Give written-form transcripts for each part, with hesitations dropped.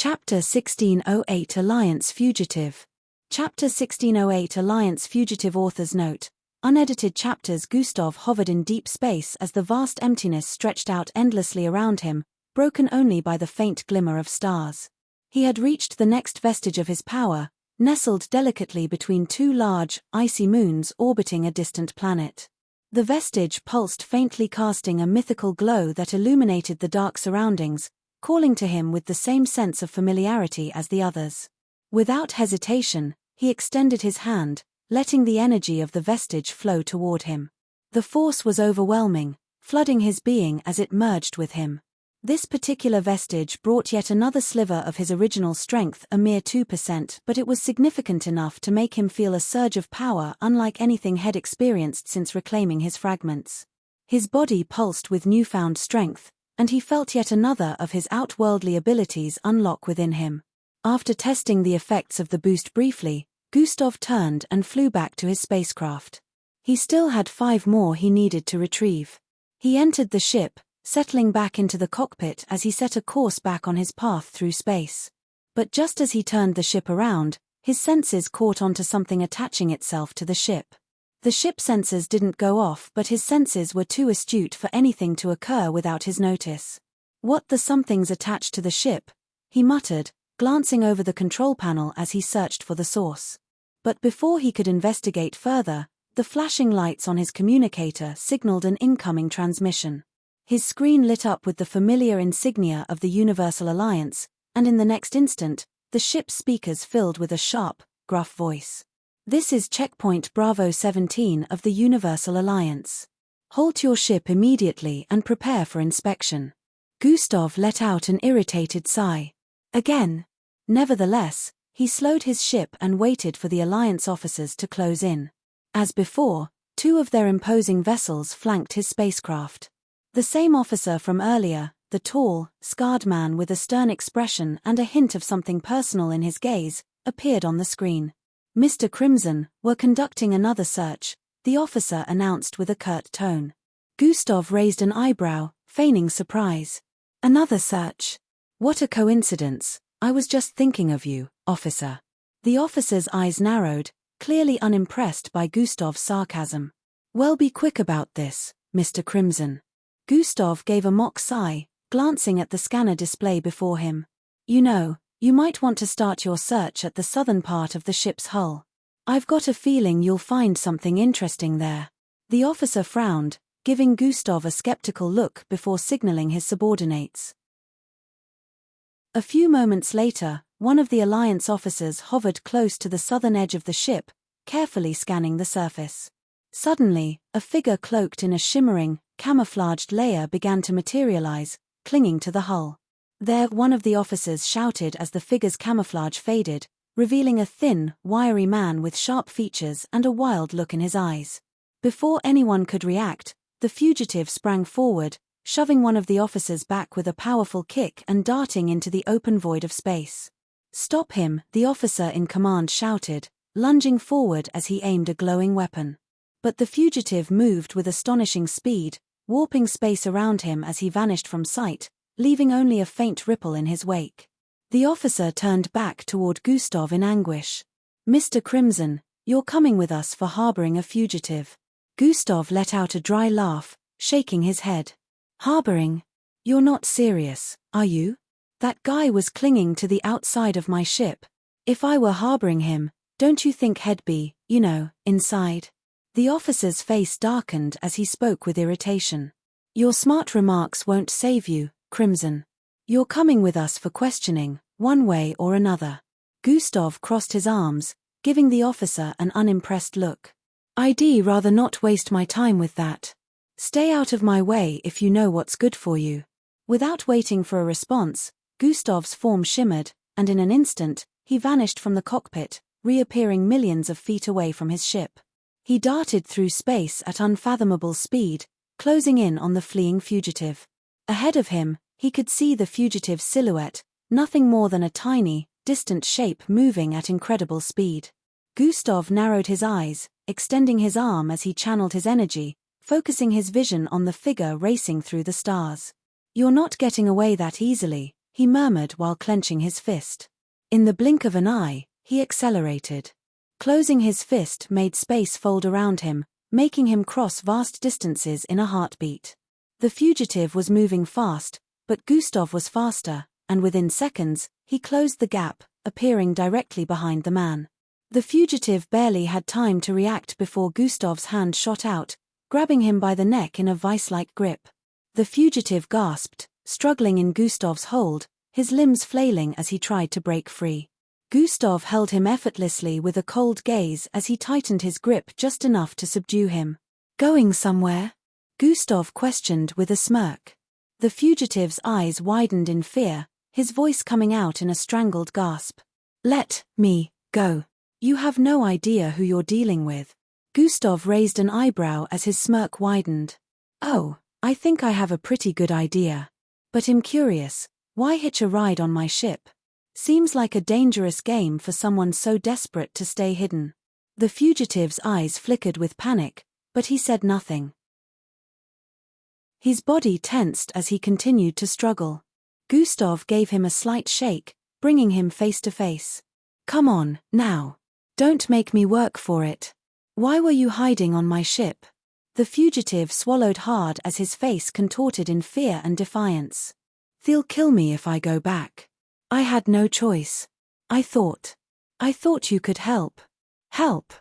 Chapter 1608 Alliance Fugitive. Chapter 1608 Alliance Fugitive. Author's note. Unedited chapters. Gustav hovered in deep space as the vast emptiness stretched out endlessly around him, broken only by the faint glimmer of stars. He had reached the next vestige of his power, nestled delicately between two large, icy moons orbiting a distant planet. The vestige pulsed faintly, casting a mythical glow that illuminated the dark surroundings, calling to him with the same sense of familiarity as the others. Without hesitation, he extended his hand, letting the energy of the vestige flow toward him. The force was overwhelming, flooding his being as it merged with him. This particular vestige brought yet another sliver of his original strength, a mere 2%, but it was significant enough to make him feel a surge of power unlike anything he'd experienced since reclaiming his fragments. His body pulsed with newfound strength, and he felt yet another of his outworldly abilities unlock within him. After testing the effects of the boost briefly, Gustav turned and flew back to his spacecraft. He still had 5 more he needed to retrieve. He entered the ship, settling back into the cockpit as he set a course back on his path through space. But just as he turned the ship around, his senses caught onto something attaching itself to the ship. The ship sensors didn't go off, but his senses were too astute for anything to occur without his notice. "What the something's attached to the ship?" he muttered, glancing over the control panel as he searched for the source. But before he could investigate further, the flashing lights on his communicator signaled an incoming transmission. His screen lit up with the familiar insignia of the Universal Alliance, and in the next instant, the ship's speakers filled with a sharp, gruff voice. "This is Checkpoint Bravo 17 of the Universal Alliance. Halt your ship immediately and prepare for inspection." Gustav let out an irritated sigh. Again. Nevertheless, he slowed his ship and waited for the Alliance officers to close in. As before, 2 of their imposing vessels flanked his spacecraft. The same officer from earlier, the tall, scarred man with a stern expression and a hint of something personal in his gaze, appeared on the screen. "Mr. Crimson, we're conducting another search," the officer announced with a curt tone. Gustav raised an eyebrow, feigning surprise. "Another search? What a coincidence. I was just thinking of you, officer." The officer's eyes narrowed, clearly unimpressed by Gustav's sarcasm. "Well, be quick about this, Mr. Crimson." Gustav gave a mock sigh, glancing at the scanner display before him. "You know, you might want to start your search at the southern part of the ship's hull. I've got a feeling you'll find something interesting there." The officer frowned, giving Gustav a skeptical look before signaling his subordinates. A few moments later, one of the Alliance officers hovered close to the southern edge of the ship, carefully scanning the surface. Suddenly, a figure cloaked in a shimmering, camouflaged layer began to materialize, clinging to the hull. "There!" one of the officers shouted as the figure's camouflage faded, revealing a thin, wiry man with sharp features and a wild look in his eyes. Before anyone could react, the fugitive sprang forward, shoving one of the officers back with a powerful kick and darting into the open void of space. "Stop him!" the officer in command shouted, lunging forward as he aimed a glowing weapon. But the fugitive moved with astonishing speed, warping space around him as he vanished from sight, leaving only a faint ripple in his wake. The officer turned back toward Gustav in anguish. "Mr. Crimson, you're coming with us for harboring a fugitive." Gustav let out a dry laugh, shaking his head. "Harboring? You're not serious, are you? That guy was clinging to the outside of my ship. If I were harboring him, don't you think he'd be, inside?" The officer's face darkened as he spoke with irritation. "Your smart remarks won't save you, Crimson. You're coming with us for questioning, one way or another." Gustav crossed his arms, giving the officer an unimpressed look. "I'd rather not waste my time with that. Stay out of my way if you know what's good for you." Without waiting for a response, Gustav's form shimmered, and in an instant, he vanished from the cockpit, reappearing millions of feet away from his ship. He darted through space at unfathomable speed, closing in on the fleeing fugitive. Ahead of him, he could see the fugitive's silhouette, nothing more than a tiny, distant shape moving at incredible speed. Gustav narrowed his eyes, extending his arm as he channeled his energy, focusing his vision on the figure racing through the stars. "You're not getting away that easily," he murmured while clenching his fist. In the blink of an eye, he accelerated. Closing his fist made space fold around him, making him cross vast distances in a heartbeat. The fugitive was moving fast, but Gustav was faster, and within seconds, he closed the gap, appearing directly behind the man. The fugitive barely had time to react before Gustav's hand shot out, grabbing him by the neck in a vice-like grip. The fugitive gasped, struggling in Gustav's hold, his limbs flailing as he tried to break free. Gustav held him effortlessly with a cold gaze as he tightened his grip just enough to subdue him. "Going somewhere?" Gustav questioned with a smirk. The fugitive's eyes widened in fear, his voice coming out in a strangled gasp. "Let me go. You have no idea who you're dealing with." Gustav raised an eyebrow as his smirk widened. "Oh, I think I have a pretty good idea. But I'm curious, why hitch a ride on my ship? Seems like a dangerous game for someone so desperate to stay hidden." The fugitive's eyes flickered with panic, but he said nothing. His body tensed as he continued to struggle. Gustav gave him a slight shake, bringing him face to face. "Come on, now. Don't make me work for it. Why were you hiding on my ship?" The fugitive swallowed hard as his face contorted in fear and defiance. "They'll kill me if I go back. I had no choice. I thought you could help." "Help?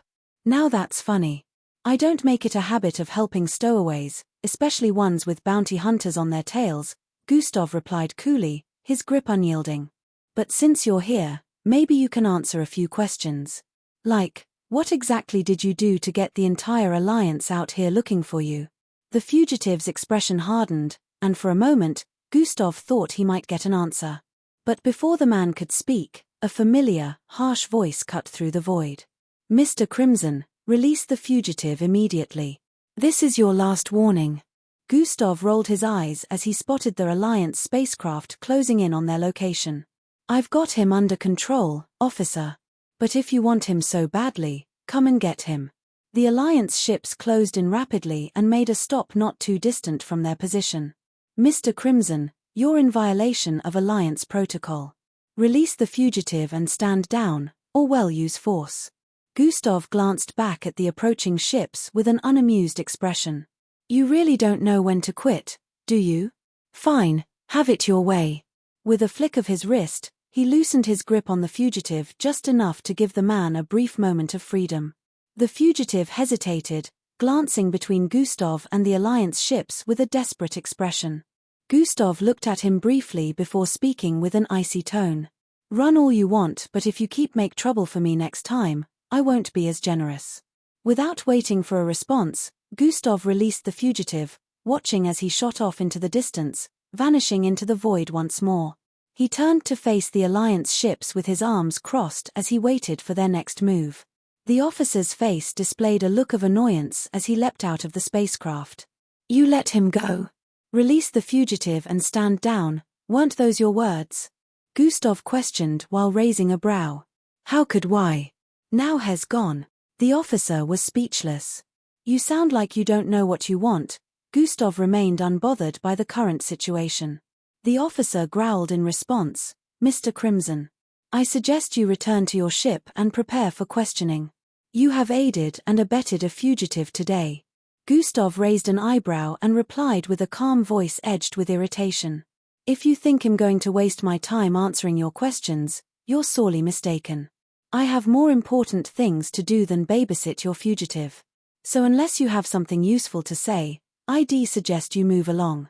Now that's funny. I don't make it a habit of helping stowaways, especially ones with bounty hunters on their tails," Gustav replied coolly, his grip unyielding. "But since you're here, maybe you can answer a few questions. Like, what exactly did you do to get the entire Alliance out here looking for you?" The fugitive's expression hardened, and for a moment, Gustav thought he might get an answer. But before the man could speak, a familiar, harsh voice cut through the void. "Mr. Crimson, release the fugitive immediately. This is your last warning." Gustav rolled his eyes as he spotted the Alliance spacecraft closing in on their location. "I've got him under control, officer. But if you want him so badly, come and get him." The Alliance ships closed in rapidly and made a stop not too distant from their position. "Mr. Crimson, you're in violation of Alliance protocol. Release the fugitive and stand down, or well use force." Gustav glanced back at the approaching ships with an unamused expression. "You really don't know when to quit, do you? Fine, have it your way." With a flick of his wrist, he loosened his grip on the fugitive just enough to give the man a brief moment of freedom. The fugitive hesitated, glancing between Gustav and the Alliance ships with a desperate expression. Gustav looked at him briefly before speaking with an icy tone. "Run all you want, but if you make trouble for me next time, I won't be as generous." Without waiting for a response, Gustav released the fugitive, watching as he shot off into the distance, vanishing into the void once more. He turned to face the Alliance ships with his arms crossed as he waited for their next move. The officer's face displayed a look of annoyance as he leapt out of the spacecraft. "You let him go. Release the fugitive and stand down, weren't those your words?" Gustav questioned while raising a brow. "How could why? Now has gone." The officer was speechless. "You sound like you don't know what you want." Gustav remained unbothered by the current situation. The officer growled in response, "Mr. Crimson, I suggest you return to your ship and prepare for questioning. You have aided and abetted a fugitive today." Gustav raised an eyebrow and replied with a calm voice edged with irritation. "If you think I'm going to waste my time answering your questions, you're sorely mistaken. I have more important things to do than babysit your fugitive. So unless you have something useful to say, I'd suggest you move along."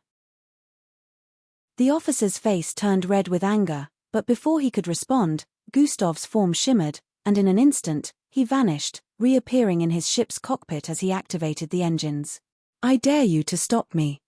The officer's face turned red with anger, but before he could respond, Gustav's form shimmered, and in an instant, he vanished, reappearing in his ship's cockpit as he activated the engines. "I dare you to stop me."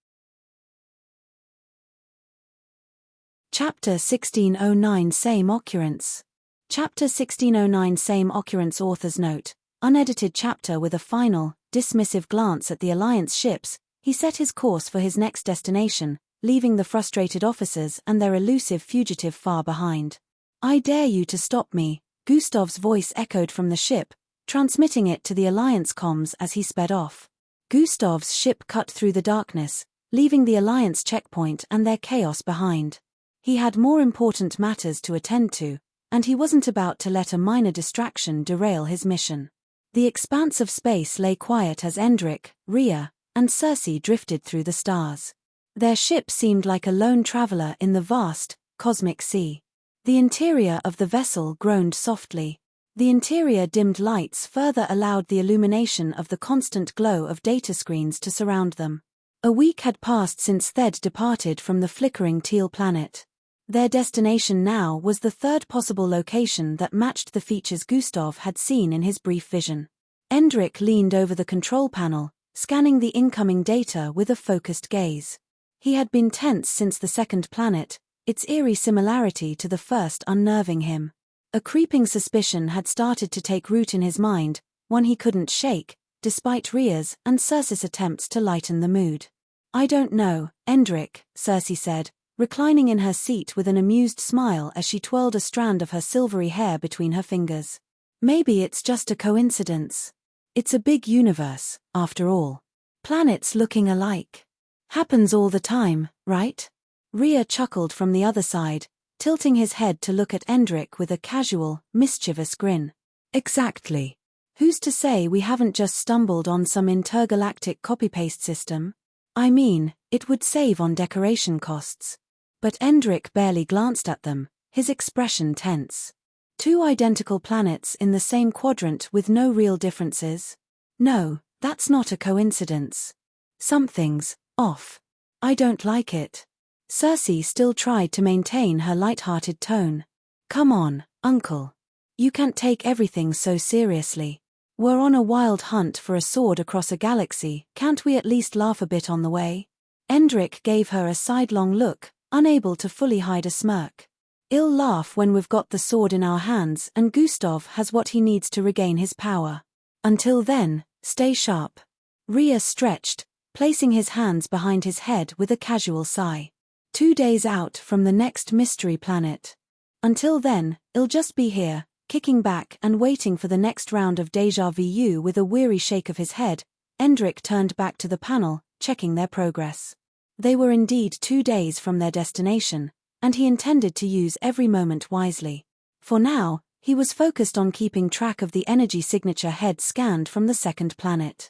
Chapter 1609 Same Occurrence. Chapter 1609 Same Occurrence. Author's note. Unedited chapter. With a final, dismissive glance at the Alliance ships, he set his course for his next destination, leaving the frustrated officers and their elusive fugitive far behind. "I dare you to stop me," Gustav's voice echoed from the ship, transmitting it to the Alliance comms as he sped off. Gustav's ship cut through the darkness, leaving the Alliance checkpoint and their chaos behind. He had more important matters to attend to, and he wasn't about to let a minor distraction derail his mission. The expanse of space lay quiet as Endrick, Rhea, and Circe drifted through the stars. Their ship seemed like a lone traveler in the vast, cosmic sea. The interior of the vessel groaned softly. The interior dimmed lights further allowed the illumination of the constant glow of data screens to surround them. A week had passed since Thed departed from the flickering teal planet. Their destination now was the third possible location that matched the features Gustav had seen in his brief vision. Endrick leaned over the control panel, scanning the incoming data with a focused gaze. He had been tense since the second planet, its eerie similarity to the first unnerving him. A creeping suspicion had started to take root in his mind, one he couldn't shake, despite Rhea's and Circe's attempts to lighten the mood. "I don't know, Endrick," Circe said, reclining in her seat with an amused smile as she twirled a strand of her silvery hair between her fingers. "Maybe it's just a coincidence. It's a big universe, after all. Planets looking alike. Happens all the time, right?" Rhea chuckled from the other side, tilting his head to look at Endrick with a casual, mischievous grin. "Exactly. Who's to say we haven't just stumbled on some intergalactic copy-paste system? I mean, it would save on decoration costs." But Endrick barely glanced at them, his expression tense. Two identical planets in the same quadrant with no real differences? No, that's not a coincidence. Something's off. I don't like it. Circe still tried to maintain her light-hearted tone. "Come on, Uncle. You can't take everything so seriously. We're on a wild hunt for a sword across a galaxy, can't we at least laugh a bit on the way?" Endrick gave her a sidelong look, unable to fully hide a smirk. "I'll laugh when we've got the sword in our hands and Gustav has what he needs to regain his power. Until then, stay sharp." Rhea stretched, placing his hands behind his head with a casual sigh. 2 days out from the next mystery planet. Until then, I'll just be here, kicking back and waiting for the next round of déjà vu. With a weary shake of his head, Endrick turned back to the panel, checking their progress. They were indeed 2 days from their destination, and he intended to use every moment wisely. For now, he was focused on keeping track of the energy signature head scanned from the second planet.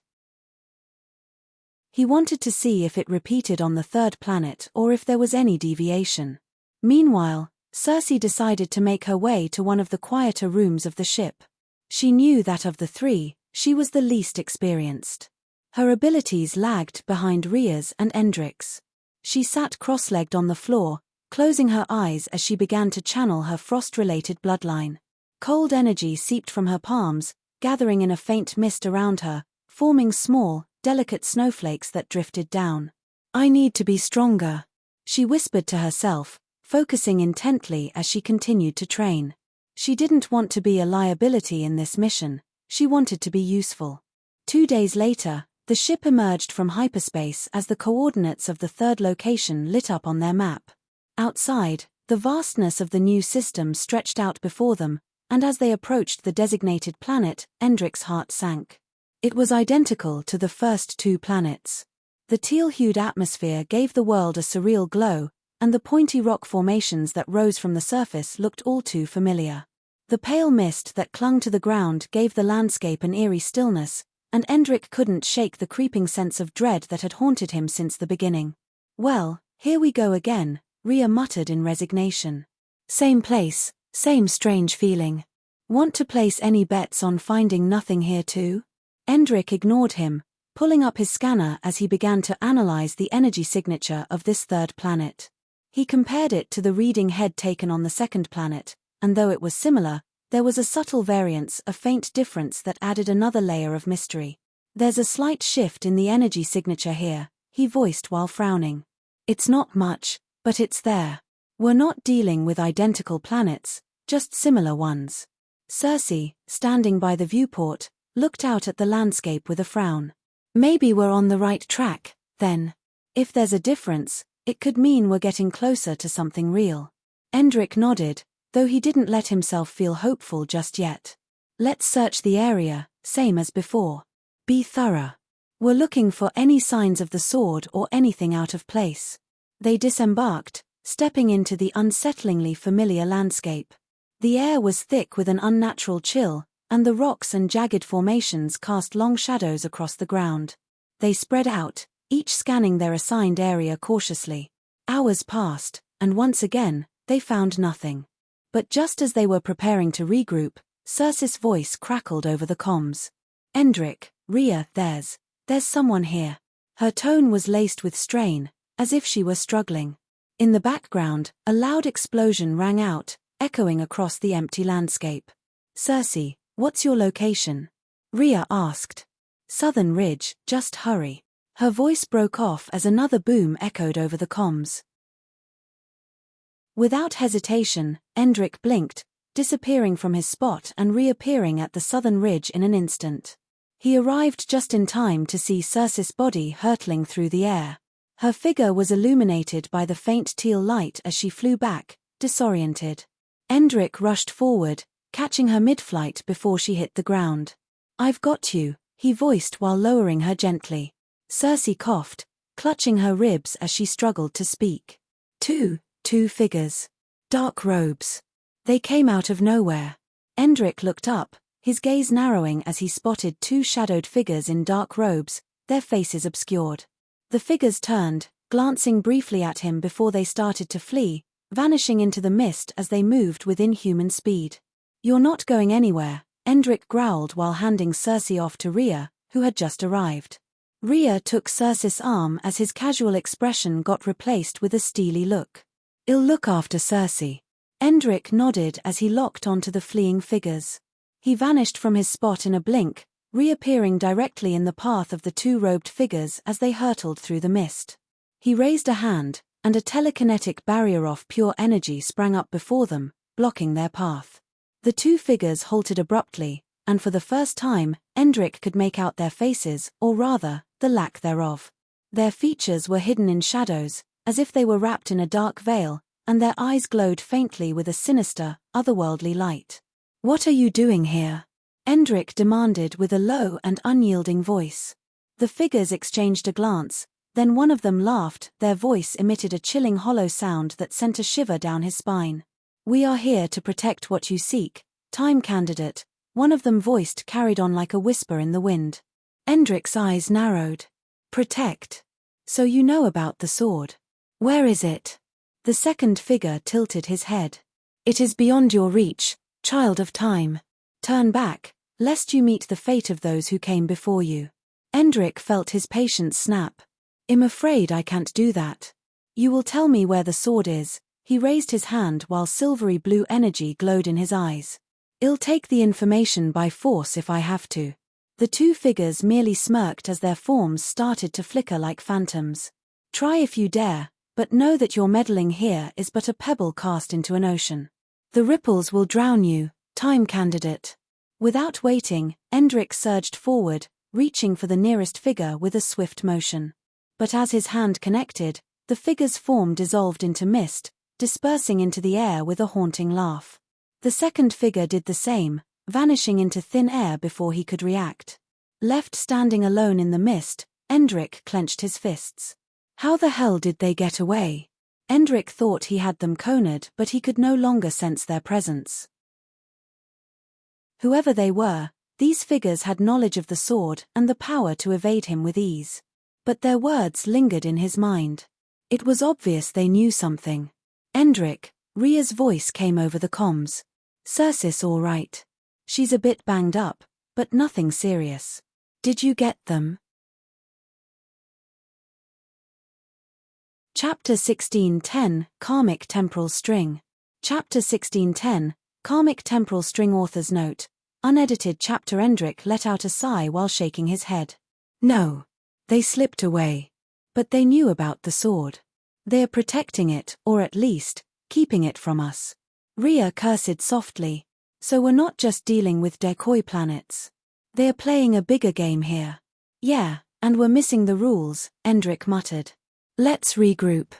He wanted to see if it repeated on the third planet or if there was any deviation. Meanwhile, Circe decided to make her way to one of the quieter rooms of the ship. She knew that of the three, she was the least experienced. Her abilities lagged behind Rhea's and Endrick's. She sat cross-legged on the floor, closing her eyes as she began to channel her frost-related bloodline. Cold energy seeped from her palms, gathering in a faint mist around her, forming small, delicate snowflakes that drifted down. "I need to be stronger," she whispered to herself, focusing intently as she continued to train. She didn't want to be a liability in this mission, she wanted to be useful. 2 days later, the ship emerged from hyperspace as the coordinates of the third location lit up on their map. Outside, the vastness of the new system stretched out before them, and as they approached the designated planet, Endrick's heart sank. It was identical to the first 2 planets. The teal-hued atmosphere gave the world a surreal glow, and the pointy rock formations that rose from the surface looked all too familiar. The pale mist that clung to the ground gave the landscape an eerie stillness, and Endrick couldn't shake the creeping sense of dread that had haunted him since the beginning. "Well, here we go again," Rhea muttered in resignation. "Same place, same strange feeling. Want to place any bets on finding nothing here too?" Endrick ignored him, pulling up his scanner as he began to analyze the energy signature of this third planet. He compared it to the reading head taken on the second planet, and though it was similar, there was a subtle variance, a faint difference that added another layer of mystery. "There's a slight shift in the energy signature here," he voiced while frowning. "It's not much, but it's there. We're not dealing with identical planets, just similar ones." Circe, standing by the viewport, looked out at the landscape with a frown. "Maybe we're on the right track, then. If there's a difference, it could mean we're getting closer to something real." Endrick nodded, though he didn't let himself feel hopeful just yet. "Let's search the area, same as before. Be thorough. We're looking for any signs of the sword or anything out of place." They disembarked, stepping into the unsettlingly familiar landscape. The air was thick with an unnatural chill, and the rocks and jagged formations cast long shadows across the ground. They spread out, each scanning their assigned area cautiously. Hours passed, and once again, they found nothing. But just as they were preparing to regroup, Circe's voice crackled over the comms. "Endrick, Rhea, there's someone here." Her tone was laced with strain, as if she were struggling. In the background, a loud explosion rang out, echoing across the empty landscape. "Circe, what's your location?" Rhea asked. "Southern Ridge, just hurry." Her voice broke off as another boom echoed over the comms. Without hesitation, Endrick blinked, disappearing from his spot and reappearing at the southern ridge in an instant. He arrived just in time to see Circe's body hurtling through the air. Her figure was illuminated by the faint teal light as she flew back, disoriented. Endrick rushed forward, catching her mid-flight before she hit the ground. "I've got you," he voiced while lowering her gently. Circe coughed, clutching her ribs as she struggled to speak. Two figures. Dark robes. They came out of nowhere. Endrick looked up, his gaze narrowing as he spotted two shadowed figures in dark robes, their faces obscured. The figures turned, glancing briefly at him before they started to flee, vanishing into the mist as they moved with inhuman speed. "You're not going anywhere," Endrick growled while handing Circe off to Rhea, who had just arrived. Rhea took Circe's arm as his casual expression got replaced with a steely look. "I'll look after Circe." Endrick nodded as he locked onto the fleeing figures. He vanished from his spot in a blink, reappearing directly in the path of the two robed figures as they hurtled through the mist. He raised a hand, and a telekinetic barrier of pure energy sprang up before them, blocking their path. The two figures halted abruptly, and for the first time, Endrick could make out their faces, or rather, the lack thereof. Their features were hidden in shadows, as if they were wrapped in a dark veil, and their eyes glowed faintly with a sinister, otherworldly light. "What are you doing here?" Endrick demanded with a low and unyielding voice. The figures exchanged a glance, then one of them laughed, their voice emitted a chilling hollow sound that sent a shiver down his spine. "We are here to protect what you seek, time candidate," one of them voiced, carried on like a whisper in the wind. Endrick's eyes narrowed. "Protect? So you know about the sword. Where is it?" The second figure tilted his head. "It is beyond your reach, child of time. Turn back, lest you meet the fate of those who came before you." Endrick felt his patience snap. "I'm afraid I can't do that. You will tell me where the sword is." He raised his hand while silvery blue energy glowed in his eyes. "I'll take the information by force if I have to." The two figures merely smirked as their forms started to flicker like phantoms. "Try if you dare, but know that your meddling here is but a pebble cast into an ocean. The ripples will drown you, time candidate." Without waiting, Endrick surged forward, reaching for the nearest figure with a swift motion. But as his hand connected, the figure's form dissolved into mist, dispersing into the air with a haunting laugh. The second figure did the same, vanishing into thin air before he could react. Left standing alone in the mist, Endrick clenched his fists. How the hell did they get away? Endrick thought he had them cornered, but he could no longer sense their presence. Whoever they were, these figures had knowledge of the sword and the power to evade him with ease. But their words lingered in his mind. It was obvious they knew something. "Endrick," Rhea's voice came over the comms. "Circe's all right. She's a bit banged up, but nothing serious. Did you get them?" Chapter 1610, Karmic Temporal String. Chapter 1610, Karmic Temporal String. Author's note. Unedited chapter. Endrick let out a sigh while shaking his head. "No. They slipped away. But they knew about the sword. They're protecting it, or at least, keeping it from us." Rhea cursed softly. "So we're not just dealing with decoy planets. They're playing a bigger game here." "Yeah, and we're missing the rules," Endrick muttered. "Let's regroup.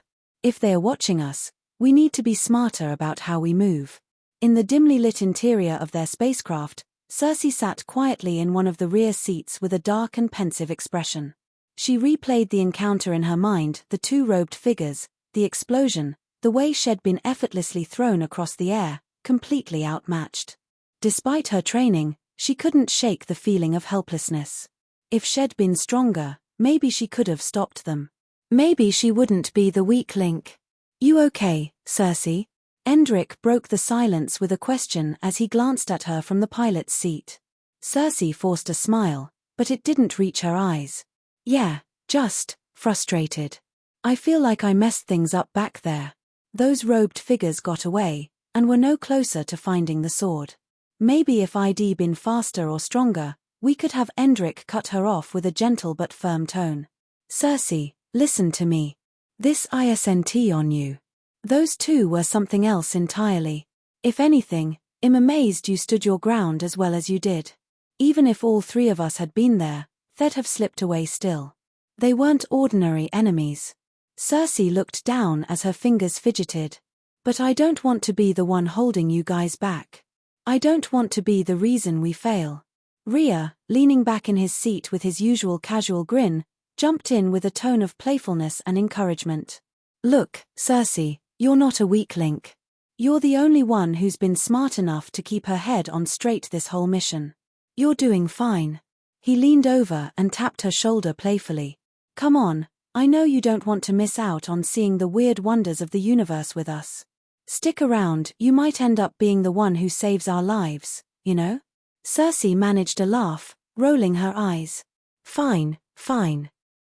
If they are watching us, we need to be smarter about how we move." In the dimly lit interior of their spacecraft, Circe sat quietly in one of the rear seats with a dark and pensive expression. She replayed the encounter in her mind, the two robed figures, the explosion, the way she'd been effortlessly thrown across the air, completely outmatched. Despite her training, she couldn't shake the feeling of helplessness. If she'd been stronger, maybe she could have stopped them. Maybe she wouldn't be the weak link. "You okay, Cersei?" Endrick broke the silence with a question as he glanced at her from the pilot's seat. Cersei forced a smile, but it didn't reach her eyes. "Yeah, just frustrated. I feel like I messed things up back there. Those robed figures got away, and were no closer to finding the sword. Maybe if I'd been faster or stronger, we could have." Endrick cut her off with a gentle but firm tone. "Cersei, listen to me. This isn't on you. Those two were something else entirely. If anything, I'm amazed you stood your ground as well as you did. Even if all three of us had been there, they'd have slipped away still. They weren't ordinary enemies." Cersei looked down as her fingers fidgeted. "But I don't want to be the one holding you guys back. I don't want to be the reason we fail." Rhea, leaning back in his seat with his usual casual grin, jumped in with a tone of playfulness and encouragement. "Look, Cersei, you're not a weak link. You're the only one who's been smart enough to keep her head on straight this whole mission. You're doing fine." He leaned over and tapped her shoulder playfully. "Come on, I know you don't want to miss out on seeing the weird wonders of the universe with us. Stick around, you might end up being the one who saves our lives, you know?" Cersei managed a laugh, rolling her eyes. Fine.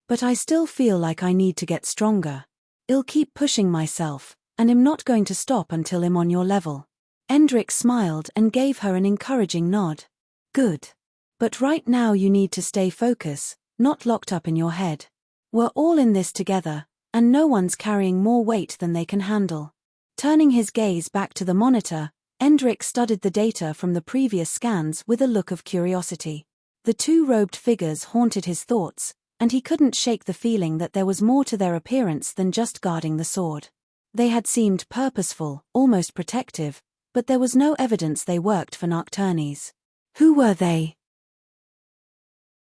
But I still feel like I need to get stronger. I'll keep pushing myself, and I'm not going to stop until I'm on your level." Endrick smiled and gave her an encouraging nod. "Good. But right now you need to stay focused, not locked up in your head. We're all in this together, and no one's carrying more weight than they can handle." Turning his gaze back to the monitor, Endrick studied the data from the previous scans with a look of curiosity. The two robed figures haunted his thoughts, and he couldn't shake the feeling that there was more to their appearance than just guarding the sword. They had seemed purposeful, almost protective, but there was no evidence they worked for Nocturnes. Who were they?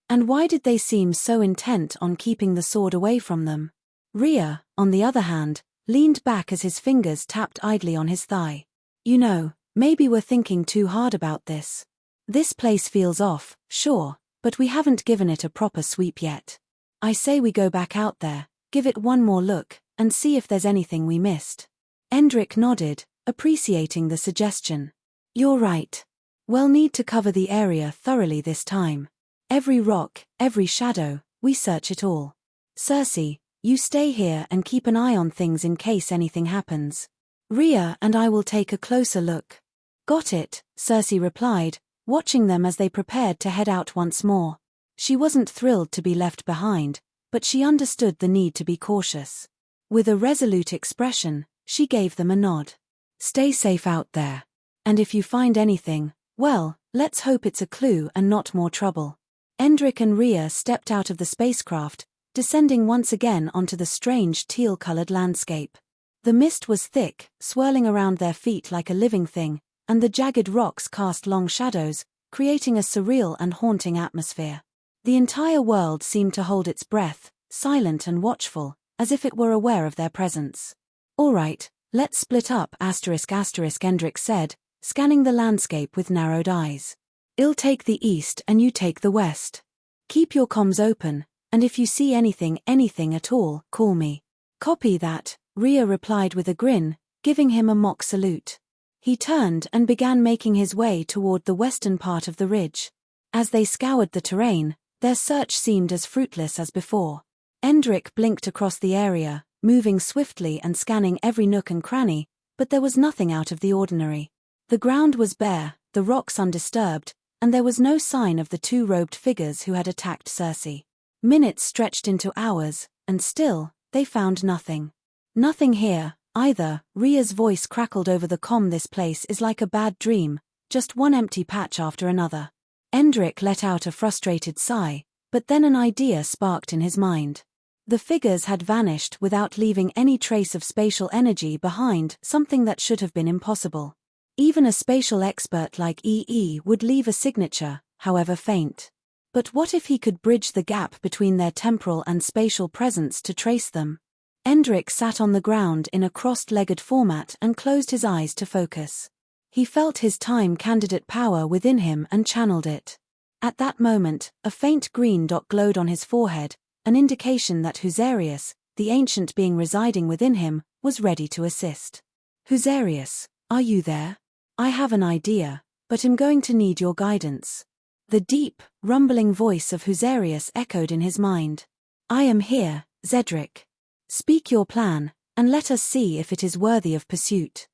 And why did they seem so intent on keeping the sword away from them? Rhea, on the other hand, leaned back as his fingers tapped idly on his thigh. "You know, maybe we're thinking too hard about this. This place feels off, sure, but we haven't given it a proper sweep yet. I say we go back out there, give it one more look, and see if there's anything we missed." Endrick nodded, appreciating the suggestion. "You're right. We'll need to cover the area thoroughly this time. Every rock, every shadow, we search it all. Cersei, you stay here and keep an eye on things in case anything happens. Rhea and I will take a closer look." "Got it," Cersei replied, watching them as they prepared to head out once more. She wasn't thrilled to be left behind, but she understood the need to be cautious. With a resolute expression, she gave them a nod. "Stay safe out there. And if you find anything, well, let's hope it's a clue and not more trouble." Endrick and Rhea stepped out of the spacecraft, descending once again onto the strange teal-colored landscape. The mist was thick, swirling around their feet like a living thing, and the jagged rocks cast long shadows, creating a surreal and haunting atmosphere. The entire world seemed to hold its breath, silent and watchful, as if it were aware of their presence. "All right, let's split up, ****, Endrick said, scanning the landscape with narrowed eyes. "I'll take the east and you take the west. Keep your comms open, and if you see anything at all, call me." "Copy that," Rhea replied with a grin, giving him a mock salute. He turned and began making his way toward the western part of the ridge. As they scoured the terrain, their search seemed as fruitless as before. Endrick blinked across the area, moving swiftly and scanning every nook and cranny, but there was nothing out of the ordinary. The ground was bare, the rocks undisturbed, and there was no sign of the two robed figures who had attacked Cersei. Minutes stretched into hours, and still, they found nothing. "Nothing here, either," Rhea's voice crackled over the comm. "This place is like a bad dream, just one empty patch after another." Endrick let out a frustrated sigh, but then an idea sparked in his mind. The figures had vanished without leaving any trace of spatial energy behind, something that should have been impossible. Even a spatial expert like EE would leave a signature, however faint. But what if he could bridge the gap between their temporal and spatial presence to trace them? Endrick sat on the ground in a crossed-legged format and closed his eyes to focus. He felt his time candidate power within him and channeled it. At that moment, a faint green dot glowed on his forehead, an indication that Husarius, the ancient being residing within him, was ready to assist. Husarius, are you there? I have an idea, but am going to need your guidance. The deep, rumbling voice of Husarius echoed in his mind. I am here, Zedric. Speak your plan, and let us see if it is worthy of pursuit.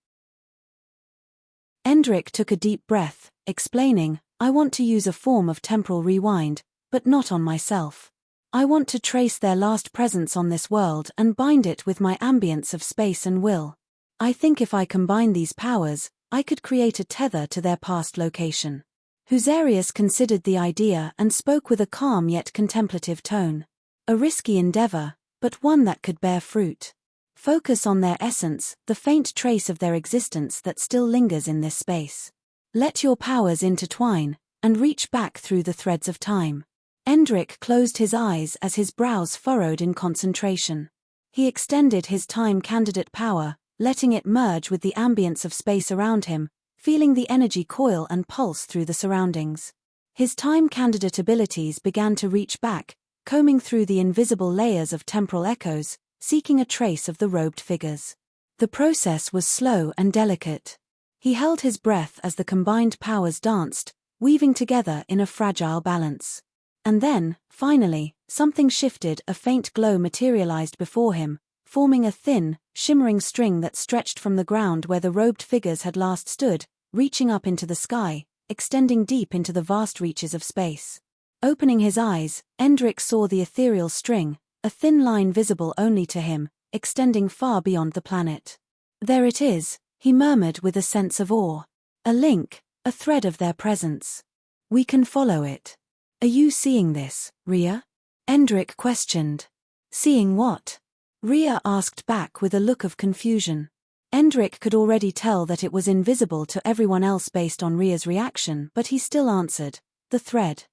Endrick took a deep breath, explaining, I want to use a form of temporal rewind, but not on myself. I want to trace their last presence on this world and bind it with my ambience of space and will. I think if I combine these powers, I could create a tether to their past location. Husarius considered the idea and spoke with a calm yet contemplative tone. A risky endeavor, but one that could bear fruit. Focus on their essence, the faint trace of their existence that still lingers in this space. Let your powers intertwine, and reach back through the threads of time. Endrick closed his eyes as his brows furrowed in concentration. He extended his time candidate power, letting it merge with the ambience of space around him, feeling the energy coil and pulse through the surroundings. His time candidate abilities began to reach back, combing through the invisible layers of temporal echoes, seeking a trace of the robed figures. The process was slow and delicate. He held his breath as the combined powers danced, weaving together in a fragile balance. And then, finally, something shifted. A faint glow materialized before him, forming a thin, shimmering string that stretched from the ground where the robed figures had last stood, reaching up into the sky, extending deep into the vast reaches of space. Opening his eyes, Endrick saw the ethereal string, a thin line visible only to him, extending far beyond the planet. There it is, he murmured with a sense of awe. A link, a thread of their presence. We can follow it. Are you seeing this, Rhea? Endrick questioned. Seeing what? Rhea asked back with a look of confusion. Endrick could already tell that it was invisible to everyone else based on Rhea's reaction, but he still answered, the thread.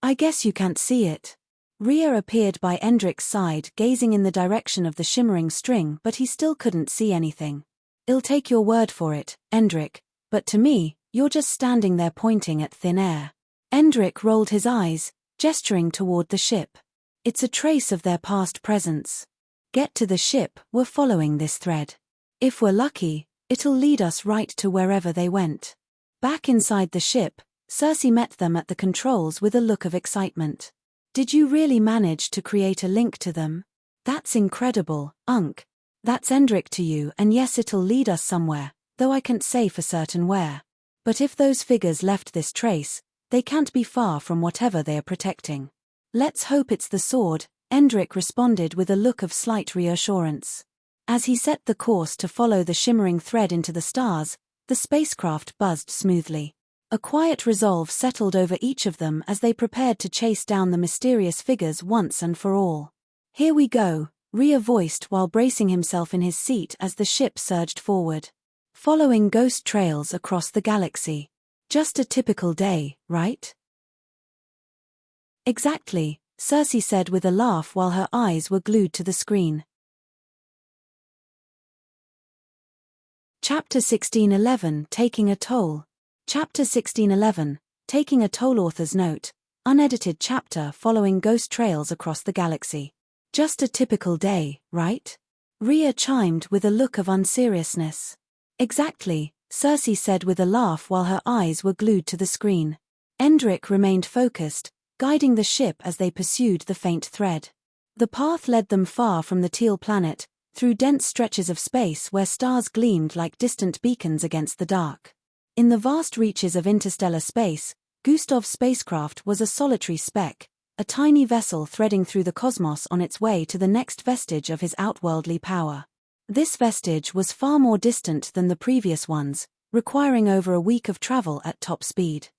I guess you can't see it. Rhea appeared by Endrick's side, gazing in the direction of the shimmering string, but he still couldn't see anything. I'll take your word for it, Endrick, but to me, you're just standing there pointing at thin air. Endrick rolled his eyes, gesturing toward the ship. It's a trace of their past presence. Get to the ship, we're following this thread. If we're lucky, it'll lead us right to wherever they went. Back inside the ship, Cersei met them at the controls with a look of excitement. Did you really manage to create a link to them? That's incredible, Unc. That's Endrick to you, and yes, it'll lead us somewhere, though I can't say for certain where. But if those figures left this trace, they can't be far from whatever they are protecting. Let's hope it's the sword, Endrick responded with a look of slight reassurance. As he set the course to follow the shimmering thread into the stars, the spacecraft buzzed smoothly. A quiet resolve settled over each of them as they prepared to chase down the mysterious figures once and for all. Here we go, Rhea voiced while bracing himself in his seat as the ship surged forward. Following ghost trails across the galaxy. Just a typical day, right? Exactly, Cersei said with a laugh while her eyes were glued to the screen. Chapter 1611 Taking a Toll. Chapter 1611 Taking a Toll. Author's note. Unedited chapter following ghost trails across the galaxy. Just a typical day, right? Rhea chimed with a look of unseriousness. Exactly, Cersei said with a laugh while her eyes were glued to the screen. Endrick remained focused, guiding the ship as they pursued the faint thread. The path led them far from the teal planet, through dense stretches of space where stars gleamed like distant beacons against the dark. In the vast reaches of interstellar space, Gustav's spacecraft was a solitary speck, a tiny vessel threading through the cosmos on its way to the next vestige of his outworldly power. This vestige was far more distant than the previous ones, requiring over a week of travel at top speed.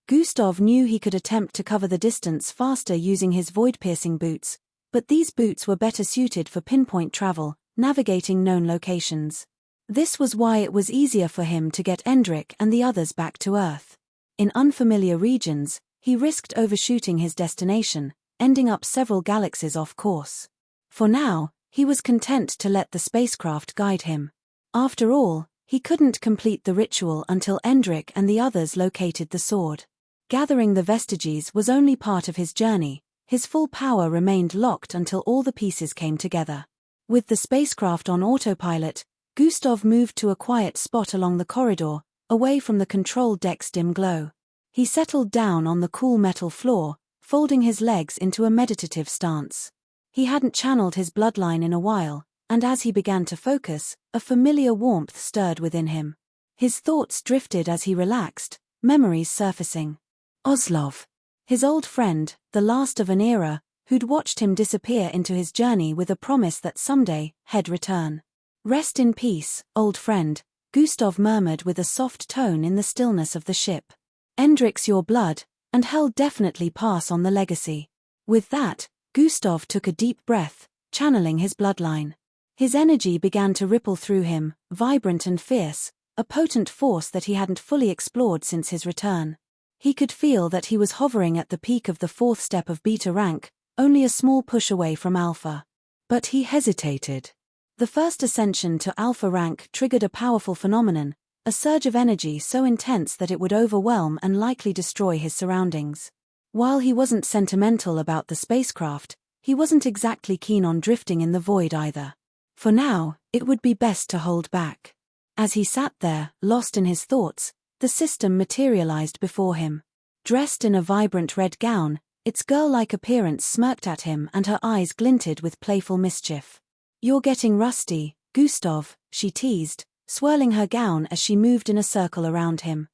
Gustav knew he could attempt to cover the distance faster using his void-piercing boots, but these boots were better suited for pinpoint travel, navigating known locations. This was why it was easier for him to get Endrick and the others back to Earth. In unfamiliar regions, he risked overshooting his destination, ending up several galaxies off course. For now, He was content to let the spacecraft guide him. After all, he couldn't complete the ritual until Endrick and the others located the sword. Gathering the vestiges was only part of his journey. His full power remained locked until all the pieces came together. With the spacecraft on autopilot, Gustav moved to a quiet spot along the corridor, away from the control deck's dim glow. He settled down on the cool metal floor, folding his legs into a meditative stance. He hadn't channeled his bloodline in a while, and as he began to focus, a familiar warmth stirred within him. His thoughts drifted as he relaxed, memories surfacing. Oslov. His old friend, the last of an era, who'd watched him disappear into his journey with a promise that someday, he'd return. Rest in peace, old friend, Gustav murmured with a soft tone in the stillness of the ship. Endrick's your blood, and hell definitely pass on the legacy. With that, Gustav took a deep breath, channeling his bloodline. His energy began to ripple through him, vibrant and fierce, a potent force that he hadn't fully explored since his return. He could feel that he was hovering at the peak of the fourth step of beta rank, only a small push away from alpha. But he hesitated. The first ascension to alpha rank triggered a powerful phenomenon, a surge of energy so intense that it would overwhelm and likely destroy his surroundings. While he wasn't sentimental about the spacecraft, he wasn't exactly keen on drifting in the void either. For now, it would be best to hold back. As he sat there, lost in his thoughts, the system materialized before him. Dressed in a vibrant red gown, its girl-like appearance smirked at him and her eyes glinted with playful mischief. "You're getting rusty, Gustav," she teased, swirling her gown as she moved in a circle around him.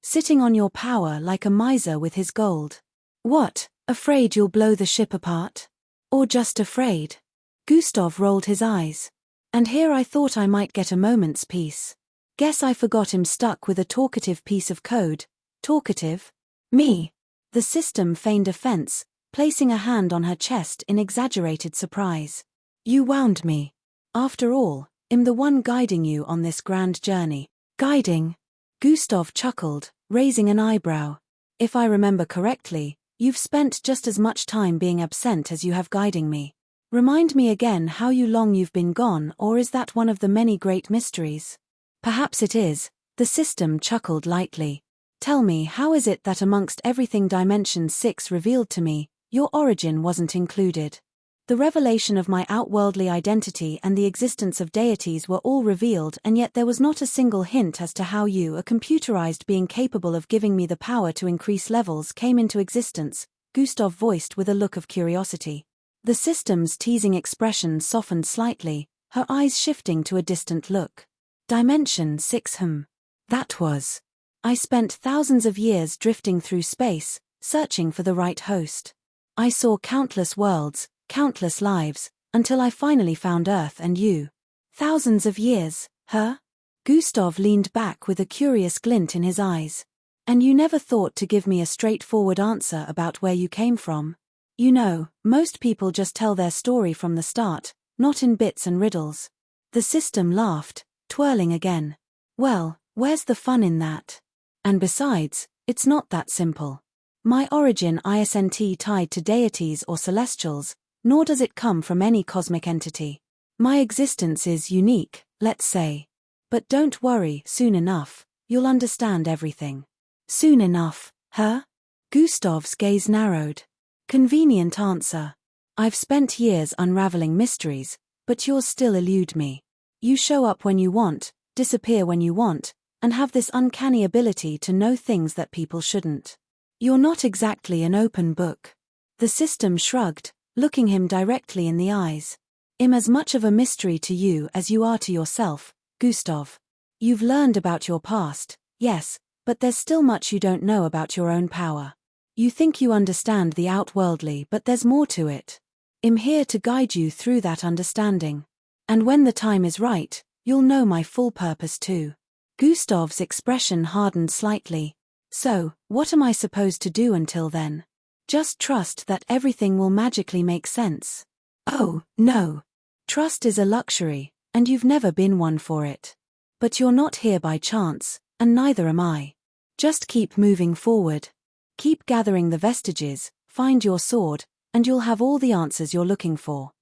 "Sitting on your power like a miser with his gold. What, afraid you'll blow the ship apart? Or just afraid?" Gustav rolled his eyes. "And here I thought I might get a moment's peace. Guess I forgot I'm stuck with a talkative piece of code." "Talkative? Me?" The system feigned offense, placing a hand on her chest in exaggerated surprise. "You wound me. After all, I'm the one guiding you on this grand journey." "Guiding?" Gustav chuckled, raising an eyebrow. "If I remember correctly, you've spent just as much time being absent as you have guiding me. Remind me again how long you've been gone, or is that one of the many great mysteries?" "Perhaps it is," the system chuckled lightly. "Tell me, how is it that amongst everything Dimension 6 revealed to me, your origin wasn't included? The revelation of my outworldly identity and the existence of deities were all revealed, and yet there was not a single hint as to how you, a computerized being capable of giving me the power to increase levels, came into existence," Gustav voiced with a look of curiosity. The system's teasing expression softened slightly, her eyes shifting to a distant look. "Dimension 6, That was. I spent thousands of years drifting through space, searching for the right host. I saw countless worlds, countless lives, until I finally found Earth and you." "Thousands of years, huh?" Gustav leaned back with a curious glint in his eyes. "And you never thought to give me a straightforward answer about where you came from? You know, most people just tell their story from the start, not in bits and riddles." The system laughed, twirling again. "Well, where's the fun in that? And besides, it's not that simple. My origin isn't tied to deities or celestials, nor does it come from any cosmic entity. My existence is unique, let's say. But don't worry, soon enough, you'll understand everything." "Soon enough, huh?" Gustav's gaze narrowed. "Convenient answer. I've spent years unraveling mysteries, but yours still elude me. You show up when you want, disappear when you want, and have this uncanny ability to know things that people shouldn't. You're not exactly an open book." The system shrugged, looking him directly in the eyes. "I'm as much of a mystery to you as you are to yourself, Gustav. You've learned about your past, yes, but there's still much you don't know about your own power. You think you understand the outworldly, but there's more to it. I'm here to guide you through that understanding. And when the time is right, you'll know my full purpose too." Gustav's expression hardened slightly. "So, what am I supposed to do until then? Just trust that everything will magically make sense?" "Oh, no. Trust is a luxury, and you've never been one for it. But you're not here by chance, and neither am I. Just keep moving forward. Keep gathering the vestiges, find your sword, and you'll have all the answers you're looking for."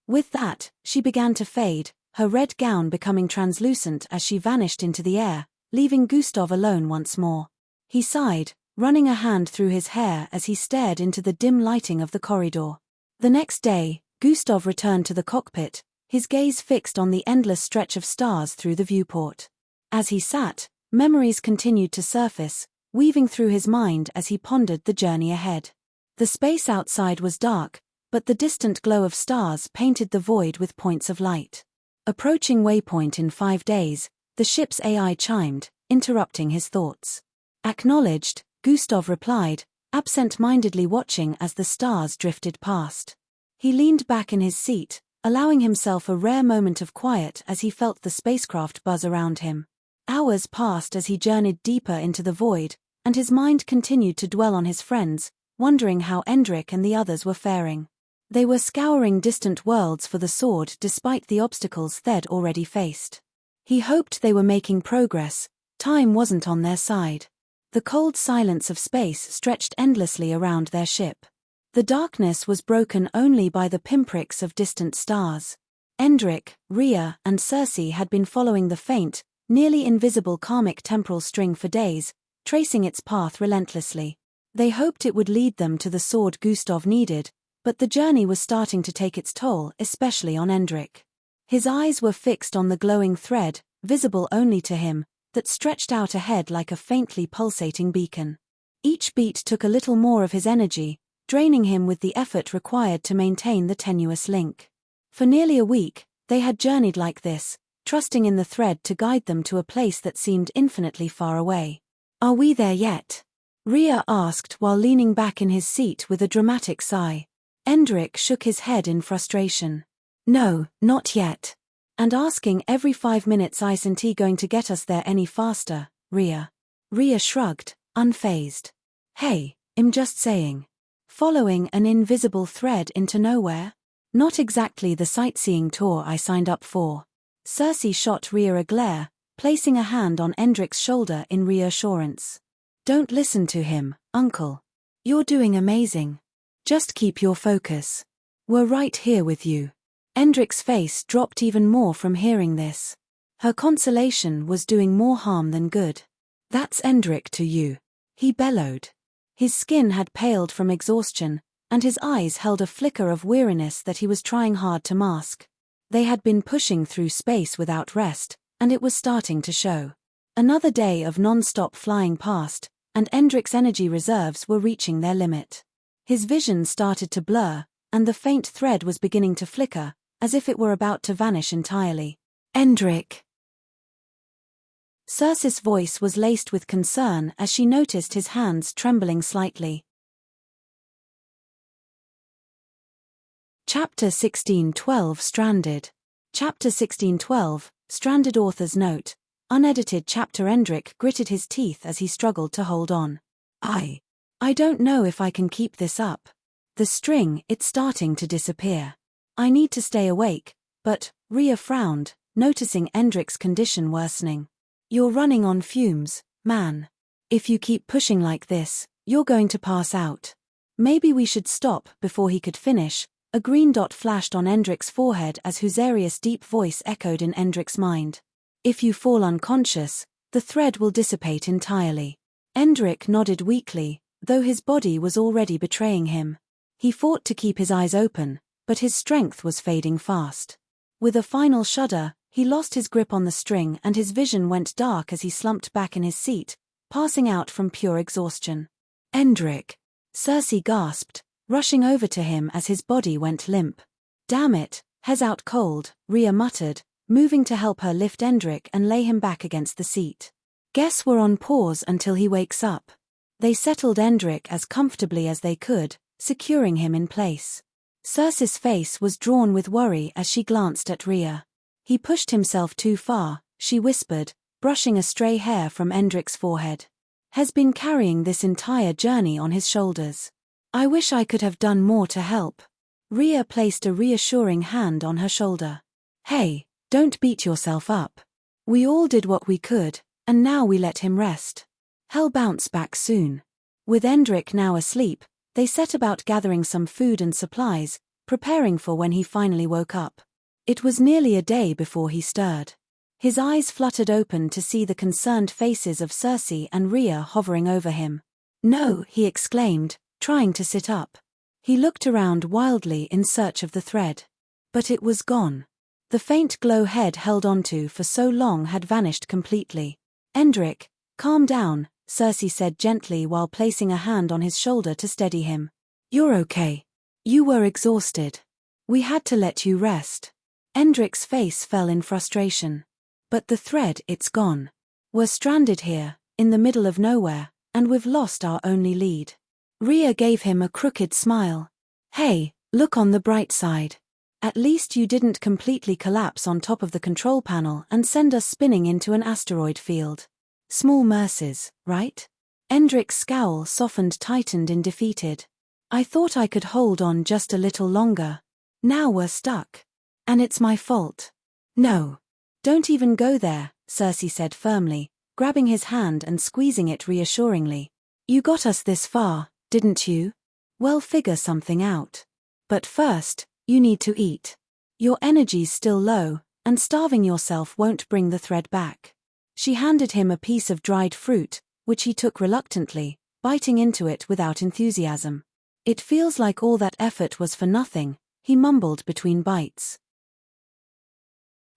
With that, she began to fade, her red gown becoming translucent as she vanished into the air, leaving Gustav alone once more. He sighed, running a hand through his hair as he stared into the dim lighting of the corridor. The next day, Gustav returned to the cockpit, his gaze fixed on the endless stretch of stars through the viewport. As he sat, memories continued to surface, weaving through his mind as he pondered the journey ahead. The space outside was dark, but the distant glow of stars painted the void with points of light. Approaching waypoint in 5 days, the ship's AI chimed, interrupting his thoughts. Acknowledged, Gustav replied, absent-mindedly watching as the stars drifted past. He leaned back in his seat, allowing himself a rare moment of quiet as he felt the spacecraft buzz around him. Hours passed as he journeyed deeper into the void, and his mind continued to dwell on his friends, wondering how Endrik and the others were faring. They were scouring distant worlds for the sword despite the obstacles they'd already faced. He hoped they were making progress. Time wasn't on their side. The cold silence of space stretched endlessly around their ship. The darkness was broken only by the pinpricks of distant stars. Endrik, Rhea, and Circe had been following the faint, nearly invisible karmic temporal string for days, tracing its path relentlessly. They hoped it would lead them to the sword Gustav needed, but the journey was starting to take its toll, especially on Endrik. His eyes were fixed on the glowing thread, visible only to him, that stretched out ahead like a faintly pulsating beacon. Each beat took a little more of his energy, draining him with the effort required to maintain the tenuous link. For nearly a week, they had journeyed like this, trusting in the thread to guide them to a place that seemed infinitely far away. "Are we there yet?" Rhea asked while leaning back in his seat with a dramatic sigh. Endrik shook his head in frustration. "No, not yet. And asking every 5 minutes isn't he going to get us there any faster, Rhea?" Rhea shrugged, unfazed. "Hey, I'm just saying. Following an invisible thread into nowhere? Not exactly the sightseeing tour I signed up for." Circe shot Rhea a glare, placing a hand on Endrik's shoulder in reassurance. "Don't listen to him, uncle. You're doing amazing. Just keep your focus. We're right here with you." Endrik's face dropped even more from hearing this. Her consolation was doing more harm than good. "That's Endrik to you," he bellowed. His skin had paled from exhaustion, and his eyes held a flicker of weariness that he was trying hard to mask. They had been pushing through space without rest, and it was starting to show. Another day of non-stop flying past, and Endrik's energy reserves were reaching their limit. His vision started to blur, and the faint thread was beginning to flicker, as if it were about to vanish entirely. "Endrik!" Circe's voice was laced with concern as she noticed his hands trembling slightly. Chapter 16:12 Stranded. Chapter 16:12, Stranded. Author's note. Unedited chapter. Endrik gritted his teeth as he struggled to hold on. I don't know if I can keep this up. The string, it's starting to disappear. I need to stay awake, but," Rhea frowned, noticing Endrik's condition worsening. "You're running on fumes, man. If you keep pushing like this, you're going to pass out." "Maybe we should stop." Before he could finish, a green dot flashed on Endrik's forehead as Husarius' deep voice echoed in Endrik's mind. "If you fall unconscious, the thread will dissipate entirely." Endrik nodded weakly, though his body was already betraying him. He fought to keep his eyes open, but his strength was fading fast. With a final shudder, he lost his grip on the string and his vision went dark as he slumped back in his seat, passing out from pure exhaustion. "Endrik!" Circe gasped, rushing over to him as his body went limp. "Damn it, he's out cold," Rhea muttered, moving to help her lift Endrik and lay him back against the seat. "Guess we're on pause until he wakes up." They settled Endrik as comfortably as they could, securing him in place. Circe's face was drawn with worry as she glanced at Rhea. "He pushed himself too far," she whispered, brushing a stray hair from Endrik's forehead. "Has been carrying this entire journey on his shoulders. I wish I could have done more to help." Rhea placed a reassuring hand on her shoulder. "Hey, don't beat yourself up. We all did what we could, and now we let him rest. He'll bounce back soon." With Endrik now asleep, they set about gathering some food and supplies, preparing for when he finally woke up. It was nearly a day before he stirred. His eyes fluttered open to see the concerned faces of Cersei and Rhea hovering over him. "No," he exclaimed, trying to sit up. He looked around wildly in search of the thread. But it was gone. The faint glow head held onto for so long had vanished completely. "Endrick, calm down," Cersei said gently while placing a hand on his shoulder to steady him. "You're okay. You were exhausted. We had to let you rest." Endrick's face fell in frustration. "But the thread, it's gone. We're stranded here, in the middle of nowhere, and we've lost our only lead." Rhea gave him a crooked smile. "Hey, look on the bright side. At least you didn't completely collapse on top of the control panel and send us spinning into an asteroid field. Small mercies, right?" Endrick's scowl tightened in defeated. "I thought I could hold on just a little longer. Now we're stuck. And it's my fault." "No. Don't even go there," Cersei said firmly, grabbing his hand and squeezing it reassuringly. "You got us this far, didn't you? Well, figure something out. But first, you need to eat. Your energy's still low, and starving yourself won't bring the thread back." She handed him a piece of dried fruit, which he took reluctantly, biting into it without enthusiasm. "It feels like all that effort was for nothing," he mumbled between bites.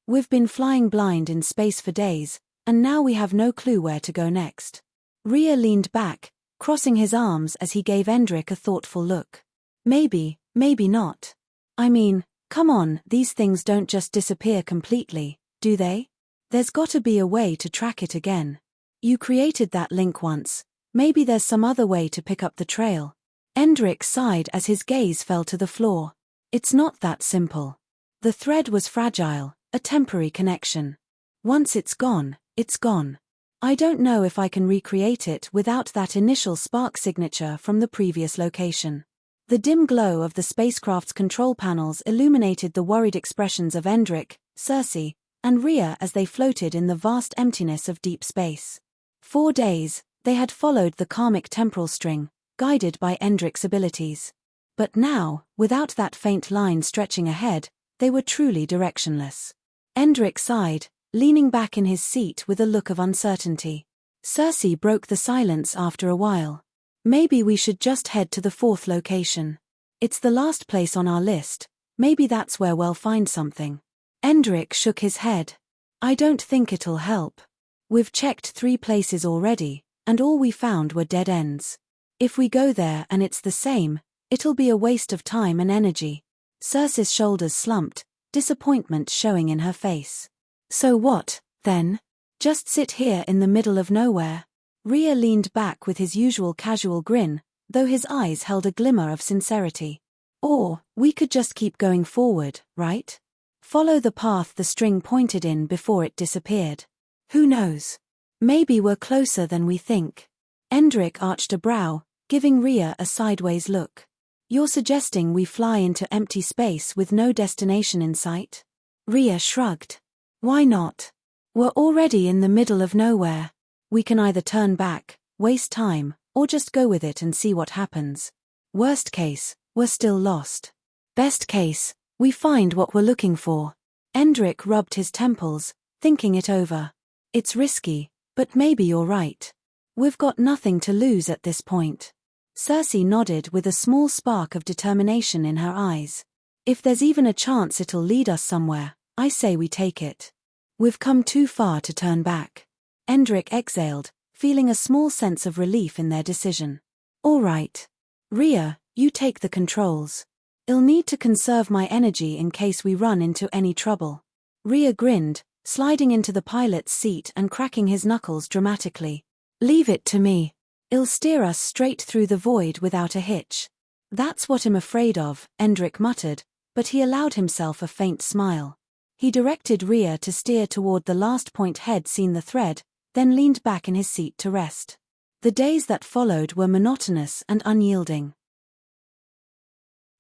"We've been flying blind in space for days, and now we have no clue where to go next." Rhea leaned back, crossing his arms as he gave Endrick a thoughtful look. "Maybe, maybe not. I mean, come on, these things don't just disappear completely, do they? There's gotta be a way to track it again. You created that link once, maybe there's some other way to pick up the trail." Endrick sighed as his gaze fell to the floor. "It's not that simple. The thread was fragile, a temporary connection. Once it's gone, it's gone. I don't know if I can recreate it without that initial spark signature from the previous location." The dim glow of the spacecraft's control panels illuminated the worried expressions of Endrick, Cersei, and Rhea as they floated in the vast emptiness of deep space. 4 days, they had followed the karmic temporal string, guided by Endrick's abilities. But now, without that faint line stretching ahead, they were truly directionless. Endrick sighed, leaning back in his seat with a look of uncertainty. Cersei broke the silence after a while. "Maybe we should just head to the 4th location. It's the last place on our list, maybe that's where we'll find something." Endrick shook his head. "I don't think it'll help. We've checked 3 places already, and all we found were dead ends. If we go there and it's the same, it'll be a waste of time and energy." Cersei's shoulders slumped, disappointment showing in her face. "So what, then? Just sit here in the middle of nowhere?" Rhea leaned back with his usual casual grin, though his eyes held a glimmer of sincerity. "Or, we could just keep going forward, right? Follow the path the string pointed in before it disappeared. Who knows? Maybe we're closer than we think." Endrick arched a brow, giving Rhea a sideways look. "You're suggesting we fly into empty space with no destination in sight?" Rhea shrugged. "Why not? We're already in the middle of nowhere. We can either turn back, waste time, or just go with it and see what happens. Worst case, we're still lost. Best case, we find what we're looking for." Endrick rubbed his temples, thinking it over. "It's risky, but maybe you're right. We've got nothing to lose at this point." Cersei nodded with a small spark of determination in her eyes. "If there's even a chance it'll lead us somewhere, I say we take it. We've come too far to turn back." Endrick exhaled, feeling a small sense of relief in their decision. "All right. Rhea, you take the controls. I'll need to conserve my energy in case we run into any trouble." Rhea grinned, sliding into the pilot's seat and cracking his knuckles dramatically. "Leave it to me. I'll steer us straight through the void without a hitch." "That's what I'm afraid of," Endrick muttered, but he allowed himself a faint smile. He directed Rhea to steer toward the last point he'd seen the thread, then leaned back in his seat to rest. The days that followed were monotonous and unyielding.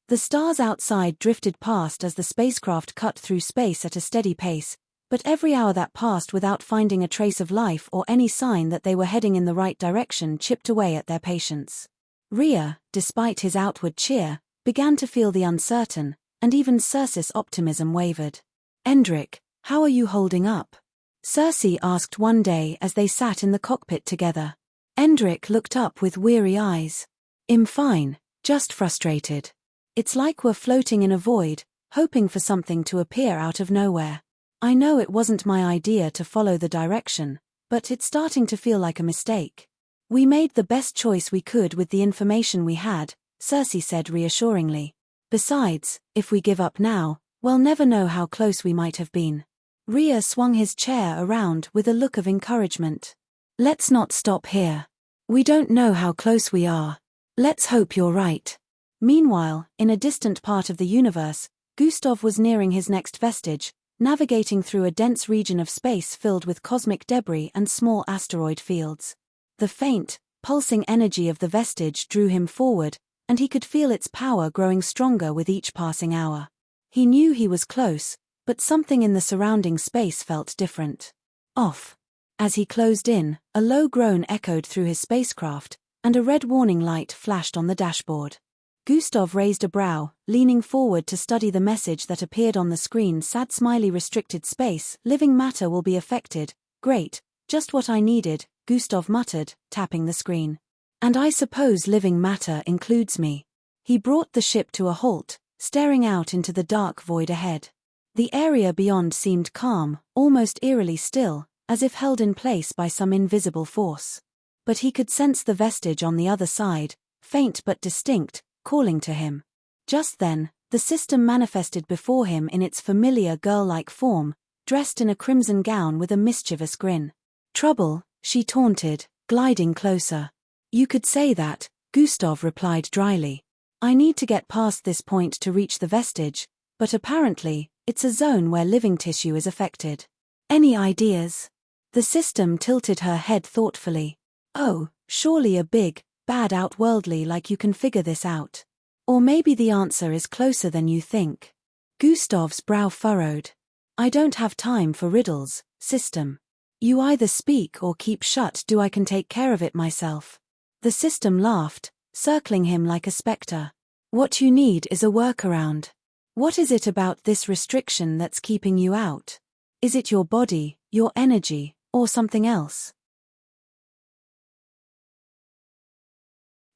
The stars outside drifted past as the spacecraft cut through space at a steady pace, but every hour that passed without finding a trace of life or any sign that they were heading in the right direction chipped away at their patience. Rhea, despite his outward cheer, began to feel the uncertain, and even Circe's optimism wavered. "Endrick, how are you holding up?" Circe asked one day as they sat in the cockpit together. Endrick looked up with weary eyes. "I'm fine, just frustrated. It's like we're floating in a void, hoping for something to appear out of nowhere. I know it wasn't my idea to follow the direction, but it's starting to feel like a mistake. We made the best choice we could with the information we had," Circe said reassuringly. "Besides, if we give up now, we'll never know how close we might have been." Rhea swung his chair around with a look of encouragement. "Let's not stop here. We don't know how close we are. Let's hope you're right." Meanwhile, in a distant part of the universe, Gustav was nearing his next vestige, navigating through a dense region of space filled with cosmic debris and small asteroid fields. The faint, pulsing energy of the vestige drew him forward, and he could feel its power growing stronger with each passing hour. He knew he was close, but something in the surrounding space felt different. Off. As he closed in, a low groan echoed through his spacecraft, and a red warning light flashed on the dashboard. Gustav raised a brow, leaning forward to study the message that appeared on the screen. "Sad smiley restricted space, living matter will be affected." "Great, just what I needed," Gustav muttered, tapping the screen. "And I suppose living matter includes me." He brought the ship to a halt, staring out into the dark void ahead. The area beyond seemed calm, almost eerily still, as if held in place by some invisible force. But he could sense the vestige on the other side, faint but distinct, calling to him. Just then, the system manifested before him in its familiar girl-like form, dressed in a crimson gown with a mischievous grin. "Trouble," she taunted, gliding closer. "You could say that," Gustav replied dryly. "I need to get past this point to reach the vestige, but apparently, it's a zone where living tissue is affected. Any ideas?" The system tilted her head thoughtfully. "Oh, surely a big, bad outworldly like you can figure this out. Or maybe the answer is closer than you think." Gustav's brow furrowed. "I don't have time for riddles, system. You either speak or keep shut. I can take care of it myself." The system laughed, circling him like a specter. "What you need is a workaround. What is it about this restriction that's keeping you out? Is it your body, your energy, or something else?"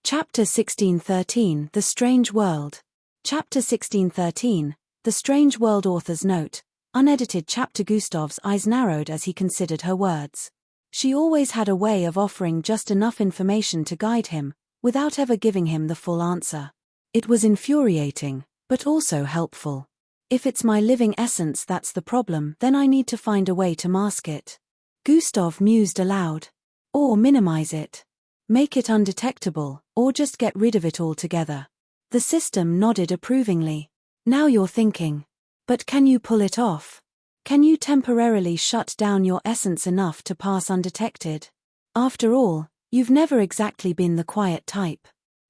Chapter 1613, The Strange World. Chapter 1613, The Strange World. Author's note. Unedited chapter. Gustav's eyes narrowed as he considered her words. She always had a way of offering just enough information to guide him, without ever giving him the full answer. It was infuriating, but also helpful. If it's my living essence that's the problem, then I need to find a way to mask it. Gustav mused aloud. Or minimize it. Make it undetectable, or just get rid of it altogether. The system nodded approvingly. Now you're thinking. But can you pull it off? Can you temporarily shut down your essence enough to pass undetected? After all, you've never exactly been the quiet type.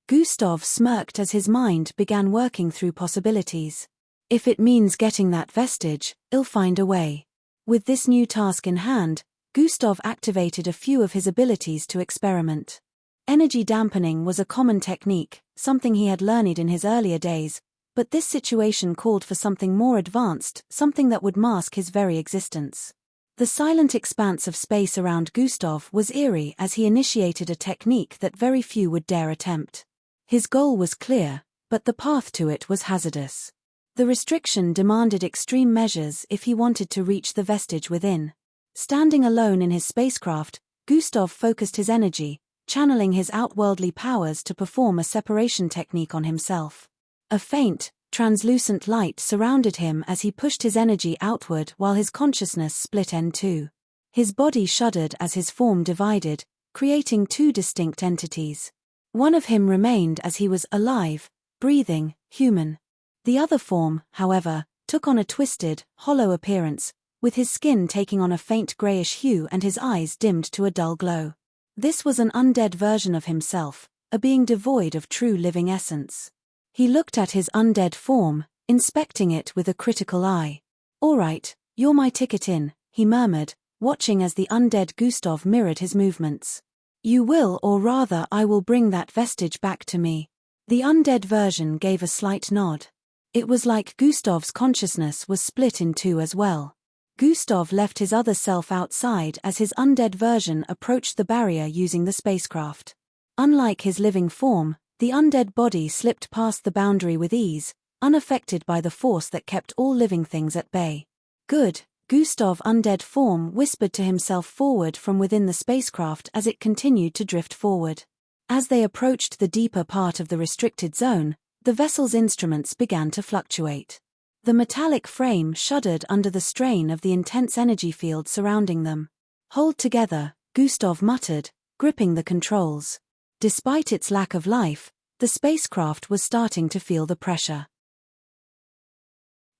Gustav smirked as his mind began working through possibilities. If it means getting that vestige, I'll find a way. With this new task in hand, Gustav activated a few of his abilities to experiment. Energy dampening was a common technique, something he had learned in his earlier days, but this situation called for something more advanced, something that would mask his very existence. The silent expanse of space around Gustav was eerie as he initiated a technique that very few would dare attempt. His goal was clear, but the path to it was hazardous. The restriction demanded extreme measures if he wanted to reach the vestige within. Standing alone in his spacecraft, Gustav focused his energy, channeling his outworldly powers to perform a separation technique on himself. A faint, translucent light surrounded him as he pushed his energy outward while his consciousness split in two. His body shuddered as his form divided, creating two distinct entities. One of him remained as he was alive, breathing, human. The other form, however, took on a twisted, hollow appearance, with his skin taking on a faint grayish hue and his eyes dimmed to a dull glow. This was an undead version of himself, a being devoid of true living essence. He looked at his undead form, inspecting it with a critical eye. "All right, you're my ticket in," he murmured, watching as the undead Gustav mirrored his movements. "You will, or rather I will bring that vestige back to me." The undead version gave a slight nod. It was like Gustav's consciousness was split in two as well. Gustav left his other self outside as his undead version approached the barrier using the spacecraft. Unlike his living form, the undead body slipped past the boundary with ease, unaffected by the force that kept all living things at bay. Good, Gustav undead form whispered to himself forward from within the spacecraft as it continued to drift forward. As they approached the deeper part of the restricted zone, the vessel's instruments began to fluctuate. The metallic frame shuddered under the strain of the intense energy field surrounding them. "Hold together," Gustav muttered, gripping the controls. Despite its lack of life, the spacecraft was starting to feel the pressure.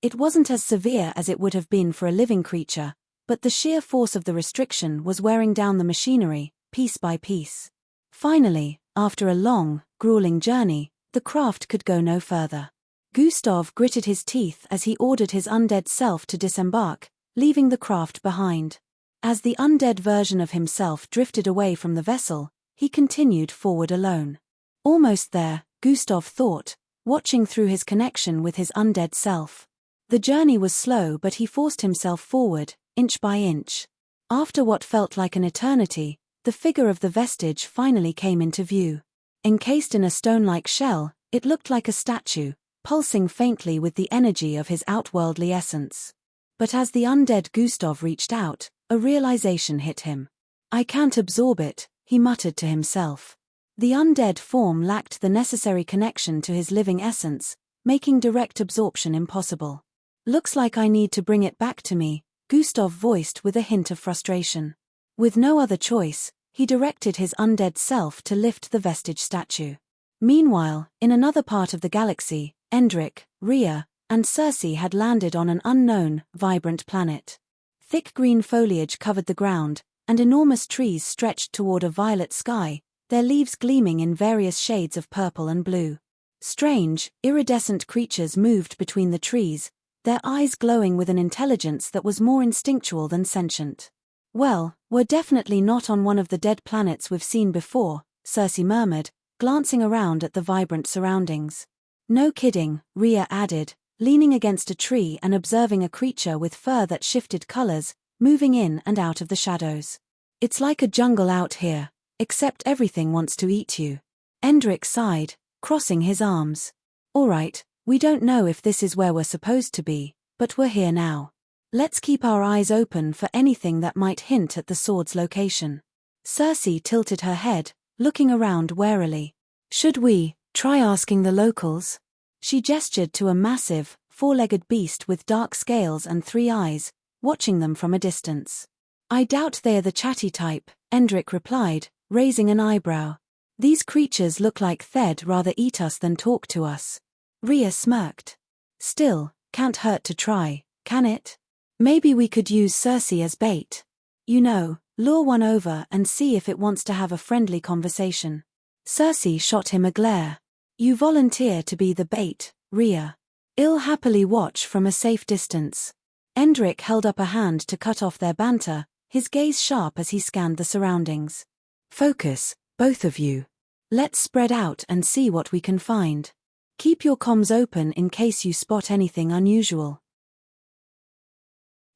It wasn't as severe as it would have been for a living creature, but the sheer force of the restriction was wearing down the machinery, piece by piece. Finally, after a long, grueling journey, the craft could go no further. Gustav gritted his teeth as he ordered his undead self to disembark, leaving the craft behind. As the undead version of himself drifted away from the vessel, he continued forward alone. Almost there, Gustav thought, watching through his connection with his undead self. The journey was slow, but he forced himself forward, inch by inch. After what felt like an eternity, the figure of the vestige finally came into view. Encased in a stone-like shell, it looked like a statue, pulsing faintly with the energy of his outworldly essence. But as the undead Gustav reached out, a realization hit him. "I can't absorb it," he muttered to himself. The undead form lacked the necessary connection to his living essence, making direct absorption impossible. "Looks like I need to bring it back to me," Gustav voiced with a hint of frustration. With no other choice, he directed his undead self to lift the vestige statue. Meanwhile, in another part of the galaxy, Endrik, Rhea, and Circe had landed on an unknown, vibrant planet. Thick green foliage covered the ground, and enormous trees stretched toward a violet sky, their leaves gleaming in various shades of purple and blue. Strange, iridescent creatures moved between the trees, their eyes glowing with an intelligence that was more instinctual than sentient. "Well, we're definitely not on one of the dead planets we've seen before," Circe murmured, glancing around at the vibrant surroundings. "No kidding," Rhea added, leaning against a tree and observing a creature with fur that shifted colors, moving in and out of the shadows. "It's like a jungle out here, except everything wants to eat you." Endrik sighed, crossing his arms. "All right, we don't know if this is where we're supposed to be, but we're here now. Let's keep our eyes open for anything that might hint at the sword's location." Circe tilted her head, looking around warily. "Should we try asking the locals?" She gestured to a massive, four-legged beast with dark scales and 3 eyes, watching them from a distance. "I doubt they're the chatty type," Endrik replied, raising an eyebrow. "These creatures look like they'd rather eat us than talk to us." Rhea smirked. "Still, can't hurt to try, can it? Maybe we could use Circe as bait. You know, lure one over and see if it wants to have a friendly conversation." Circe shot him a glare. "You volunteer to be the bait, Rhea. I'll happily watch from a safe distance." Endrik held up a hand to cut off their banter, his gaze sharp as he scanned the surroundings. "Focus, both of you. Let's spread out and see what we can find. Keep your comms open in case you spot anything unusual."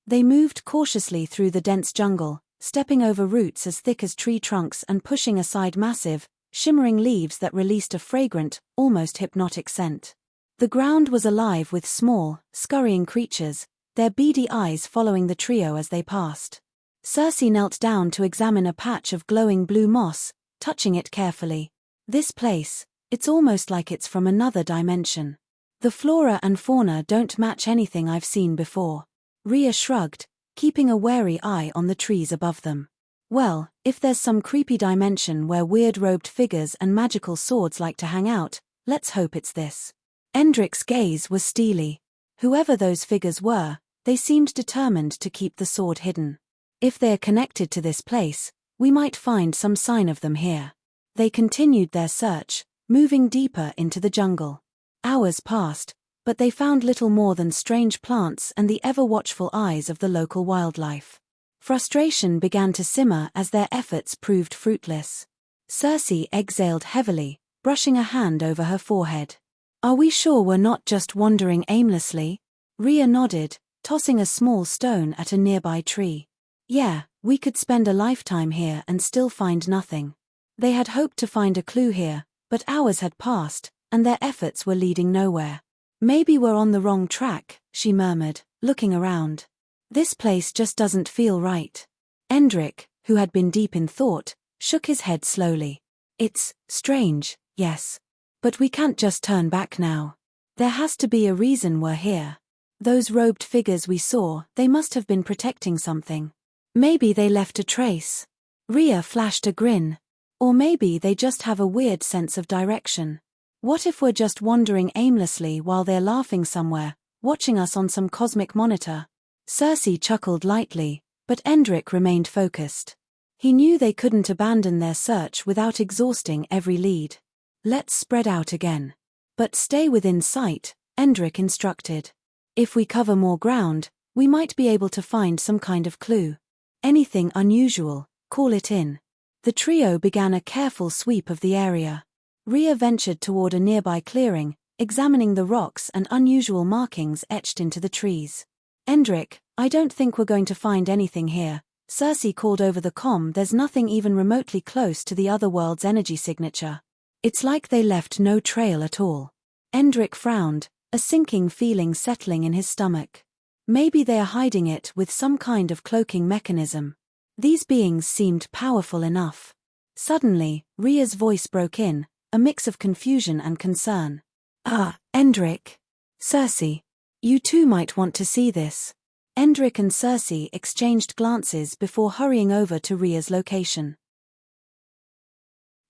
They moved cautiously through the dense jungle, stepping over roots as thick as tree trunks and pushing aside massive, shimmering leaves that released a fragrant, almost hypnotic scent. The ground was alive with small, scurrying creatures, their beady eyes following the trio as they passed. Circe knelt down to examine a patch of glowing blue moss, touching it carefully. "This place, it's almost like it's from another dimension. The flora and fauna don't match anything I've seen before." Rhea shrugged, keeping a wary eye on the trees above them. "Well, if there's some creepy dimension where weird-robed figures and magical swords like to hang out, let's hope it's this." Endrik's gaze was steely. Whoever those figures were, they seemed determined to keep the sword hidden. "If they're connected to this place, we might find some sign of them here." They continued their search, moving deeper into the jungle. Hours passed, but they found little more than strange plants and the ever-watchful eyes of the local wildlife. Frustration began to simmer as their efforts proved fruitless. Circe exhaled heavily, brushing a hand over her forehead. Are we sure we're not just wandering aimlessly? Rhea nodded, tossing a small stone at a nearby tree. Yeah, we could spend a lifetime here and still find nothing. They had hoped to find a clue here, but hours had passed, and their efforts were leading nowhere. Maybe we're on the wrong track, she murmured, looking around. This place just doesn't feel right. Endrick, who had been deep in thought, shook his head slowly. It's strange, yes. But we can't just turn back now. There has to be a reason we're here. Those robed figures we saw, they must have been protecting something. Maybe they left a trace. Rhea flashed a grin. Or maybe they just have a weird sense of direction. What if we're just wandering aimlessly while they're laughing somewhere, watching us on some cosmic monitor? Cersei chuckled lightly, but Endrick remained focused. He knew they couldn't abandon their search without exhausting every lead. Let's spread out again. But stay within sight, Endrick instructed. If we cover more ground, we might be able to find some kind of clue. Anything unusual, call it in. The trio began a careful sweep of the area. Rhea ventured toward a nearby clearing, examining the rocks and unusual markings etched into the trees. Endrick, I don't think we're going to find anything here. Cersei called over the comm. There's nothing even remotely close to the other world's energy signature. It's like they left no trail at all. Endrick frowned, a sinking feeling settling in his stomach. Maybe they are hiding it with some kind of cloaking mechanism. These beings seemed powerful enough. Suddenly, Rhea's voice broke in, a mix of confusion and concern. Endrick. Cersei. You too might want to see this. Endrick and Cersei exchanged glances before hurrying over to Rhea's location.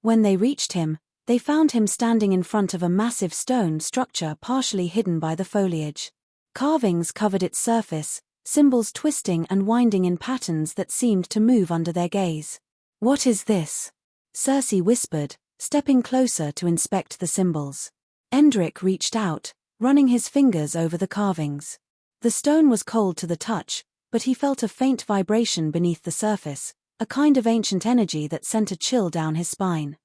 When they reached him, they found him standing in front of a massive stone structure partially hidden by the foliage. Carvings covered its surface, symbols twisting and winding in patterns that seemed to move under their gaze. What is this? Cersei whispered, stepping closer to inspect the symbols. Endrick reached out, running his fingers over the carvings. The stone was cold to the touch, but he felt a faint vibration beneath the surface, a kind of ancient energy that sent a chill down his spine.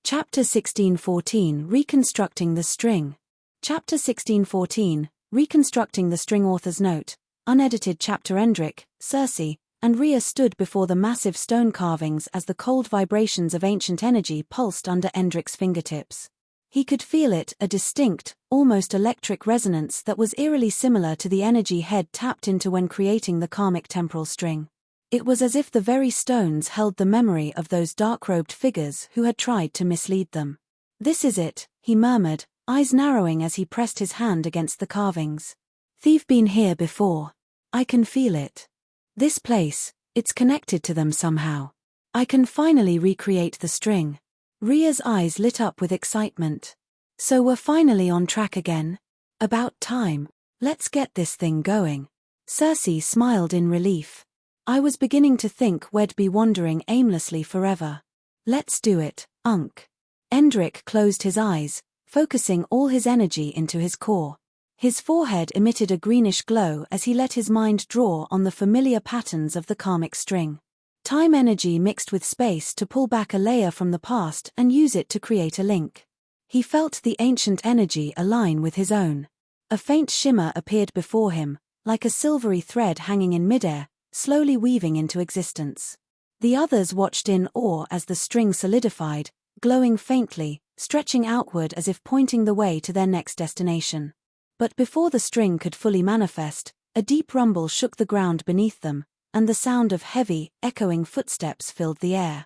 Chapter 1614 Reconstructing the String. Chapter 1614 Reconstructing the String. Author's note. Unedited chapter. Endrick, Cersei, and Rhea stood before the massive stone carvings as the cold vibrations of ancient energy pulsed under Endrick's fingertips. He could feel it, a distinct, almost electric resonance that was eerily similar to the energy Head tapped into when creating the karmic temporal string. It was as if the very stones held the memory of those dark-robed figures who had tried to mislead them. This is it, he murmured, eyes narrowing as he pressed his hand against the carvings. They've been here before. I can feel it. This place, it's connected to them somehow. I can finally recreate the string. Rhea's eyes lit up with excitement. So we're finally on track again? About time. Let's get this thing going. Cersei smiled in relief. I was beginning to think we'd be wandering aimlessly forever. Let's do it, Unk. Endrick closed his eyes, focusing all his energy into his core. His forehead emitted a greenish glow as he let his mind draw on the familiar patterns of the karmic string. Time energy mixed with space to pull back a layer from the past and use it to create a link. He felt the ancient energy align with his own. A faint shimmer appeared before him, like a silvery thread hanging in midair, slowly weaving into existence. The others watched in awe as the string solidified, glowing faintly, stretching outward as if pointing the way to their next destination. But before the string could fully manifest, a deep rumble shook the ground beneath them, and the sound of heavy, echoing footsteps filled the air.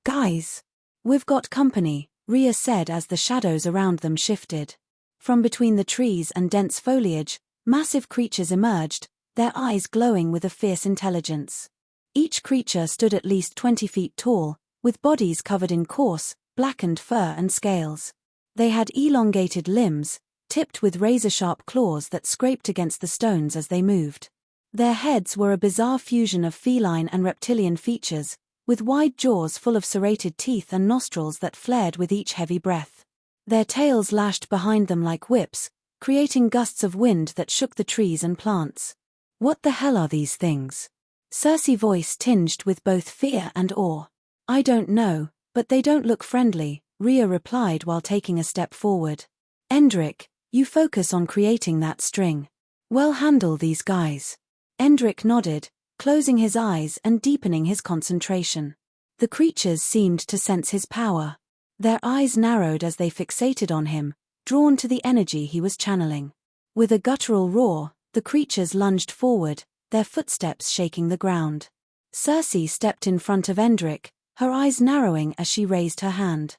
Guys! We've got company, Rhea said as the shadows around them shifted. From between the trees and dense foliage, massive creatures emerged, their eyes glowing with a fierce intelligence. Each creature stood at least 20 feet tall, with bodies covered in coarse, blackened fur and scales. They had elongated limbs, tipped with razor-sharp claws that scraped against the stones as they moved. Their heads were a bizarre fusion of feline and reptilian features, with wide jaws full of serrated teeth and nostrils that flared with each heavy breath. Their tails lashed behind them like whips, creating gusts of wind that shook the trees and plants. What the hell are these things? Cersei's voice tinged with both fear and awe. I don't know, But they don't look friendly, Rhea replied while taking a step forward. Endrick, you focus on creating that string. We'll handle these guys. Endrick nodded, closing his eyes and deepening his concentration. The creatures seemed to sense his power. Their eyes narrowed as they fixated on him, drawn to the energy he was channeling. With a guttural roar, the creatures lunged forward, their footsteps shaking the ground. Circe stepped in front of Endrick, her eyes narrowing as she raised her hand.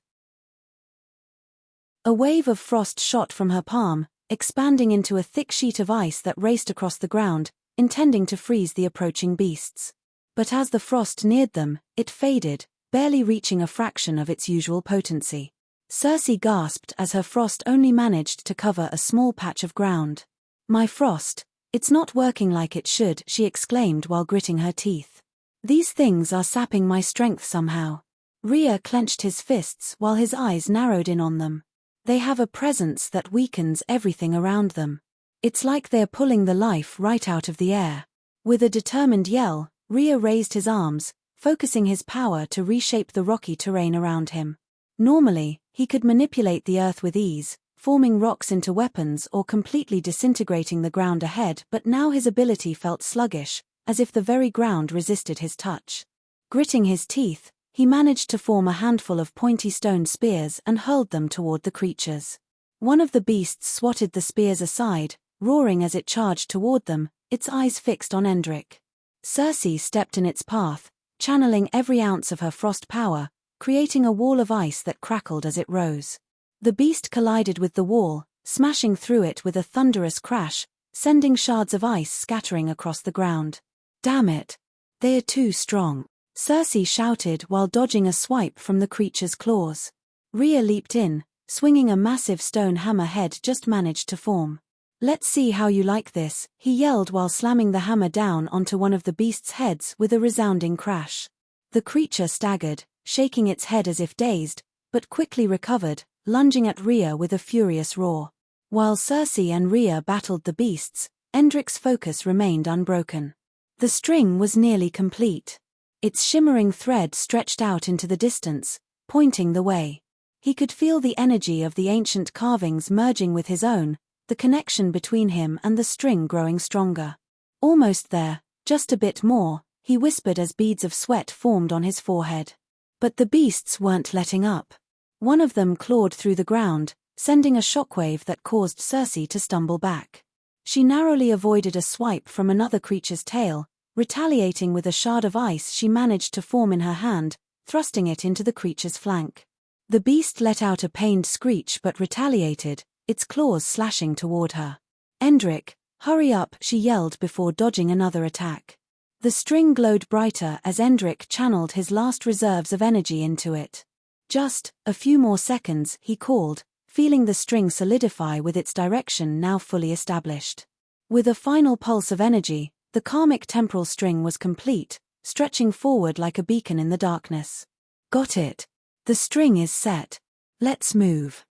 A wave of frost shot from her palm, expanding into a thick sheet of ice that raced across the ground, intending to freeze the approaching beasts. But as the frost neared them, it faded, barely reaching a fraction of its usual potency. Circe gasped as her frost only managed to cover a small patch of ground. My frost, it's not working like it should, she exclaimed while gritting her teeth. These things are sapping my strength somehow. Rhea clenched his fists while his eyes narrowed in on them. They have a presence that weakens everything around them. It's like they're pulling the life right out of the air. With a determined yell, Rhea raised his arms, focusing his power to reshape the rocky terrain around him. Normally, he could manipulate the earth with ease, forming rocks into weapons or completely disintegrating the ground ahead, but now his ability felt sluggish, as if the very ground resisted his touch. Gritting his teeth, he managed to form a handful of pointy stone spears and hurled them toward the creatures. One of the beasts swatted the spears aside, roaring as it charged toward them, its eyes fixed on Endrick. Circe stepped in its path, channeling every ounce of her frost power, creating a wall of ice that crackled as it rose. The beast collided with the wall, smashing through it with a thunderous crash, sending shards of ice scattering across the ground. Damn it! They are too strong, Circe shouted while dodging a swipe from the creature's claws. Rhea leaped in, swinging a massive stone hammer head just managed to form. Let's see how you like this, he yelled while slamming the hammer down onto one of the beast's heads with a resounding crash. The creature staggered, shaking its head as if dazed, but quickly recovered, lunging at Rhea with a furious roar. While Circe and Rhea battled the beasts, Endrick's focus remained unbroken. The string was nearly complete. Its shimmering thread stretched out into the distance, pointing the way. He could feel the energy of the ancient carvings merging with his own, the connection between him and the string growing stronger. Almost there, just a bit more, he whispered as beads of sweat formed on his forehead. But the beasts weren't letting up. One of them clawed through the ground, sending a shockwave that caused Circe to stumble back. She narrowly avoided a swipe from another creature's tail, retaliating with a shard of ice she managed to form in her hand, thrusting it into the creature's flank. The beast let out a pained screech but retaliated, its claws slashing toward her. Endrick, hurry up, she yelled before dodging another attack. The string glowed brighter as Endrick channeled his last reserves of energy into it. Just a few more seconds, he called, feeling the string solidify with its direction now fully established. With a final pulse of energy, the karmic temporal string was complete, stretching forward like a beacon in the darkness. Got it. The string is set. Let's move.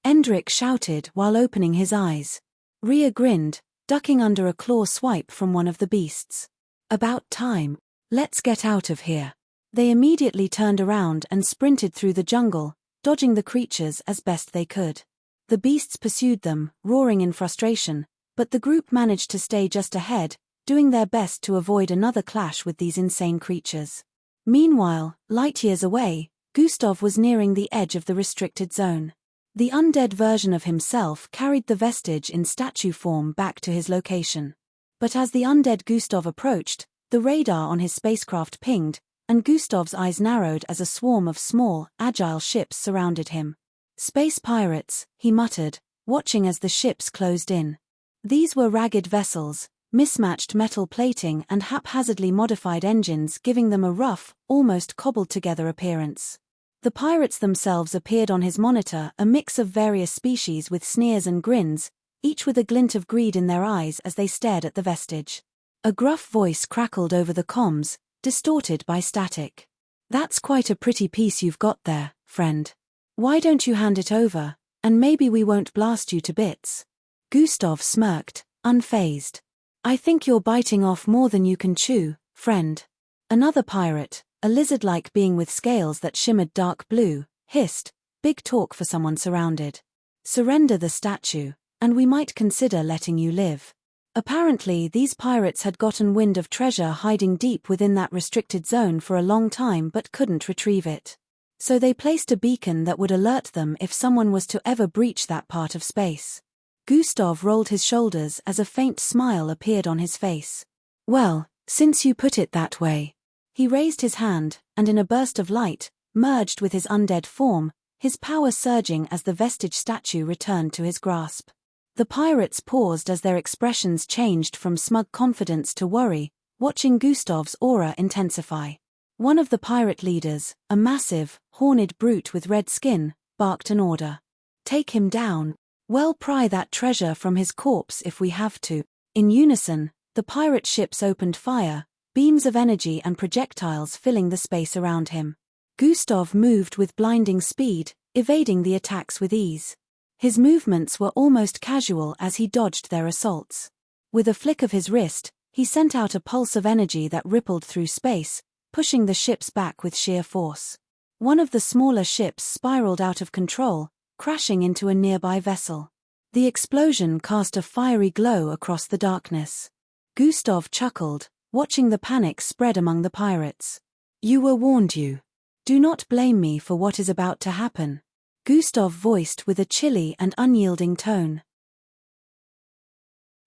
Endrick shouted while opening his eyes. Rhea grinned, ducking under a claw swipe from one of the beasts. About time. Let's get out of here. They immediately turned around and sprinted through the jungle, dodging the creatures as best they could. The beasts pursued them, roaring in frustration, but the group managed to stay just ahead, doing their best to avoid another clash with these insane creatures. Meanwhile, light years away, Gustav was nearing the edge of the restricted zone. The undead version of himself carried the vestige in statue form back to his location. But as the undead Gustav approached, the radar on his spacecraft pinged, and Gustav's eyes narrowed as a swarm of small, agile ships surrounded him. Space pirates, he muttered, watching as the ships closed in. These were ragged vessels, mismatched metal plating and haphazardly modified engines giving them a rough, almost cobbled-together appearance. The pirates themselves appeared on his monitor, a mix of various species with sneers and grins, each with a glint of greed in their eyes as they stared at the vestige. A gruff voice crackled over the comms, distorted by static. That's quite a pretty piece you've got there, friend. Why don't you hand it over, and maybe we won't blast you to bits? Gustav smirked, unfazed. I think you're biting off more than you can chew, friend. Another pirate, A lizard-like being with scales that shimmered dark blue, hissed, "Big talk for someone surrounded. Surrender the statue, and we might consider letting you live." Apparently, these pirates had gotten wind of treasure hiding deep within that restricted zone for a long time but couldn't retrieve it. So they placed a beacon that would alert them if someone was to ever breach that part of space. Gustav rolled his shoulders as a faint smile appeared on his face. "Well, since you put it that way." He raised his hand, and in a burst of light, merged with his undead form, his power surging as the vestige statue returned to his grasp. The pirates paused as their expressions changed from smug confidence to worry, watching Gustav's aura intensify. One of the pirate leaders, a massive, horned brute with red skin, barked an order. "Take him down. Well, pry that treasure from his corpse if we have to." In unison, the pirate ships opened fire, beams of energy and projectiles filling the space around him. Gustav moved with blinding speed, evading the attacks with ease. His movements were almost casual as he dodged their assaults. With a flick of his wrist, he sent out a pulse of energy that rippled through space, pushing the ships back with sheer force. One of the smaller ships spiraled out of control, crashing into a nearby vessel. The explosion cast a fiery glow across the darkness. Gustav chuckled, watching the panic spread among the pirates. "You were warned, you. Do not blame me for what is about to happen," Gustav voiced with a chilly and unyielding tone.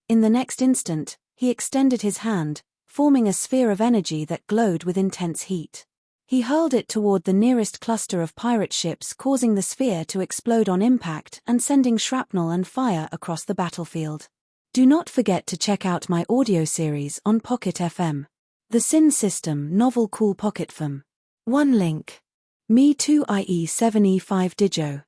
In the next instant, he extended his hand, forming a sphere of energy that glowed with intense heat. He hurled it toward the nearest cluster of pirate ships, causing the sphere to explode on impact and sending shrapnel and fire across the battlefield. Do not forget to check out my audio series on Pocket FM. The Sin System Novel Cool Pocket FM. One link. Me 2 IE7E5 Digo.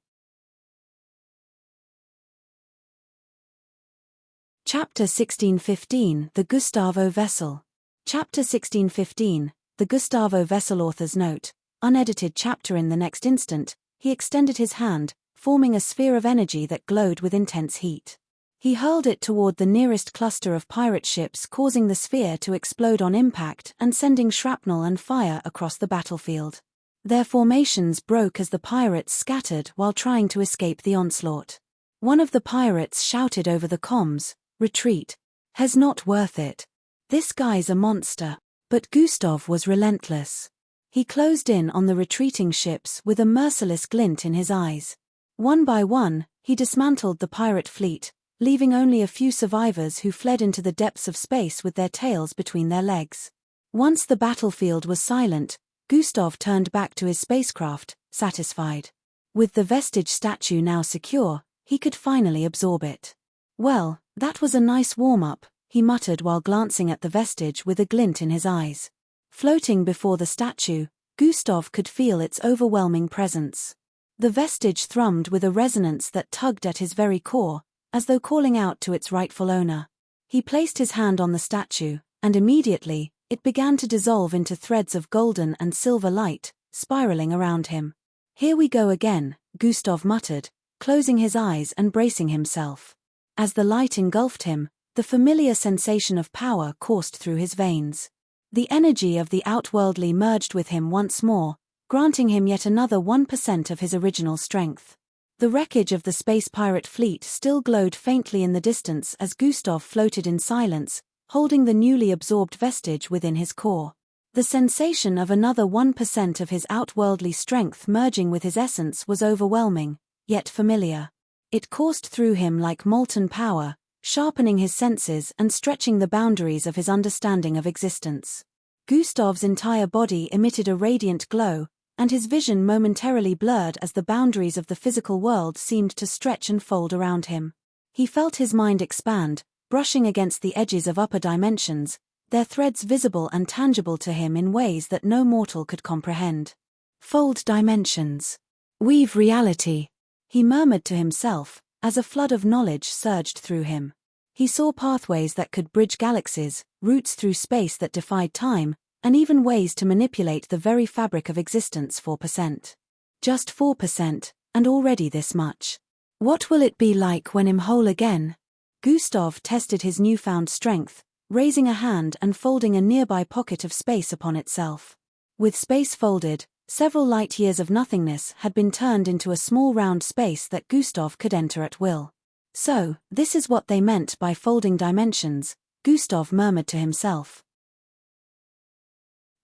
Chapter 1615 The Gustavo Vessel. Chapter 1615 The Gustavo Vessel. Author's note. Unedited chapter. In the next instant, he extended his hand, forming a sphere of energy that glowed with intense heat. He hurled it toward the nearest cluster of pirate ships, causing the sphere to explode on impact and sending shrapnel and fire across the battlefield. Their formations broke as the pirates scattered while trying to escape the onslaught. One of the pirates shouted over the comms, "Retreat. Has not worth it. This guy's a monster." But Gustav was relentless. He closed in on the retreating ships with a merciless glint in his eyes. One by one, he dismantled the pirate fleet, leaving only a few survivors who fled into the depths of space with their tails between their legs. Once the battlefield was silent, Gustav turned back to his spacecraft, satisfied. With the vestige statue now secure, he could finally absorb it. "Well, that was a nice warm-up," he muttered while glancing at the vestige with a glint in his eyes. Floating before the statue, Gustav could feel its overwhelming presence. The vestige thrummed with a resonance that tugged at his very core, as though calling out to its rightful owner. He placed his hand on the statue, and immediately, it began to dissolve into threads of golden and silver light, spiraling around him. "Here we go again," Gustav muttered, closing his eyes and bracing himself. As the light engulfed him, the familiar sensation of power coursed through his veins. The energy of the outworldly merged with him once more, granting him yet another 1% of his original strength. The wreckage of the space pirate fleet still glowed faintly in the distance as Gustav floated in silence, holding the newly absorbed vestige within his core. The sensation of another 1% of his outworldly strength merging with his essence was overwhelming, yet familiar. It coursed through him like molten power, sharpening his senses and stretching the boundaries of his understanding of existence. Gustav's entire body emitted a radiant glow, and his vision momentarily blurred as the boundaries of the physical world seemed to stretch and fold around him. He felt his mind expand, brushing against the edges of upper dimensions, their threads visible and tangible to him in ways that no mortal could comprehend. "Fold dimensions. Weave reality," he murmured to himself, as a flood of knowledge surged through him. He saw pathways that could bridge galaxies, routes through space that defied time, and even ways to manipulate the very fabric of existence. 4%. Just 4%, and already this much. What will it be like when I'm whole again? Gustav tested his newfound strength, raising a hand and folding a nearby pocket of space upon itself. With space folded, several light years of nothingness had been turned into a small round space that Gustav could enter at will. So, this is what they meant by folding dimensions, Gustav murmured to himself.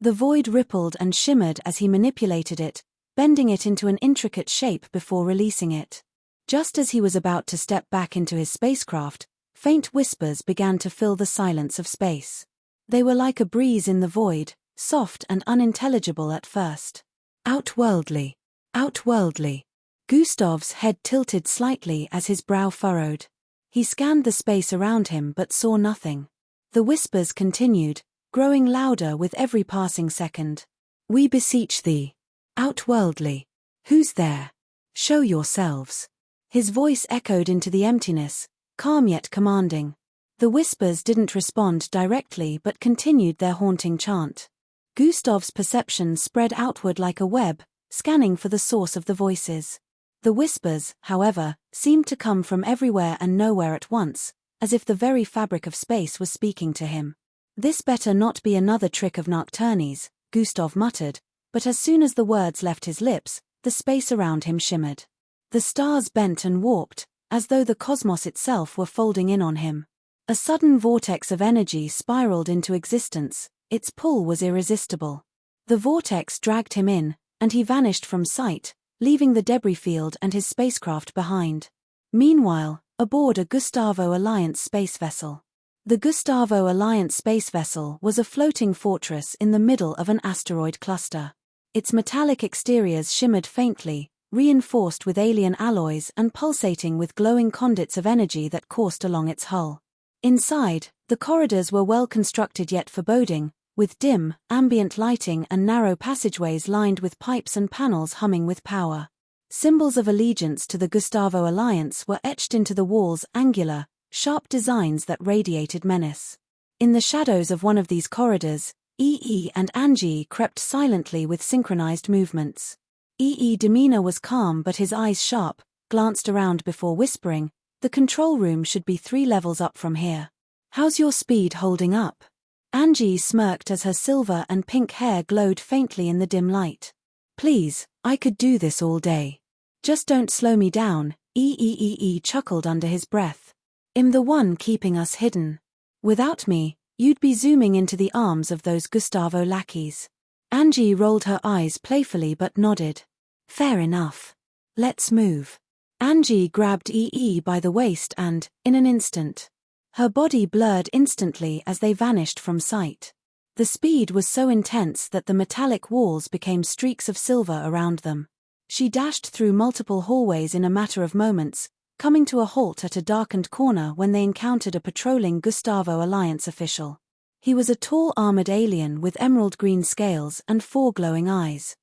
The void rippled and shimmered as he manipulated it, bending it into an intricate shape before releasing it. Just as he was about to step back into his spacecraft, faint whispers began to fill the silence of space. They were like a breeze in the void, soft and unintelligible at first. Outworldly. Outworldly. Gustav's head tilted slightly as his brow furrowed. He scanned the space around him but saw nothing. The whispers continued, growing louder with every passing second. We beseech thee. Outworldly. Who's there? Show yourselves. His voice echoed into the emptiness, calm yet commanding. The whispers didn't respond directly but continued their haunting chant. Gustav's perception spread outward like a web, scanning for the source of the voices. The whispers, however, seemed to come from everywhere and nowhere at once, as if the very fabric of space was speaking to him. This better not be another trick of Nocturne's, Gustav muttered, but as soon as the words left his lips, the space around him shimmered. The stars bent and warped, as though the cosmos itself were folding in on him. A sudden vortex of energy spiraled into existence, its pull was irresistible. The vortex dragged him in, and he vanished from sight, leaving the debris field and his spacecraft behind. Meanwhile, aboard a Gustavo Alliance space vessel. The Gustavo Alliance space vessel was a floating fortress in the middle of an asteroid cluster. Its metallic exteriors shimmered faintly, reinforced with alien alloys and pulsating with glowing conduits of energy that coursed along its hull. Inside, the corridors were well constructed yet foreboding, with dim, ambient lighting and narrow passageways lined with pipes and panels humming with power. Symbols of allegiance to the Gustavo Alliance were etched into the walls, angular, sharp designs that radiated menace. In the shadows of one of these corridors, EE and Angie crept silently with synchronized movements. EE demeanor was calm but his eyes sharp, glanced around before whispering, "The control room should be 3 levels up from here. How's your speed holding up?" Angie smirked as her silver and pink hair glowed faintly in the dim light. "Please, I could do this all day. Just don't slow me down," EE chuckled under his breath. "I'm the one keeping us hidden. Without me, you'd be zooming into the arms of those Gustavo lackeys." Angie rolled her eyes playfully but nodded. "Fair enough. Let's move." Angie grabbed EE by the waist and, in an instant, her body blurred instantly as they vanished from sight. The speed was so intense that the metallic walls became streaks of silver around them. She dashed through multiple hallways in a matter of moments, coming to a halt at a darkened corner when they encountered a patrolling Gustavo Alliance official. He was a tall armored alien with emerald green scales and 4 glowing eyes.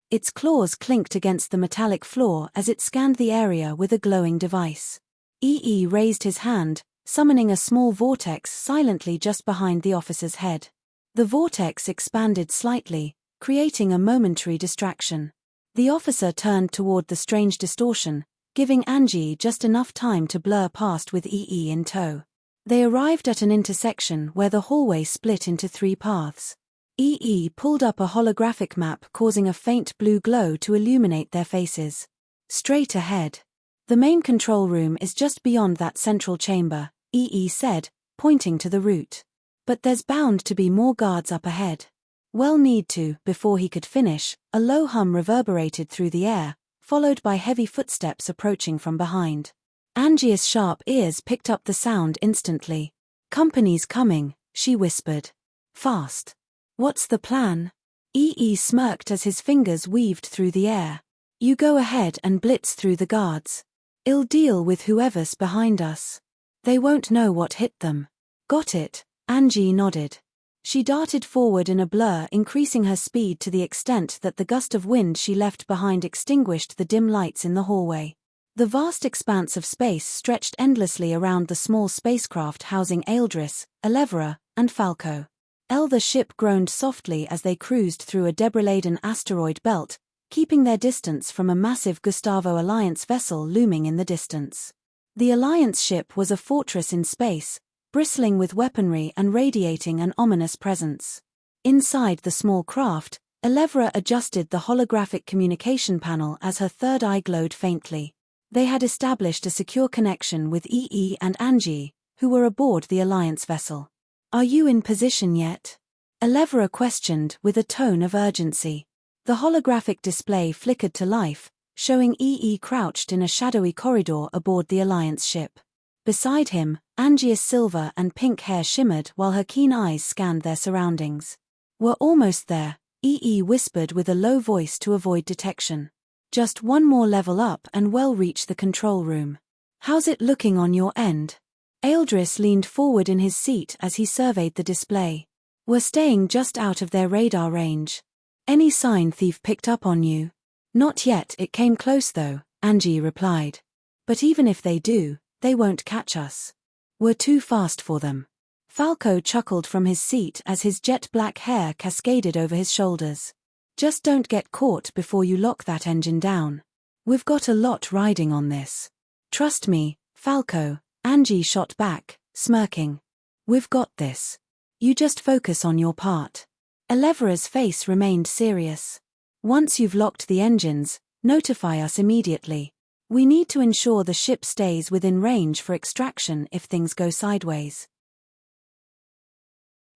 Its claws clinked against the metallic floor as it scanned the area with a glowing device. EE raised his hand, summoning a small vortex silently just behind the officer's head. The vortex expanded slightly, creating a momentary distraction. The officer turned toward the strange distortion, giving Angie just enough time to blur past with EE in tow. They arrived at an intersection where the hallway split into 3 paths. EE pulled up a holographic map causing a faint blue glow to illuminate their faces. "Straight ahead. The main control room is just beyond that central chamber," EE said, pointing to the route. "But there's bound to be more guards up ahead." "Well need to." Before he could finish, a low hum reverberated through the air, followed by heavy footsteps approaching from behind. Angie's sharp ears picked up the sound instantly. "Company's coming," she whispered. "Fast. What's the plan?" EE smirked as his fingers weaved through the air. "You go ahead and blitz through the guards. I'll deal with whoever's behind us. They won't know what hit them." "Got it," Angie nodded. She darted forward in a blur, increasing her speed to the extent that the gust of wind she left behind extinguished the dim lights in the hallway. The vast expanse of space stretched endlessly around the small spacecraft housing Eldris, Elevra, and Falco. The ship groaned softly as they cruised through a debris-laden asteroid belt, keeping their distance from a massive Gustavo Alliance vessel looming in the distance. The Alliance ship was a fortress in space, bristling with weaponry and radiating an ominous presence. Inside the small craft, Elevra adjusted the holographic communication panel as her third eye glowed faintly. They had established a secure connection with EE and Angie, who were aboard the Alliance vessel. "Are you in position yet?" Elevra questioned with a tone of urgency. The holographic display flickered to life, showing EE crouched in a shadowy corridor aboard the Alliance ship. Beside him, Angie's silver and pink hair shimmered while her keen eyes scanned their surroundings. "We're almost there," EE whispered with a low voice to avoid detection. "Just one more level up and we'll reach the control room. How's it looking on your end?" Eldris leaned forward in his seat as he surveyed the display. "We're staying just out of their radar range. Any sign Thief picked up on you?" "Not yet, it came close though," Angie replied. "But even if they do, they won't catch us. We're too fast for them." Falco chuckled from his seat as his jet-black hair cascaded over his shoulders. "Just don't get caught before you lock that engine down. We've got a lot riding on this." "Trust me, Falco," Angie shot back, smirking. "We've got this. You just focus on your part." Elevra's face remained serious. "Once you've locked the engines, notify us immediately. We need to ensure the ship stays within range for extraction if things go sideways."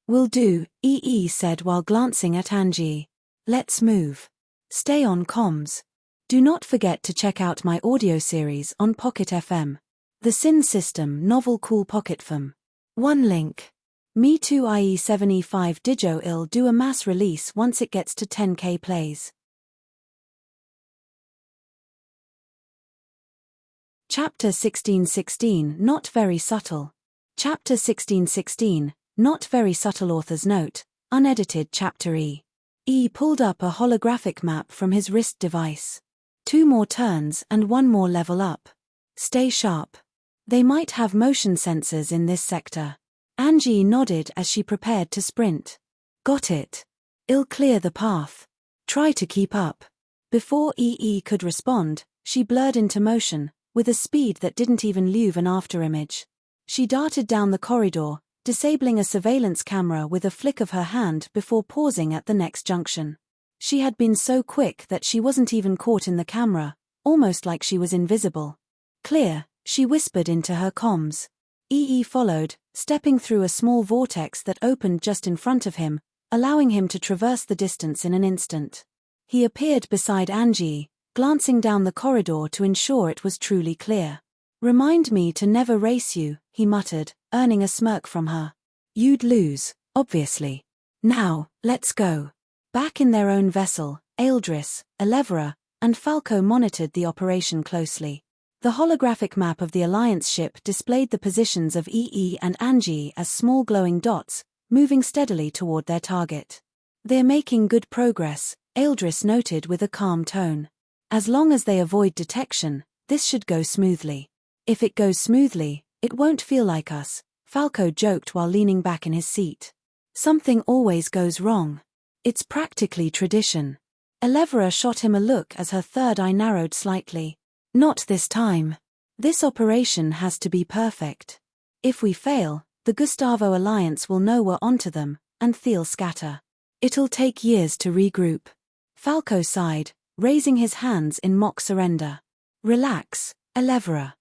"Will do," EE said while glancing at Angie. "Let's move. Stay on comms. Do not forget to check out my audio series on Pocket FM. The Sin System Novel Cool Pocket FM. One link. Me Too IE7E5 Dijo I'll do a mass release once it gets to 10k plays." Chapter 1616 Not Very Subtle. Chapter 1616 Not Very Subtle. Author's Note, unedited. Chapter E. E pulled up a holographic map from his wrist device. 2 more turns and 1 more level up. Stay sharp. They might have motion sensors in this sector. Angie nodded as she prepared to sprint. "Got it. I'll clear the path. Try to keep up." Before EE could respond, she blurred into motion, with a speed that didn't even leave an afterimage. She darted down the corridor, disabling a surveillance camera with a flick of her hand before pausing at the next junction. She had been so quick that she wasn't even caught in the camera, almost like she was invisible. "Clear," she whispered into her comms. EE followed, stepping through a small vortex that opened just in front of him, allowing him to traverse the distance in an instant. He appeared beside Angie, glancing down the corridor to ensure it was truly clear. "Remind me to never race you," he muttered, earning a smirk from her. "You'd lose, obviously. Now, let's go." Back in their own vessel, Eldris, Elevra, and Falco monitored the operation closely. The holographic map of the Alliance ship displayed the positions of EE and Angie as small glowing dots, moving steadily toward their target. "They're making good progress," Eldris noted with a calm tone. "As long as they avoid detection, this should go smoothly." "If it goes smoothly, it won't feel like us," Falco joked while leaning back in his seat. "Something always goes wrong. It's practically tradition." Elevra shot him a look as her third eye narrowed slightly. "Not this time. This operation has to be perfect. If we fail, the Gustavo Alliance will know we're onto them, and they'll scatter. It'll take years to regroup." Falco sighed, raising his hands in mock surrender. "Relax, Elevra.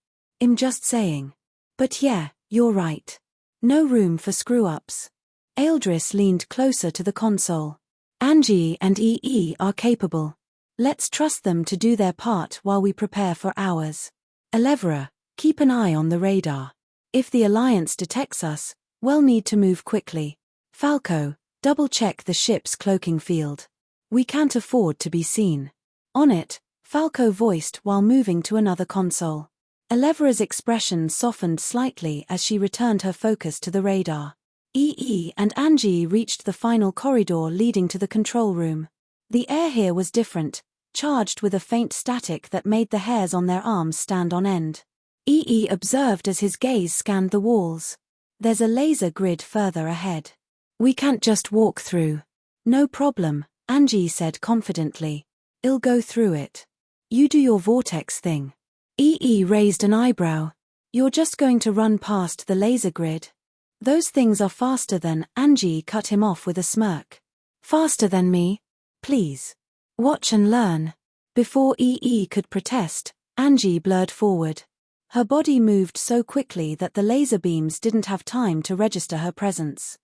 I'm just saying. But yeah, you're right. No room for screw-ups." Eldris leaned closer to the console. "Angie and EE are capable. Let's trust them to do their part while we prepare for ours. Elevra, keep an eye on the radar. If the Alliance detects us, we'll need to move quickly. Falco, double-check the ship's cloaking field. We can't afford to be seen." "On it," Falco voiced while moving to another console. Elevra's expression softened slightly as she returned her focus to the radar. EE and Angie reached the final corridor leading to the control room. The air here was different, charged with a faint static that made the hairs on their arms stand on end. EE observed as his gaze scanned the walls. "There's a laser grid further ahead. We can't just walk through." "No problem," Angie said confidently. "I'll go through it. You do your vortex thing." EE raised an eyebrow. "You're just going to run past the laser grid?" "Those things are faster than," Angie cut him off with a smirk. Faster than me? Please. Watch and learn. Before EE could protest, Angie blurred forward. Her body moved so quickly that the laser beams didn't have time to register her presence.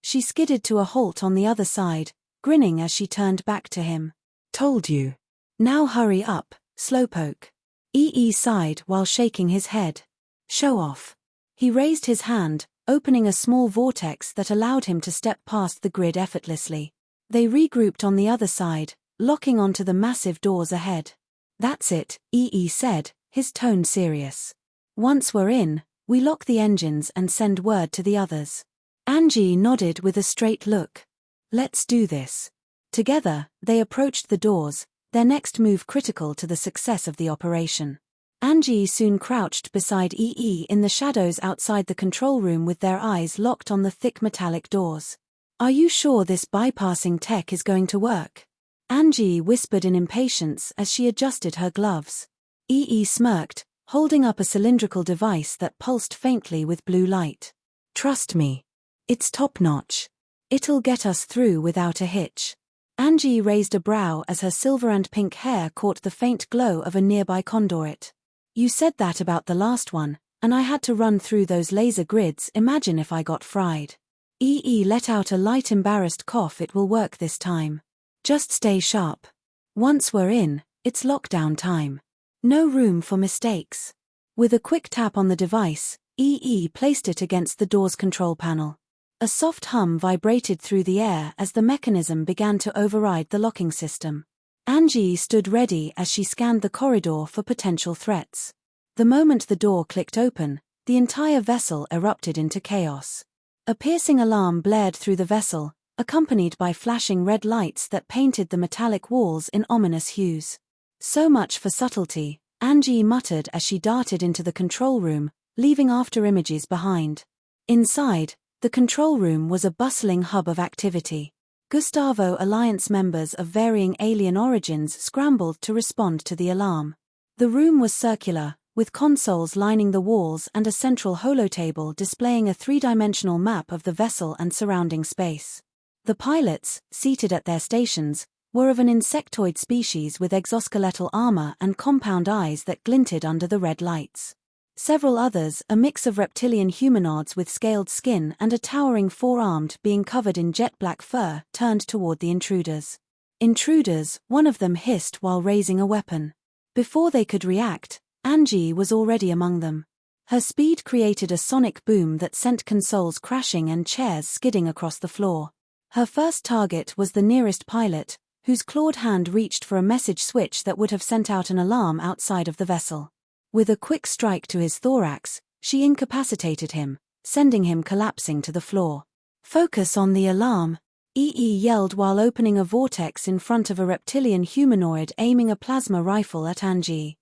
She skidded to a halt on the other side, grinning as she turned back to him. Told you. Now hurry up, slowpoke. EE sighed while shaking his head. Show off. He raised his hand, opening a small vortex that allowed him to step past the grid effortlessly. They regrouped on the other side, locking onto the massive doors ahead. That's it, EE said, his tone serious. Once we're in, we lock the engines and send word to the others. Angie nodded with a straight look. Let's do this. Together, they approached the doors, their next move critical to the success of the operation. Angie soon crouched beside EE in the shadows outside the control room with their eyes locked on the thick metallic doors. Are you sure this bypassing tech is going to work? Angie whispered in impatience as she adjusted her gloves. EE smirked, holding up a cylindrical device that pulsed faintly with blue light. Trust me. It's top-notch. It'll get us through without a hitch. Angie raised a brow as her silver and pink hair caught the faint glow of a nearby conduit. You said that about the last one, and I had to run through those laser grids. Imagine if I got fried. EE let out a light embarrassed cough. It will work this time. Just stay sharp. Once we're in, it's lockdown time. No room for mistakes. With a quick tap on the device, EE placed it against the door's control panel. A soft hum vibrated through the air as the mechanism began to override the locking system. Angie stood ready as she scanned the corridor for potential threats. The moment the door clicked open, the entire vessel erupted into chaos. A piercing alarm blared through the vessel, accompanied by flashing red lights that painted the metallic walls in ominous hues. So much for subtlety, Angie muttered as she darted into the control room, leaving after images behind. Inside, the control room was a bustling hub of activity. Gustavo Alliance members of varying alien origins scrambled to respond to the alarm. The room was circular, with consoles lining the walls and a central holotable displaying a three-dimensional map of the vessel and surrounding space. The pilots, seated at their stations, were of an insectoid species with exoskeletal armor and compound eyes that glinted under the red lights. Several others, a mix of reptilian humanoids with scaled skin and a towering four-armed being covered in jet-black fur, turned toward the intruders. Intruders, one of them hissed while raising a weapon. Before they could react, Angie was already among them. Her speed created a sonic boom that sent consoles crashing and chairs skidding across the floor. Her first target was the nearest pilot, whose clawed hand reached for a message switch that would have sent out an alarm outside of the vessel. With a quick strike to his thorax, she incapacitated him, sending him collapsing to the floor. Focus on the alarm, EE yelled while opening a vortex in front of a reptilian humanoid aiming a plasma rifle at Angie.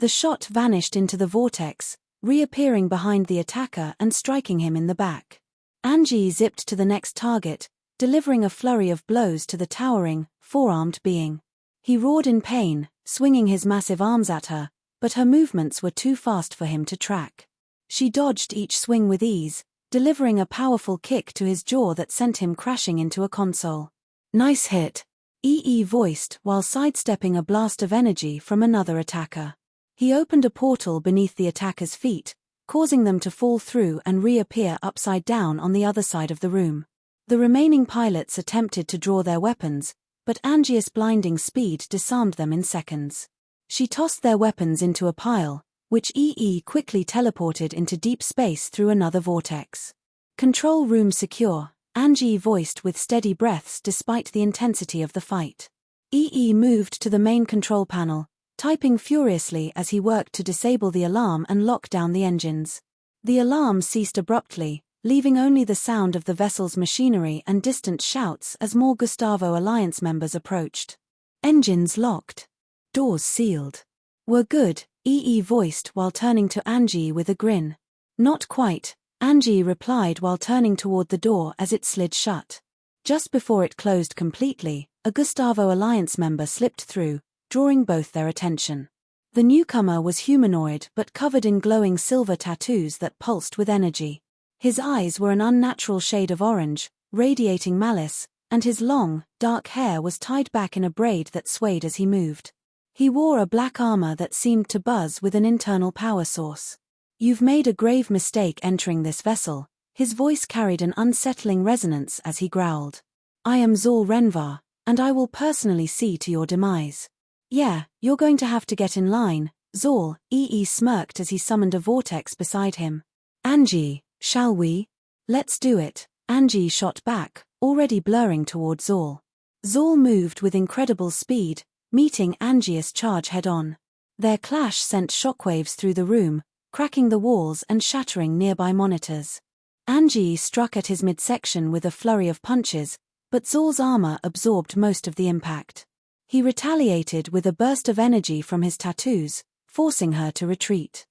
The shot vanished into the vortex, reappearing behind the attacker and striking him in the back. Angie zipped to the next target, delivering a flurry of blows to the towering, four-armed being. He roared in pain, swinging his massive arms at her, but her movements were too fast for him to track. She dodged each swing with ease, delivering a powerful kick to his jaw that sent him crashing into a console. Nice hit, EE voiced while sidestepping a blast of energy from another attacker. He opened a portal beneath the attacker's feet, causing them to fall through and reappear upside down on the other side of the room. The remaining pilots attempted to draw their weapons, but Angie's blinding speed disarmed them in seconds. She tossed their weapons into a pile, which EE quickly teleported into deep space through another vortex. Control room secure, Angie voiced with steady breaths despite the intensity of the fight. EE moved to the main control panel, typing furiously as he worked to disable the alarm and lock down the engines. The alarm ceased abruptly, leaving only the sound of the vessel's machinery and distant shouts as more Gustavo Alliance members approached. Engines locked. Doors sealed. We're good, EE voiced while turning to Angie with a grin. Not quite, Angie replied while turning toward the door as it slid shut. Just before it closed completely, a Gustavo Alliance member slipped through, drawing both their attention. The newcomer was humanoid but covered in glowing silver tattoos that pulsed with energy. His eyes were an unnatural shade of orange, radiating malice, and his long, dark hair was tied back in a braid that swayed as he moved. He wore a black armor that seemed to buzz with an internal power source. "You've made a grave mistake entering this vessel." His voice carried an unsettling resonance as he growled. "I am Zol Renvar, and I will personally see to your demise." "Yeah, you're going to have to get in line," Zol smirked as he summoned a vortex beside him. "Angie, shall we?" "Let's do it," Angie shot back, already blurring toward Zol. Zol moved with incredible speed, meeting Angie's charge head-on. Their clash sent shockwaves through the room, cracking the walls and shattering nearby monitors. Angie struck at his midsection with a flurry of punches, but Zol's armor absorbed most of the impact. He retaliated with a burst of energy from his tattoos, forcing her to retreat.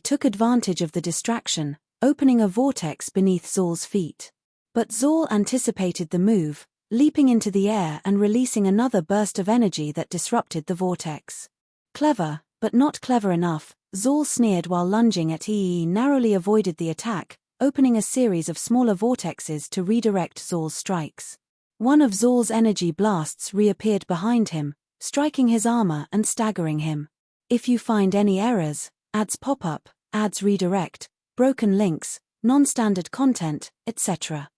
Took advantage of the distraction, opening a vortex beneath Zol's feet. But Zol anticipated the move, leaping into the air and releasing another burst of energy that disrupted the vortex. "Clever, but not clever enough," Zol sneered while lunging at narrowly avoided the attack, opening a series of smaller vortexes to redirect Zol's strikes. One of Zol's energy blasts reappeared behind him, striking his armor and staggering him. "If you find any errors, ads pop up, ads redirect, broken links, non-standard content, etc."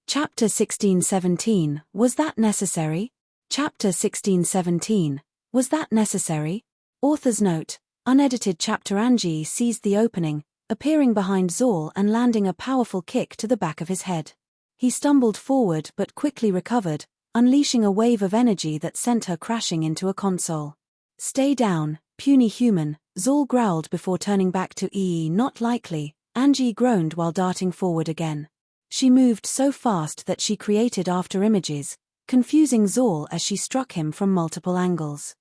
Chapter 16-17, Was that necessary? Chapter 16-17, Was that necessary? Author's note, unedited chapter. Angie seized the opening, appearing behind Zol and landing a powerful kick to the back of his head. He stumbled forward but quickly recovered, unleashing a wave of energy that sent her crashing into a console. "Stay down, puny human," Zol growled before turning back to Not likely, Angie groaned while darting forward again. She moved so fast that she created afterimages, confusing Zol as she struck him from multiple angles.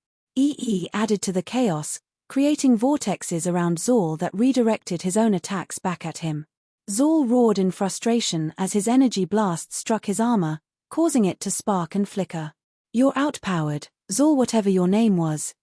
Added to the chaos, creating vortexes around Zol that redirected his own attacks back at him. Zol roared in frustration as his energy blast struck his armor, causing it to spark and flicker. "You're outpowered, Zol, whatever your name was,"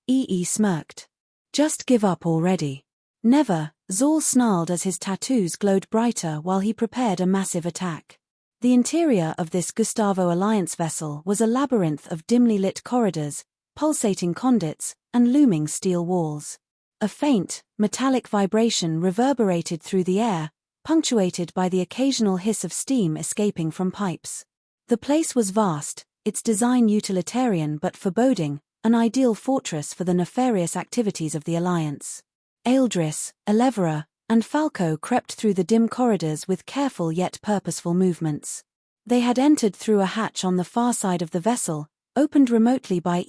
smirked. "Just give up already." "Never," Zol snarled as his tattoos glowed brighter while he prepared a massive attack. The interior of this Gustavo Alliance vessel was a labyrinth of dimly lit corridors, pulsating conduits, and looming steel walls. A faint, metallic vibration reverberated through the air, punctuated by the occasional hiss of steam escaping from pipes. The place was vast, its design utilitarian but foreboding, an ideal fortress for the nefarious activities of the Alliance. Eldris, Elevra, and Falco crept through the dim corridors with careful yet purposeful movements. They had entered through a hatch on the far side of the vessel, opened remotely by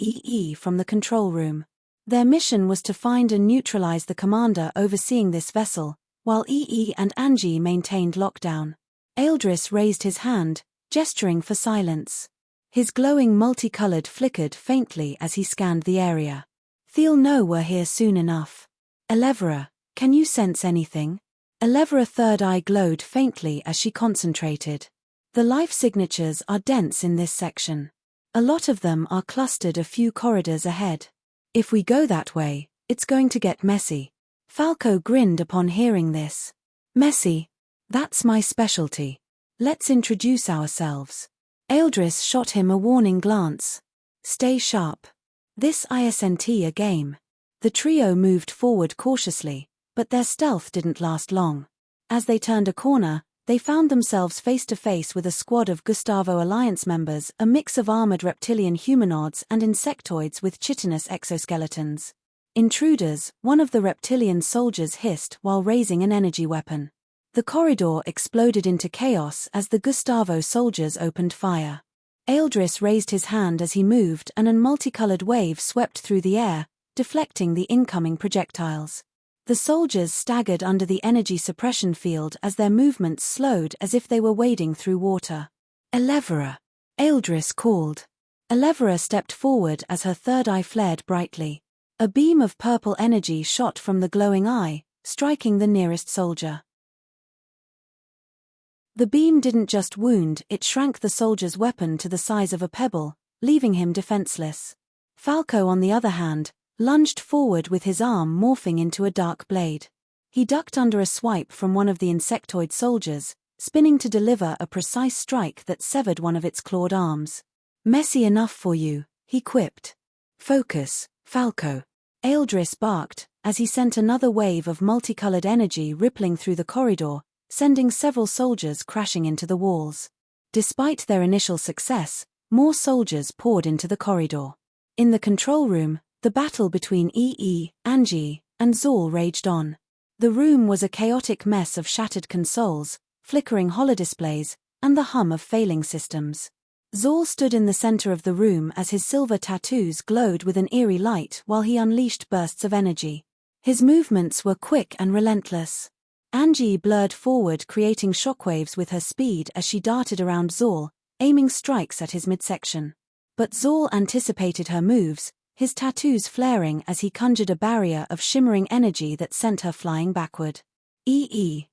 from the control room. Their mission was to find and neutralize the commander overseeing this vessel, while and Angie maintained lockdown. Eldris raised his hand, gesturing for silence. His glowing multicolored flickered faintly as he scanned the area. "They'll know we're here soon enough." "Elevra, can you sense anything?" Elevra's third eye glowed faintly as she concentrated. "The life signatures are dense in this section. A lot of them are clustered a few corridors ahead. If we go that way, it's going to get messy." Falco grinned upon hearing this. "Messy? That's my specialty. Let's introduce ourselves." Eldris shot him a warning glance. "Stay sharp. This isn't a game." The trio moved forward cautiously, but their stealth didn't last long. As they turned a corner, they found themselves face to face with a squad of Gustavo Alliance members, a mix of armored reptilian humanoids and insectoids with chitinous exoskeletons. "Intruders," one of the reptilian soldiers hissed while raising an energy weapon. The corridor exploded into chaos as the Gustavo soldiers opened fire. Eldris raised his hand as he moved and a multicolored wave swept through the air, deflecting the incoming projectiles. The soldiers staggered under the energy suppression field as their movements slowed as if they were wading through water. "Elevra," Eldris called. Elevra stepped forward as her third eye flared brightly. A beam of purple energy shot from the glowing eye, striking the nearest soldier. The beam didn't just wound, it shrank the soldier's weapon to the size of a pebble, leaving him defenseless. Falco, on the other hand, lunged forward with his arm morphing into a dark blade. He ducked under a swipe from one of the insectoid soldiers, spinning to deliver a precise strike that severed one of its clawed arms. "Messy enough for you," he quipped. "Focus, Falco." Eldris barked, as he sent another wave of multicolored energy rippling through the corridor, sending several soldiers crashing into the walls. Despite their initial success, more soldiers poured into the corridor. In the control room, the battle between Angie, and Zol raged on. The room was a chaotic mess of shattered consoles, flickering holodisplays, and the hum of failing systems. Zol stood in the center of the room as his silver tattoos glowed with an eerie light while he unleashed bursts of energy. His movements were quick and relentless. Angie blurred forward, creating shockwaves with her speed as she darted around Zol, aiming strikes at his midsection. But Zol anticipated her moves, his tattoos flaring as he conjured a barrier of shimmering energy that sent her flying backward.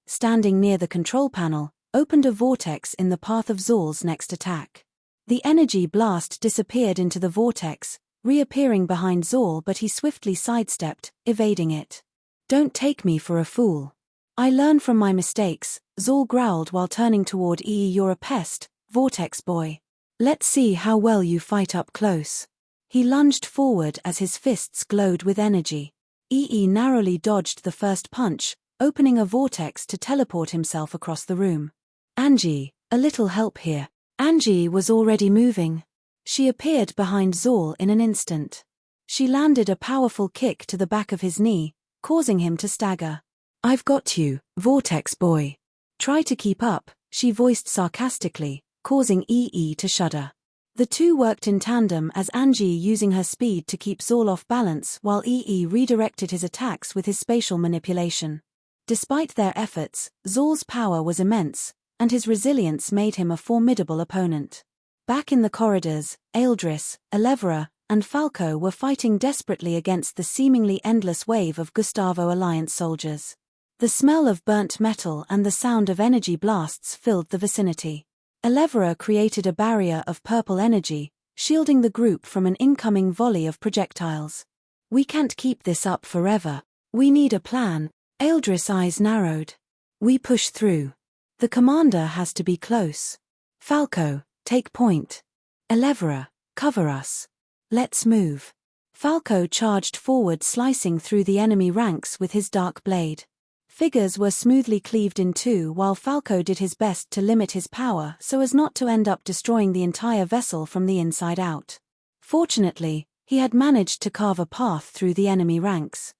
Standing near the control panel, opened a vortex in the path of Zol's next attack. The energy blast disappeared into the vortex, reappearing behind Zol, but he swiftly sidestepped, evading it. "Don't take me for a fool. I learn from my mistakes," Zol growled while turning toward "You're a pest, Vortex boy. Let's see how well you fight up close." He lunged forward as his fists glowed with energy. Narrowly dodged the first punch, opening a vortex to teleport himself across the room. "Angie, a little help here." Angie was already moving. She appeared behind Zol in an instant. She landed a powerful kick to the back of his knee, causing him to stagger. "I've got you, Vortex boy. Try to keep up," she voiced sarcastically, causing to shudder. The two worked in tandem, as Angie using her speed to keep Zol off balance while redirected his attacks with his spatial manipulation. Despite their efforts, Zol's power was immense, and his resilience made him a formidable opponent. Back in the corridors, Eldris, Elevra, and Falco were fighting desperately against the seemingly endless wave of Gustavo Alliance soldiers. The smell of burnt metal and the sound of energy blasts filled the vicinity. Elevra created a barrier of purple energy, shielding the group from an incoming volley of projectiles. "We can't keep this up forever. We need a plan." Eldris' eyes narrowed. "We push through. The commander has to be close. Falco, take point. Elevra, cover us. Let's move." Falco charged forward, slicing through the enemy ranks with his dark blade. Figures were smoothly cleaved in two while Falco did his best to limit his power so as not to end up destroying the entire vessel from the inside out. Fortunately, he had managed to carve a path through the enemy ranks.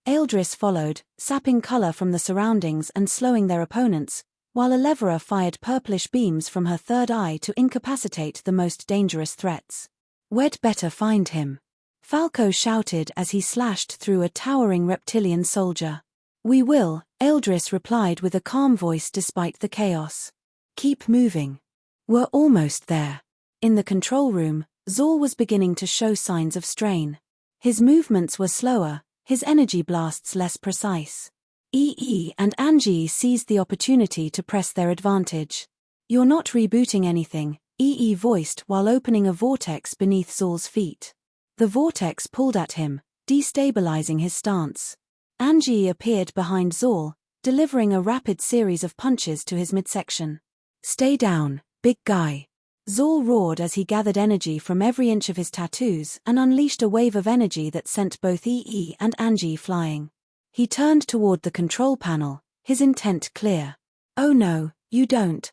Eldris followed, sapping color from the surroundings and slowing their opponents, while Elevra fired purplish beams from her third eye to incapacitate the most dangerous threats. "We'd better find him," Falco shouted as he slashed through a towering reptilian soldier. "We will," Eldris replied with a calm voice despite the chaos. "Keep moving. We're almost there." In the control room, Zol was beginning to show signs of strain. His movements were slower, his energy blasts less precise. And Angie seized the opportunity to press their advantage. "You're not rebooting anything," voiced while opening a vortex beneath Zol's feet. The vortex pulled at him, destabilizing his stance. Angie appeared behind Zol, delivering a rapid series of punches to his midsection. "Stay down, big guy." Zol roared as he gathered energy from every inch of his tattoos and unleashed a wave of energy that sent both and Angie flying. He turned toward the control panel, his intent clear. "Oh no, you don't,"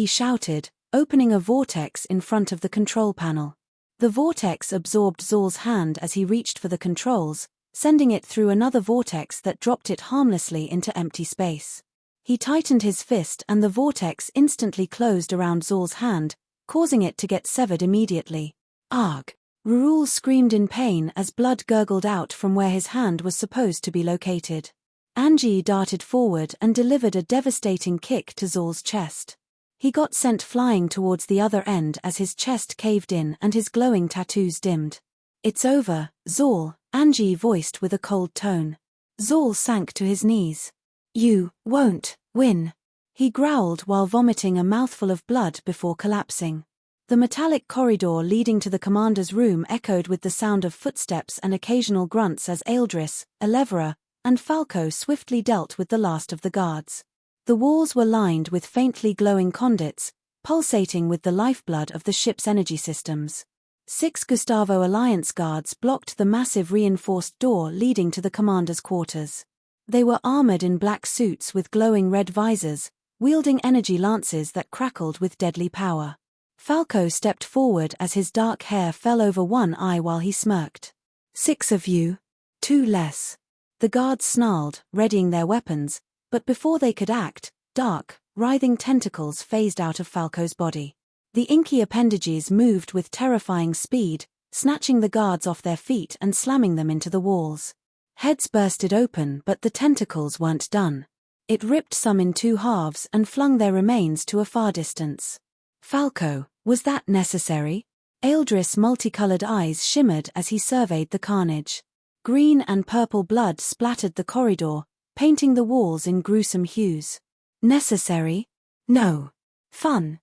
shouted, opening a vortex in front of the control panel. The vortex absorbed Zol's hand as he reached for the controls, sending it through another vortex that dropped it harmlessly into empty space. He tightened his fist and the vortex instantly closed around Zol's hand, causing it to get severed immediately. "Arg!" Rurul screamed in pain as blood gurgled out from where his hand was supposed to be located. Angie darted forward and delivered a devastating kick to Zol's chest. He got sent flying towards the other end as his chest caved in and his glowing tattoos dimmed. "It's over, Zol," Angie voiced with a cold tone. Zol sank to his knees. "You won't win," he growled while vomiting a mouthful of blood before collapsing. The metallic corridor leading to the commander's room echoed with the sound of footsteps and occasional grunts as Eldris, Elevra, and Falco swiftly dealt with the last of the guards. The walls were lined with faintly glowing conduits, pulsating with the lifeblood of the ship's energy systems. 6 Gustavo Alliance guards blocked the massive reinforced door leading to the commander's quarters. They were armored in black suits with glowing red visors, wielding energy lances that crackled with deadly power. Falco stepped forward as his dark hair fell over one eye while he smirked. 6 of you? 2 less. The guards snarled, readying their weapons, but before they could act, dark, writhing tentacles phased out of Falco's body. The inky appendages moved with terrifying speed, snatching the guards off their feet and slamming them into the walls. Heads bursted open, but the tentacles weren't done. It ripped some in 2 halves and flung their remains to a far distance. Falco, was that necessary? Eldris' multicolored eyes shimmered as he surveyed the carnage. Green and purple blood splattered the corridor, painting the walls in gruesome hues. Necessary? No. Fun.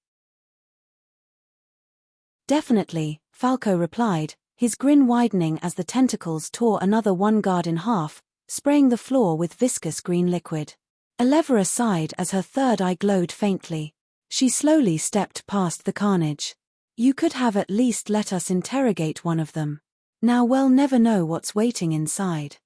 Definitely, Falco replied, his grin widening as the tentacles tore another one guard in half, spraying the floor with viscous green liquid. Elevra sighed as her third eye glowed faintly. She slowly stepped past the carnage. You could have at least let us interrogate one of them. Now we'll never know what's waiting inside.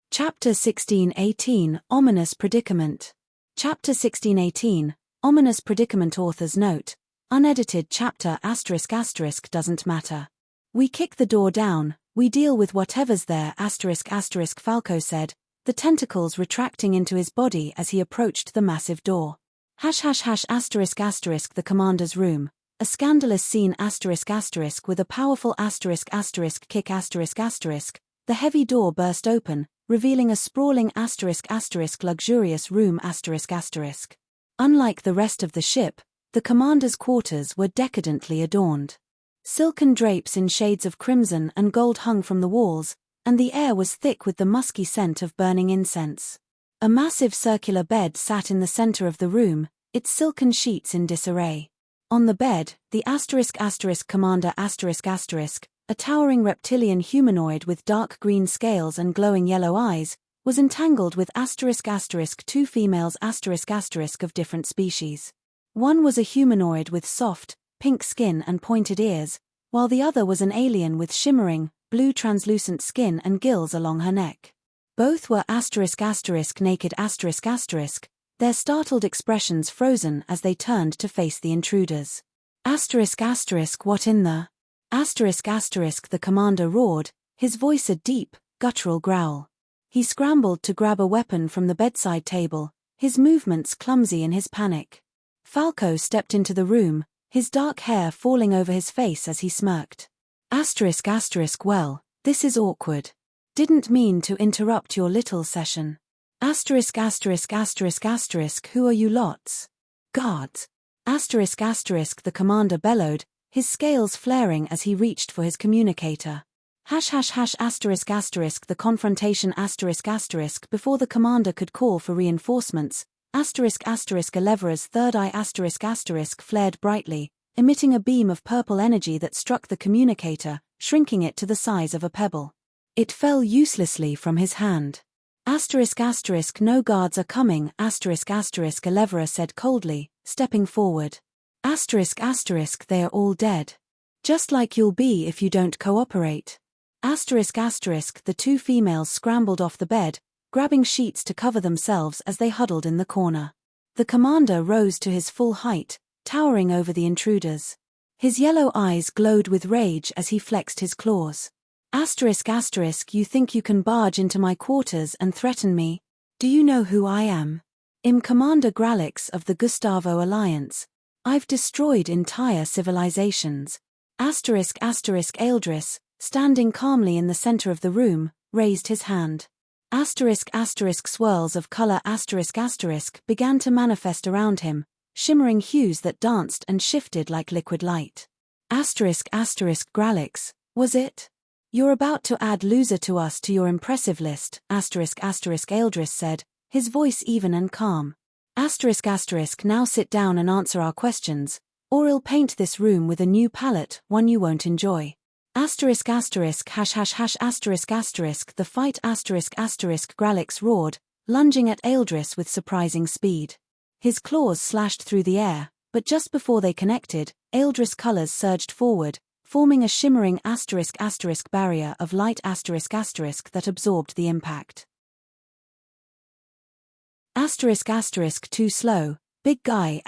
Chapter 1618, Ominous Predicament. Chapter 1618, Ominous Predicament. Author's note. Unedited chapter *** doesn't matter. We kick the door down, we deal with whatever's there ***, Falco said, the tentacles retracting into his body as he approached the massive door. ##****, the commander's room. A scandalous scene *** with a powerful *** kick ***, the heavy door burst open, revealing a sprawling *** luxurious room ***. Unlike the rest of the ship, the commander's quarters were decadently adorned. Silken drapes in shades of crimson and gold hung from the walls, and the air was thick with the musky scent of burning incense. A massive circular bed sat in the center of the room, its silken sheets in disarray. On the bed, the ** commander ***, a towering reptilian humanoid with dark green scales and glowing yellow eyes, was entangled with ** 2 females ** of different species. One was a humanoid with soft, pink skin and pointed ears, while the other was an alien with shimmering, blue translucent skin and gills along her neck. Both were ** naked **, their startled expressions frozen as they turned to face the intruders. ***, what in the? ***, the commander roared, his voice a deep, guttural growl. He scrambled to grab a weapon from the bedside table, his movements clumsy in his panic. Falco stepped into the room, his dark hair falling over his face as he smirked. ***, well, this is awkward. Didn't mean to interrupt your little session. ***, who are you lots? Guards. ***, the commander bellowed, his scales flaring as he reached for his communicator. ###***, the confrontation ***, before the commander could call for reinforcements, ***, Elevra's third eye ***, flared brightly, emitting a beam of purple energy that struck the communicator, shrinking it to the size of a pebble. It fell uselessly from his hand. ***, no guards are coming Elevra said coldly, stepping forward. ***, they are all dead. Just like you'll be if you don't cooperate. ***, the 2 females scrambled off the bed, grabbing sheets to cover themselves as they huddled in the corner. The commander rose to his full height, towering over the intruders. His yellow eyes glowed with rage as he flexed his claws. ***, you think you can barge into my quarters and threaten me? Do you know who I am? I'm Commander Gralix of the Gustavo Alliance. I've destroyed entire civilizations. ***, Eldris, standing calmly in the center of the room, raised his hand. ***, swirls of color *** began to manifest around him, shimmering hues that danced and shifted like liquid light. ***, Gralix, was it? You're about to add loser to us to your impressive list, *** Eldris said, his voice even and calm. ** Now sit down and answer our questions, or I'll paint this room with a new palette, one you won't enjoy. The fight Gralix roared, lunging at Eldris with surprising speed. His claws slashed through the air, but just before they connected, Eldris' colors surged forward, forming a shimmering barrier of light that absorbed the impact. Too slow, big guy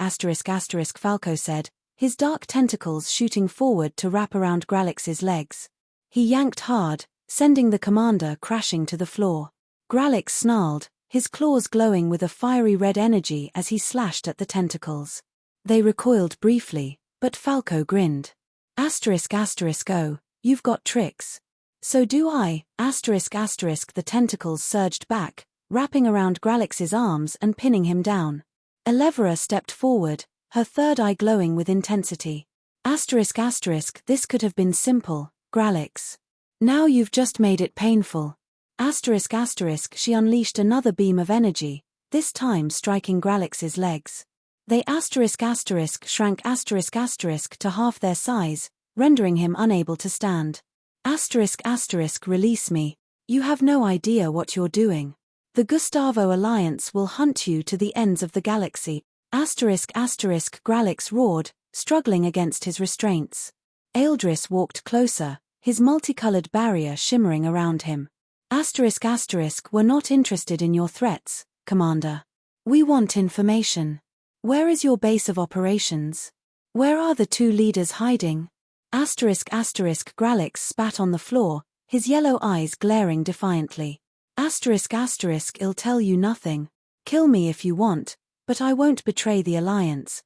Falco said, his dark tentacles shooting forward to wrap around Gralix's legs. He yanked hard, sending the commander crashing to the floor. Gralix snarled, his claws glowing with a fiery red energy as he slashed at the tentacles. They recoiled briefly, but Falco grinned. Oh, you've got tricks. So do I, The tentacles surged back, wrapping around Gralix's arms and pinning him down. Elevra stepped forward, her third eye glowing with intensity. This could have been simple, Gralix. Now you've just made it painful. She unleashed another beam of energy, this time striking Gralix's legs. They shrank to half their size, rendering him unable to stand. Release me. You have no idea what you're doing. The Gustavo Alliance will hunt you to the ends of the galaxy. Gralix roared, struggling against his restraints. Eldris walked closer, his multicolored barrier shimmering around him. We're not interested in your threats, Commander. We want information. Where is your base of operations? Where are the two leaders hiding? Gralix spat on the floor, his yellow eyes glaring defiantly. I'll tell you nothing. Kill me if you want, but I won't betray the Alliance.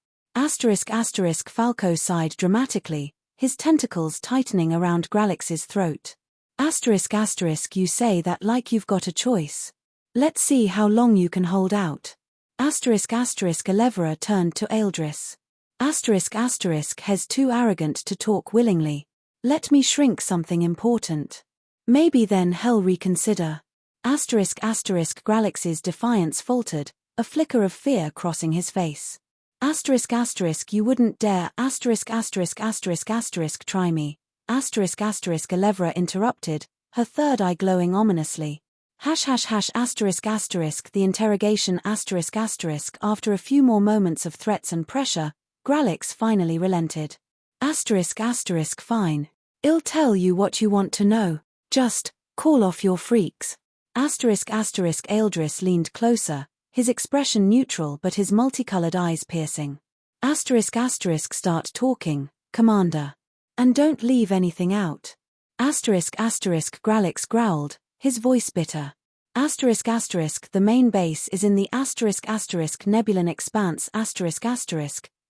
Falco sighed dramatically, his tentacles tightening around Gralix's throat. You say that like you've got a choice. Let's see how long you can hold out. Elevra turned to Eldris. Hes too arrogant to talk willingly. Let me shrink something important. Maybe then he'll reconsider. Gralix's defiance faltered, a flicker of fear crossing his face. You wouldn't dare try me. Elevra interrupted, her third eye glowing ominously. The interrogation After a few more moments of threats and pressure, Gralix finally relented. Fine. I'll tell you what you want to know. Just call off your freaks. Eldris leaned closer, his expression neutral but his multicolored eyes piercing. Start talking, Commander. And don't leave anything out. Gralix growled, his voice bitter. The main base is in the Nebulan Expanse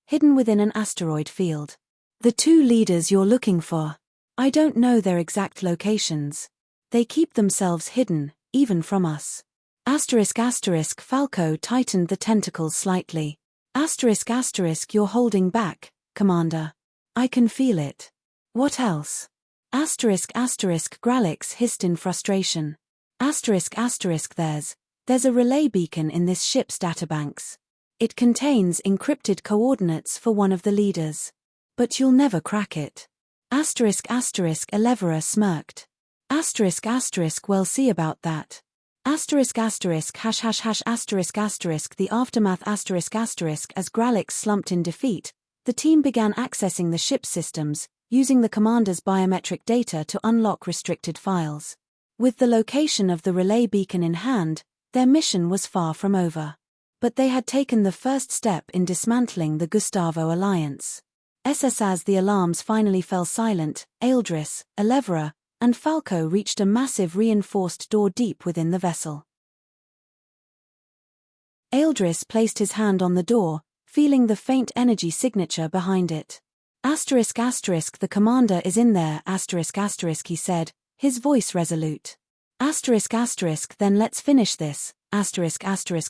hidden within an asteroid field. The two leaders you're looking for. I don't know their exact locations. They keep themselves hidden, even from us. Falco tightened the tentacles slightly. You're holding back, Commander. I can feel it. What else? Gralix hissed in frustration. There's a relay beacon in this ship's databanks. It contains encrypted coordinates for one of the leaders. But you'll never crack it. Elevra smirked. We'll see about that. The aftermath As Gralix slumped in defeat, the team began accessing the ship's systems, using the commander's biometric data to unlock restricted files. With the location of the relay beacon in hand, their mission was far from over. But they had taken the first step in dismantling the Gustavo Alliance. As the alarms finally fell silent, Eldris, Elevra, and Falco reached a massive reinforced door deep within the vessel. Eldris placed his hand on the door, feeling the faint energy signature behind it. The commander is in there, he said, his voice resolute. Then let's finish this,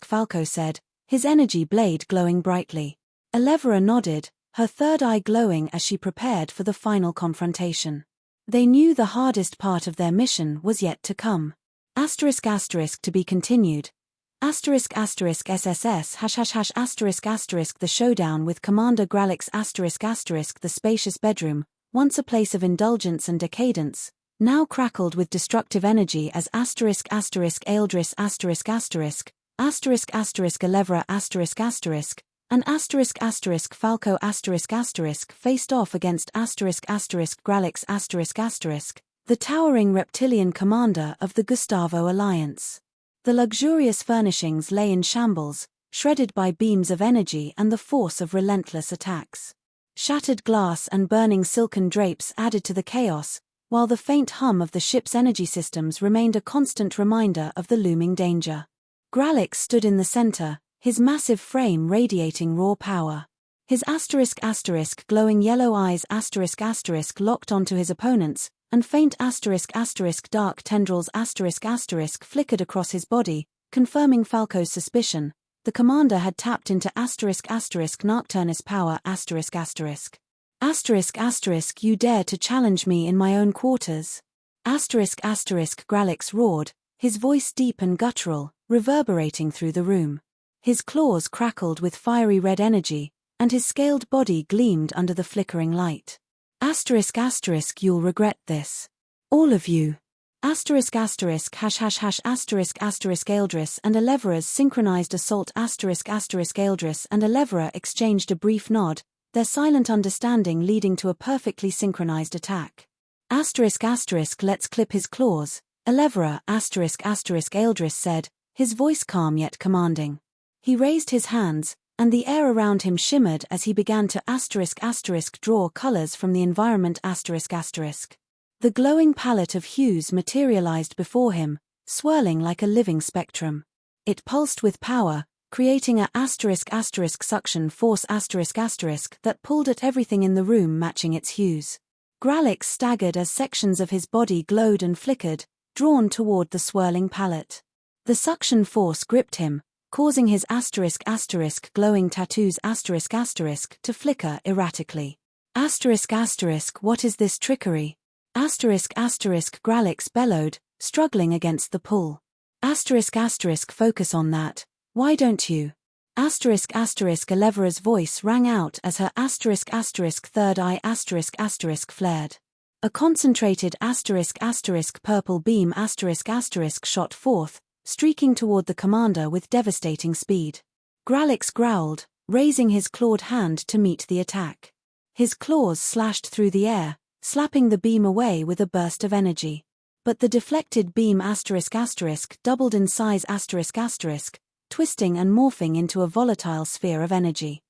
Falco said, his energy blade glowing brightly. Elevra nodded, her third eye glowing as she prepared for the final confrontation. They knew the hardest part of their mission was yet to come. To be continued. SSS **** The showdown with Commander Gralix **** The spacious bedroom, once a place of indulgence and decadence, now crackled with destructive energy as ***Aeldris ***Elevra and Falco faced off against Gralix the towering reptilian commander of the Gustavo Alliance. The luxurious furnishings lay in shambles, shredded by beams of energy and the force of relentless attacks. Shattered glass and burning silken drapes added to the chaos, while the faint hum of the ship's energy systems remained a constant reminder of the looming danger. Gralix stood in the center, his massive frame radiating raw power. His glowing yellow eyes locked onto his opponents, and faint dark tendrils flickered across his body, confirming Falco's suspicion. The commander had tapped into Nocturnus power You dare to challenge me in my own quarters? Gralix roared, his voice deep and guttural, reverberating through the room. His claws crackled with fiery red energy, and his scaled body gleamed under the flickering light. You'll regret this. All of you. Eldris and Elevra's synchronized assault Eldris and Elevra exchanged a brief nod, their silent understanding leading to a perfectly synchronized attack. Let's clip his claws, Elevra Eldris said, his voice calm yet commanding. He raised his hands, and the air around him shimmered as he began to draw colors from the environment The glowing palette of hues materialized before him, swirling like a living spectrum. It pulsed with power, creating a suction force that pulled at everything in the room matching its hues. Gralix staggered as sections of his body glowed and flickered, drawn toward the swirling palette. The suction force gripped him, causing his glowing tattoos to flicker erratically. What is this trickery? Gralix bellowed, struggling against the pull. Focus on that, why don't you? Elevra's voice rang out as her third eye flared. A concentrated purple beam shot forth, streaking toward the commander with devastating speed. Gralix growled, raising his clawed hand to meet the attack. His claws slashed through the air, slapping the beam away with a burst of energy. But the deflected beam doubled in size twisting and morphing into a volatile sphere of energy.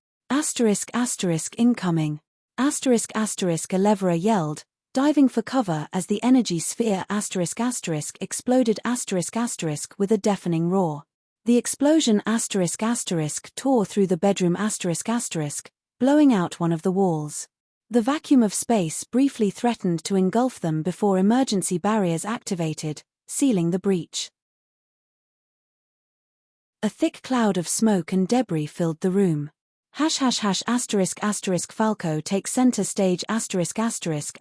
Incoming. Elevra yelled, diving for cover as the energy sphere exploded with a deafening roar. The explosion tore through the bedroom blowing out one of the walls. The vacuum of space briefly threatened to engulf them before emergency barriers activated, sealing the breach. A thick cloud of smoke and debris filled the room. Falco takes center stage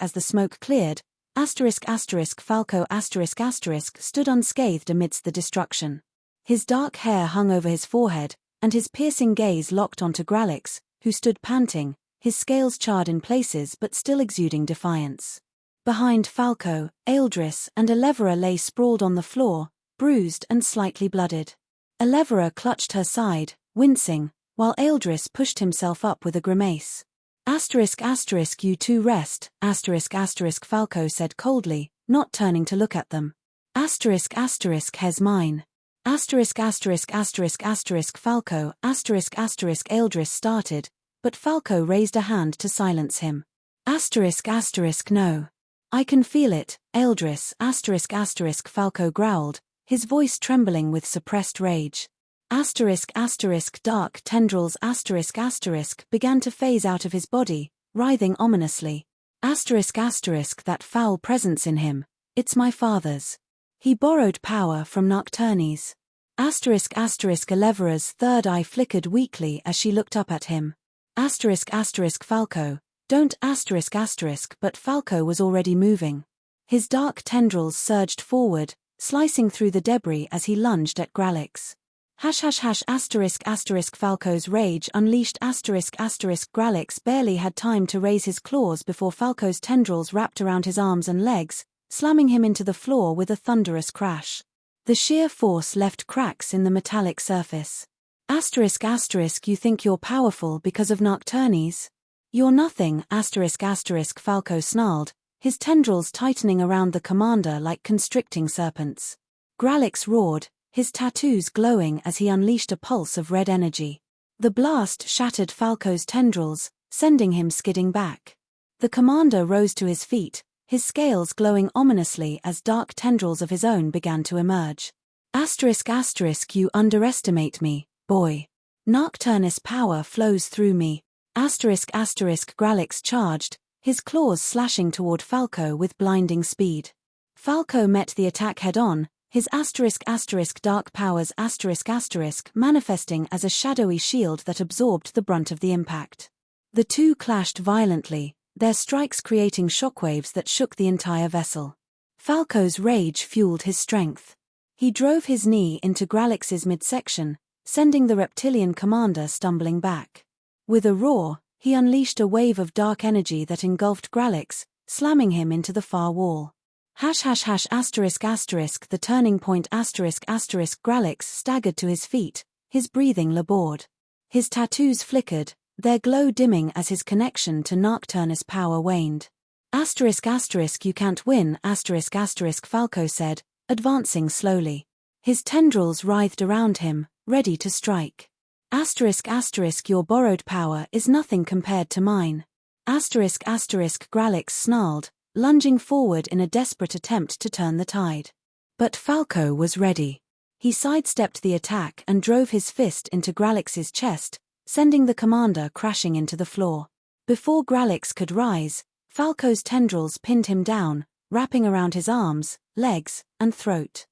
as the smoke cleared, Falco stood unscathed amidst the destruction. His dark hair hung over his forehead, and his piercing gaze locked onto Gralix, who stood panting, his scales charred in places but still exuding defiance. Behind Falco, Eldris and Elevra lay sprawled on the floor, bruised and slightly blooded. Elevra clutched her side, wincing, while Eldris pushed himself up with a grimace. You two rest, Falco said coldly, not turning to look at them. He's mine. Falco, Eldris started, but Falco raised a hand to silence him. No. I can feel it, Eldris, Falco growled, his voice trembling with suppressed rage. Dark tendrils began to phase out of his body, writhing ominously. That foul presence in him, it's my father's. He borrowed power from Nocturnes. Elevra's third eye flickered weakly as she looked up at him. Falco, don't but Falco was already moving. His dark tendrils surged forward, slicing through the debris as he lunged at Gralix. **** Falco's rage unleashed ****. Gralix barely had time to raise his claws before Falco's tendrils wrapped around his arms and legs, slamming him into the floor with a thunderous crash. The sheer force left cracks in the metallic surface. ****, you think you're powerful because of nocturnes? You're nothing, ****, Falco snarled, his tendrils tightening around the commander like constricting serpents. Gralix roared, his tattoos glowing as he unleashed a pulse of red energy. The blast shattered Falco's tendrils, sending him skidding back. The commander rose to his feet, his scales glowing ominously as dark tendrils of his own began to emerge. ***, you underestimate me, boy. Nocturnus power flows through me. Gralix charged, his claws slashing toward Falco with blinding speed. Falco met the attack head-on, his dark powers manifesting as a shadowy shield that absorbed the brunt of the impact. The two clashed violently, their strikes creating shockwaves that shook the entire vessel. Falco's rage fueled his strength. He drove his knee into Gralix's midsection, sending the reptilian commander stumbling back. With a roar, he unleashed a wave of dark energy that engulfed Gralix, slamming him into the far wall. The turning point Gralix staggered to his feet, his breathing labored. His tattoos flickered, their glow dimming as his connection to Nocturnus power waned. You can't win, Falco said, advancing slowly. His tendrils writhed around him, ready to strike. Your borrowed power is nothing compared to mine. Gralix snarled, lunging forward in a desperate attempt to turn the tide. But Falco was ready. He sidestepped the attack and drove his fist into Gralix's chest, sending the commander crashing into the floor. Before Gralix could rise, Falco's tendrils pinned him down, wrapping around his arms, legs, and throat.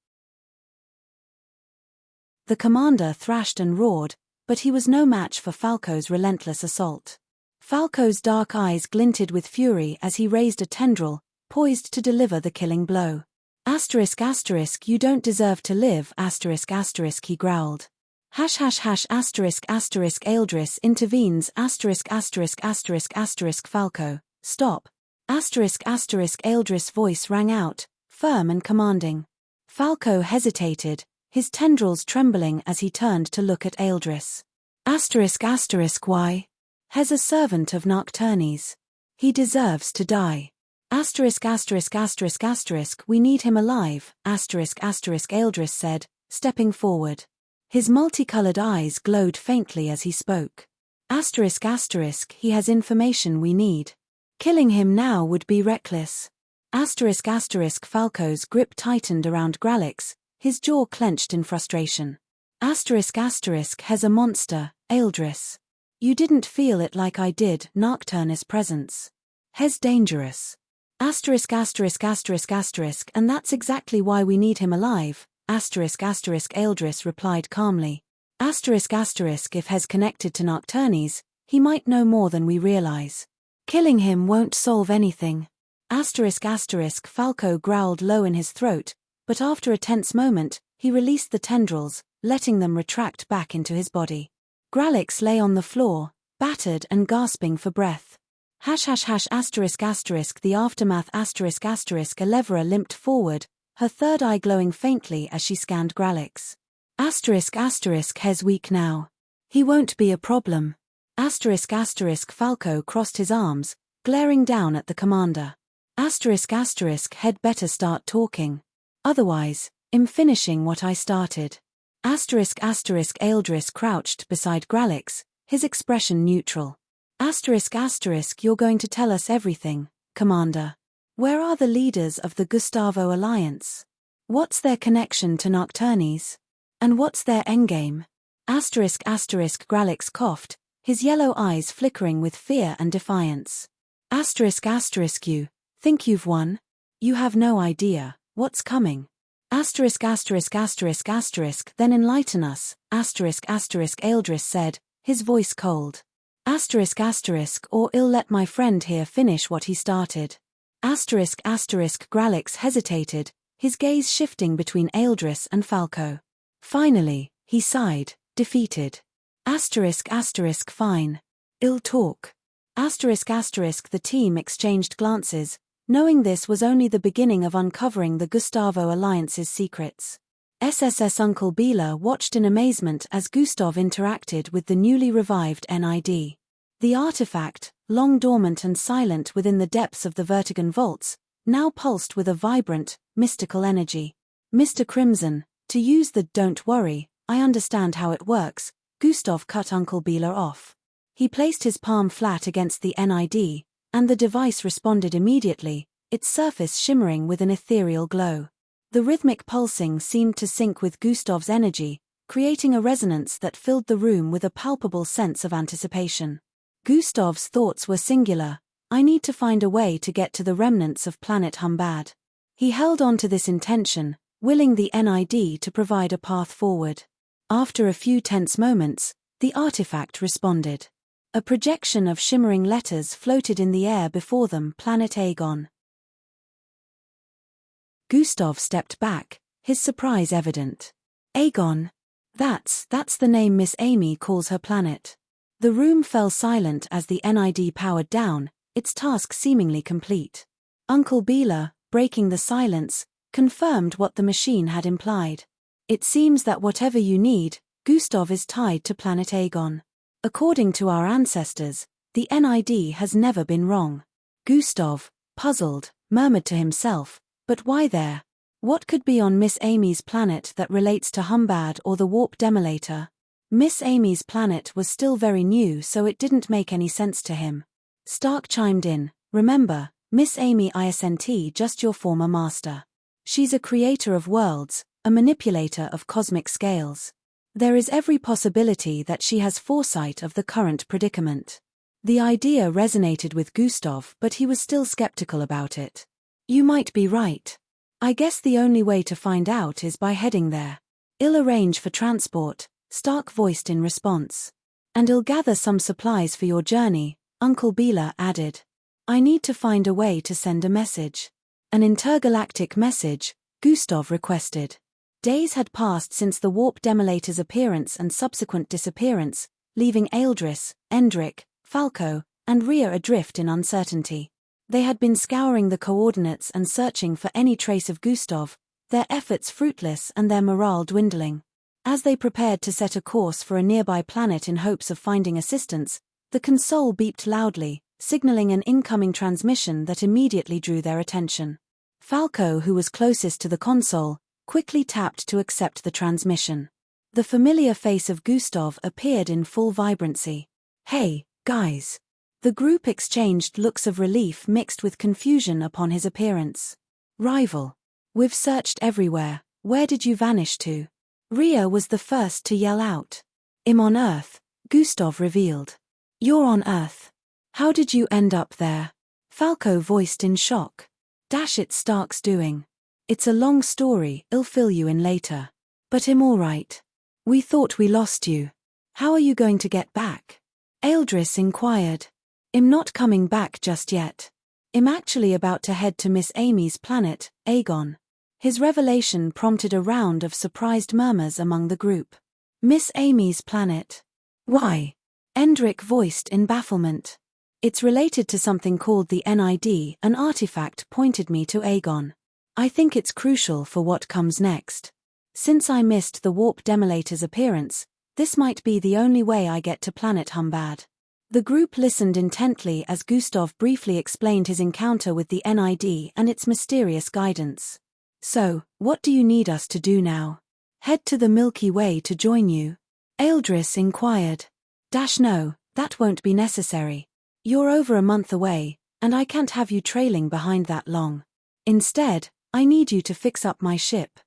The commander thrashed and roared, but he was no match for Falco's relentless assault. Falco's dark eyes glinted with fury as he raised a tendril, poised to deliver the killing blow. You don't deserve to live, he growled. Eldris intervenes, Falco, stop. Eldris' voice rang out, firm and commanding. Falco hesitated, his tendrils trembling as he turned to look at Eldris. Why? Hes a servant of Nocturnes. He deserves to die. We need him alive, Eldris said, stepping forward. His multicolored eyes glowed faintly as he spoke. He has information we need. Killing him now would be reckless. Falco's grip tightened around Gralix, his jaw clenched in frustration. Hes a monster, Eldris. You didn't feel it like I did, Nocturnus' presence. Hes dangerous. And that's exactly why we need him alive, Eldris replied calmly. If Hes connected to Nocturnes, he might know more than we realize. Killing him won't solve anything. Falco growled low in his throat, but after a tense moment, he released the tendrils, letting them retract back into his body. Gralix lay on the floor, battered and gasping for breath. The aftermath Elevra limped forward, her third eye glowing faintly as she scanned Gralix. Hes weak now. He won't be a problem. Falco crossed his arms, glaring down at the commander. He'd better start talking. Otherwise, I'm finishing what I started. Eldris crouched beside Gralix, his expression neutral. You're going to tell us everything, Commander. Where are the leaders of the Gustavo Alliance? What's their connection to Nocturnes? And what's their endgame? Gralix coughed, his yellow eyes flickering with fear and defiance. You think you've won? You have no idea what's coming. Then enlighten us, Eldris said, his voice cold. Or I'll let my friend here finish what he started. Gralix hesitated, his gaze shifting between Eldris and Falco. Finally, He sighed, defeated. Fine. I'll talk. The team exchanged glances, knowing this was only the beginning of uncovering the Gustavo Alliance's secrets. SSS Uncle Bela watched in amazement as Gustav interacted with the newly revived NID. The artifact, long dormant and silent within the depths of the Vertigan vaults, now pulsed with a vibrant, mystical energy. Mr. Crimson, to use the "don't worry, I understand how it works," Gustav cut Uncle Bela off. He placed his palm flat against the NID, and the device responded immediately, its surface shimmering with an ethereal glow. The rhythmic pulsing seemed to sync with Gustav's energy, creating a resonance that filled the room with a palpable sense of anticipation. Gustav's thoughts were singular: I need to find a way to get to the remnants of planet Humbad. He held on to this intention, willing the NID to provide a path forward. After a few tense moments, the artifact responded. A projection of shimmering letters floated in the air before them: Planet Aegon. Gustav stepped back, his surprise evident. Aegon? That's the name Miss Amy calls her planet. The room fell silent as the NID powered down, its task seemingly complete. Uncle Bela, breaking the silence, confirmed what the machine had implied. It seems that whatever you need, Gustav is tied to planet Aegon. According to our ancestors, the NID has never been wrong. Gustav, puzzled, murmured to himself, but why there? What could be on Miss Amy's planet that relates to Humbad or the Warp Demolator? Miss Amy's planet was still very new, so it didn't make any sense to him. Stark chimed in, remember, Miss Amy isn't just your former master. She's a creator of worlds, a manipulator of cosmic scales. There is every possibility that she has foresight of the current predicament. The idea resonated with Gustav, but he was still skeptical about it. You might be right. I guess the only way to find out is by heading there. I'll arrange for transport, Stark voiced in response. And I'll gather some supplies for your journey, Uncle Bela added. I need to find a way to send a message. An intergalactic message, Gustav requested. Days had passed since the Warp Demolator's appearance and subsequent disappearance, leaving Eldris, Endrick, Falco, and Rhea adrift in uncertainty. They had been scouring the coordinates and searching for any trace of Gustav, their efforts fruitless and their morale dwindling. As they prepared to set a course for a nearby planet in hopes of finding assistance, the console beeped loudly, signaling an incoming transmission that immediately drew their attention. Falco, who was closest to the console, quickly tapped to accept the transmission. The familiar face of Gustav appeared in full vibrancy. Hey, guys. The group exchanged looks of relief mixed with confusion upon his appearance. Rival. We've searched everywhere, where did you vanish to? Rhea was the first to yell out. I'm on Earth, Gustav revealed. You're on Earth. How did you end up there? Falco voiced in shock. It's Stark's doing. It's a long story, I'll fill you in later. But I'm alright. We thought we lost you. How are you going to get back? Eldris inquired. I'm not coming back just yet. I'm actually about to head to Miss Amy's planet, Aegon. His revelation prompted a round of surprised murmurs among the group. Miss Amy's planet? Why? Endrick voiced in bafflement. It's related to something called the NID, an artifact pointed me to Aegon. I think it's crucial for what comes next. Since I missed the Warp Demolator's appearance, this might be the only way I get to planet Humbad. The group listened intently as Gustav briefly explained his encounter with the NID and its mysterious guidance. So, what do you need us to do now? Head to the Milky Way to join you? Eldris inquired. No, that won't be necessary. You're over a month away, and I can't have you trailing behind that long. Instead, I need you to fix up my ship.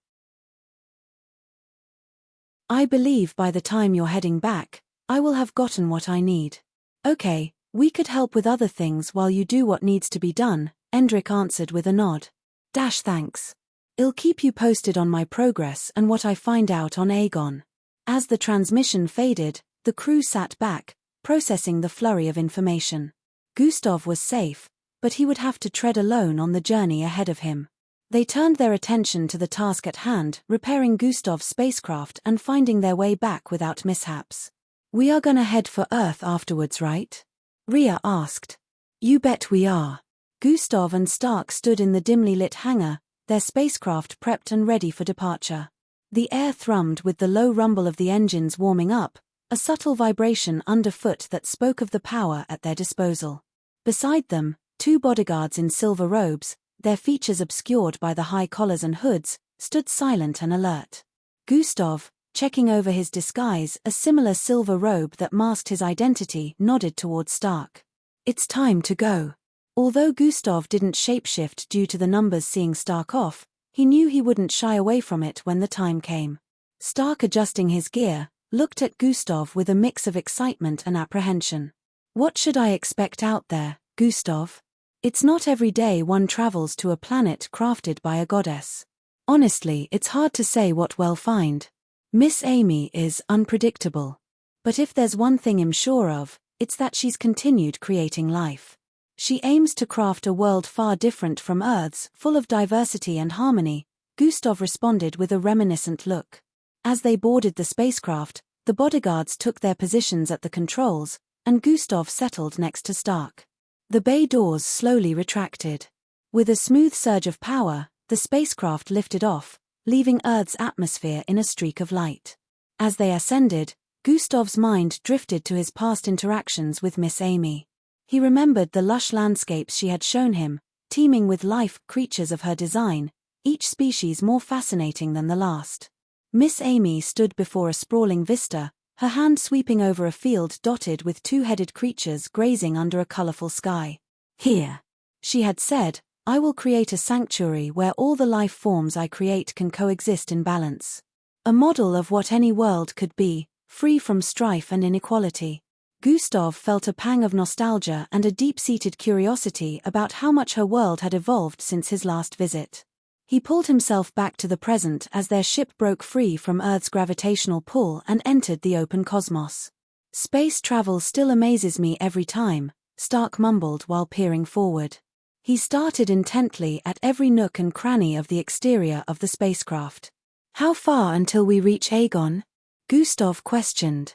I believe by the time you're heading back, I will have gotten what I need. Okay, we could help with other things while you do what needs to be done, Endrick answered with a nod. Thanks. I'll keep you posted on my progress and what I find out on Aegon. As the transmission faded, the crew sat back, processing the flurry of information. Gustav was safe, but he would have to tread alone on the journey ahead of him. They turned their attention to the task at hand, repairing Gustav's spacecraft and finding their way back without mishaps. "We are gonna head for Earth afterwards, right?" Rhea asked. "You bet we are." Gustav and Stark stood in the dimly lit hangar, their spacecraft prepped and ready for departure. The air thrummed with the low rumble of the engines warming up, a subtle vibration underfoot that spoke of the power at their disposal. Beside them, two bodyguards in silver robes, their features obscured by the high collars and hoods, stood silent and alert. Gustav, checking over his disguise, a similar silver robe that masked his identity, nodded toward Stark. "It's time to go." Although Gustav didn't shapeshift due to the numbers seeing Stark off, he knew he wouldn't shy away from it when the time came. Stark, adjusting his gear, looked at Gustav with a mix of excitement and apprehension. "What should I expect out there, Gustav? It's not every day one travels to a planet crafted by a goddess. Honestly, it's hard to say what we'll find. Miss Amy is unpredictable. But if there's one thing I'm sure of, it's that she's continued creating life. She aims to craft a world far different from Earth's, full of diversity and harmony," Gustav responded with a reminiscent look. As they boarded the spacecraft, the bodyguards took their positions at the controls, and Gustav settled next to Stark. The bay doors slowly retracted. With a smooth surge of power, the spacecraft lifted off, leaving Earth's atmosphere in a streak of light. As they ascended, Gustav's mind drifted to his past interactions with Miss Amy. He remembered the lush landscapes she had shown him, teeming with life creatures of her design, each species more fascinating than the last. Miss Amy stood before a sprawling vista, her hand sweeping over a field dotted with two-headed creatures grazing under a colorful sky. "Here," she had said, "I will create a sanctuary where all the life forms I create can coexist in balance. A model of what any world could be, free from strife and inequality." Gustav felt a pang of nostalgia and a deep-seated curiosity about how much her world had evolved since his last visit. He pulled himself back to the present as their ship broke free from Earth's gravitational pull and entered the open cosmos. "Space travel still amazes me every time," Stark mumbled while peering forward. He started intently at every nook and cranny of the exterior of the spacecraft. "How far until we reach Aegon?" Gustav questioned.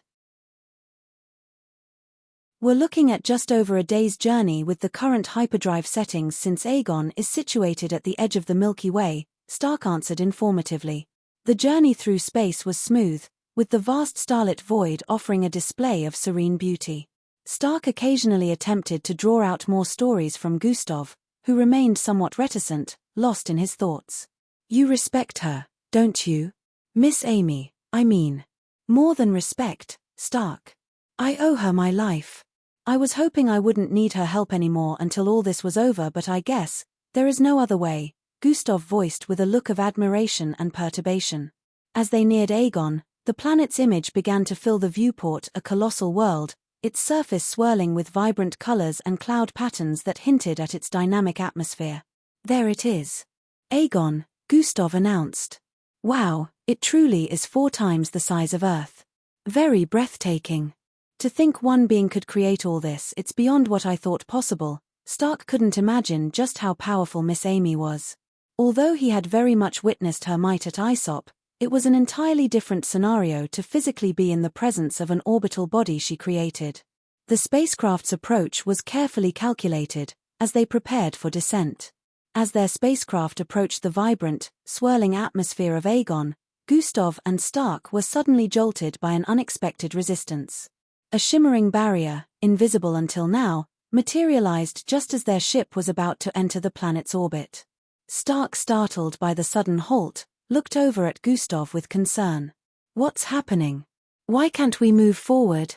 "We're looking at just over a day's journey with the current hyperdrive settings since Aegon is situated at the edge of the Milky Way," Stark answered informatively. The journey through space was smooth, with the vast starlit void offering a display of serene beauty. Stark occasionally attempted to draw out more stories from Gustav, who remained somewhat reticent, lost in his thoughts. "You respect her, don't you? Miss Amy, I mean." "More than respect, Stark. I owe her my life. I was hoping I wouldn't need her help anymore until all this was over, but I guess there is no other way," Gustav voiced with a look of admiration and perturbation. As they neared Aegon, the planet's image began to fill the viewport, a colossal world, its surface swirling with vibrant colors and cloud patterns that hinted at its dynamic atmosphere. "There it is. Aegon," Gustav announced. "Wow, it truly is 4 times the size of Earth. Very breathtaking. To think one being could create all this, it's beyond what I thought possible." Stark couldn't imagine just how powerful Miss Amy was. Although he had very much witnessed her might at Aesop, it was an entirely different scenario to physically be in the presence of an orbital body she created. The spacecraft's approach was carefully calculated, as they prepared for descent. As their spacecraft approached the vibrant, swirling atmosphere of Aegon, Gustav and Stark were suddenly jolted by an unexpected resistance. A shimmering barrier, invisible until now, materialized just as their ship was about to enter the planet's orbit. Stark, startled by the sudden halt, looked over at Gustav with concern. "What's happening? Why can't we move forward?"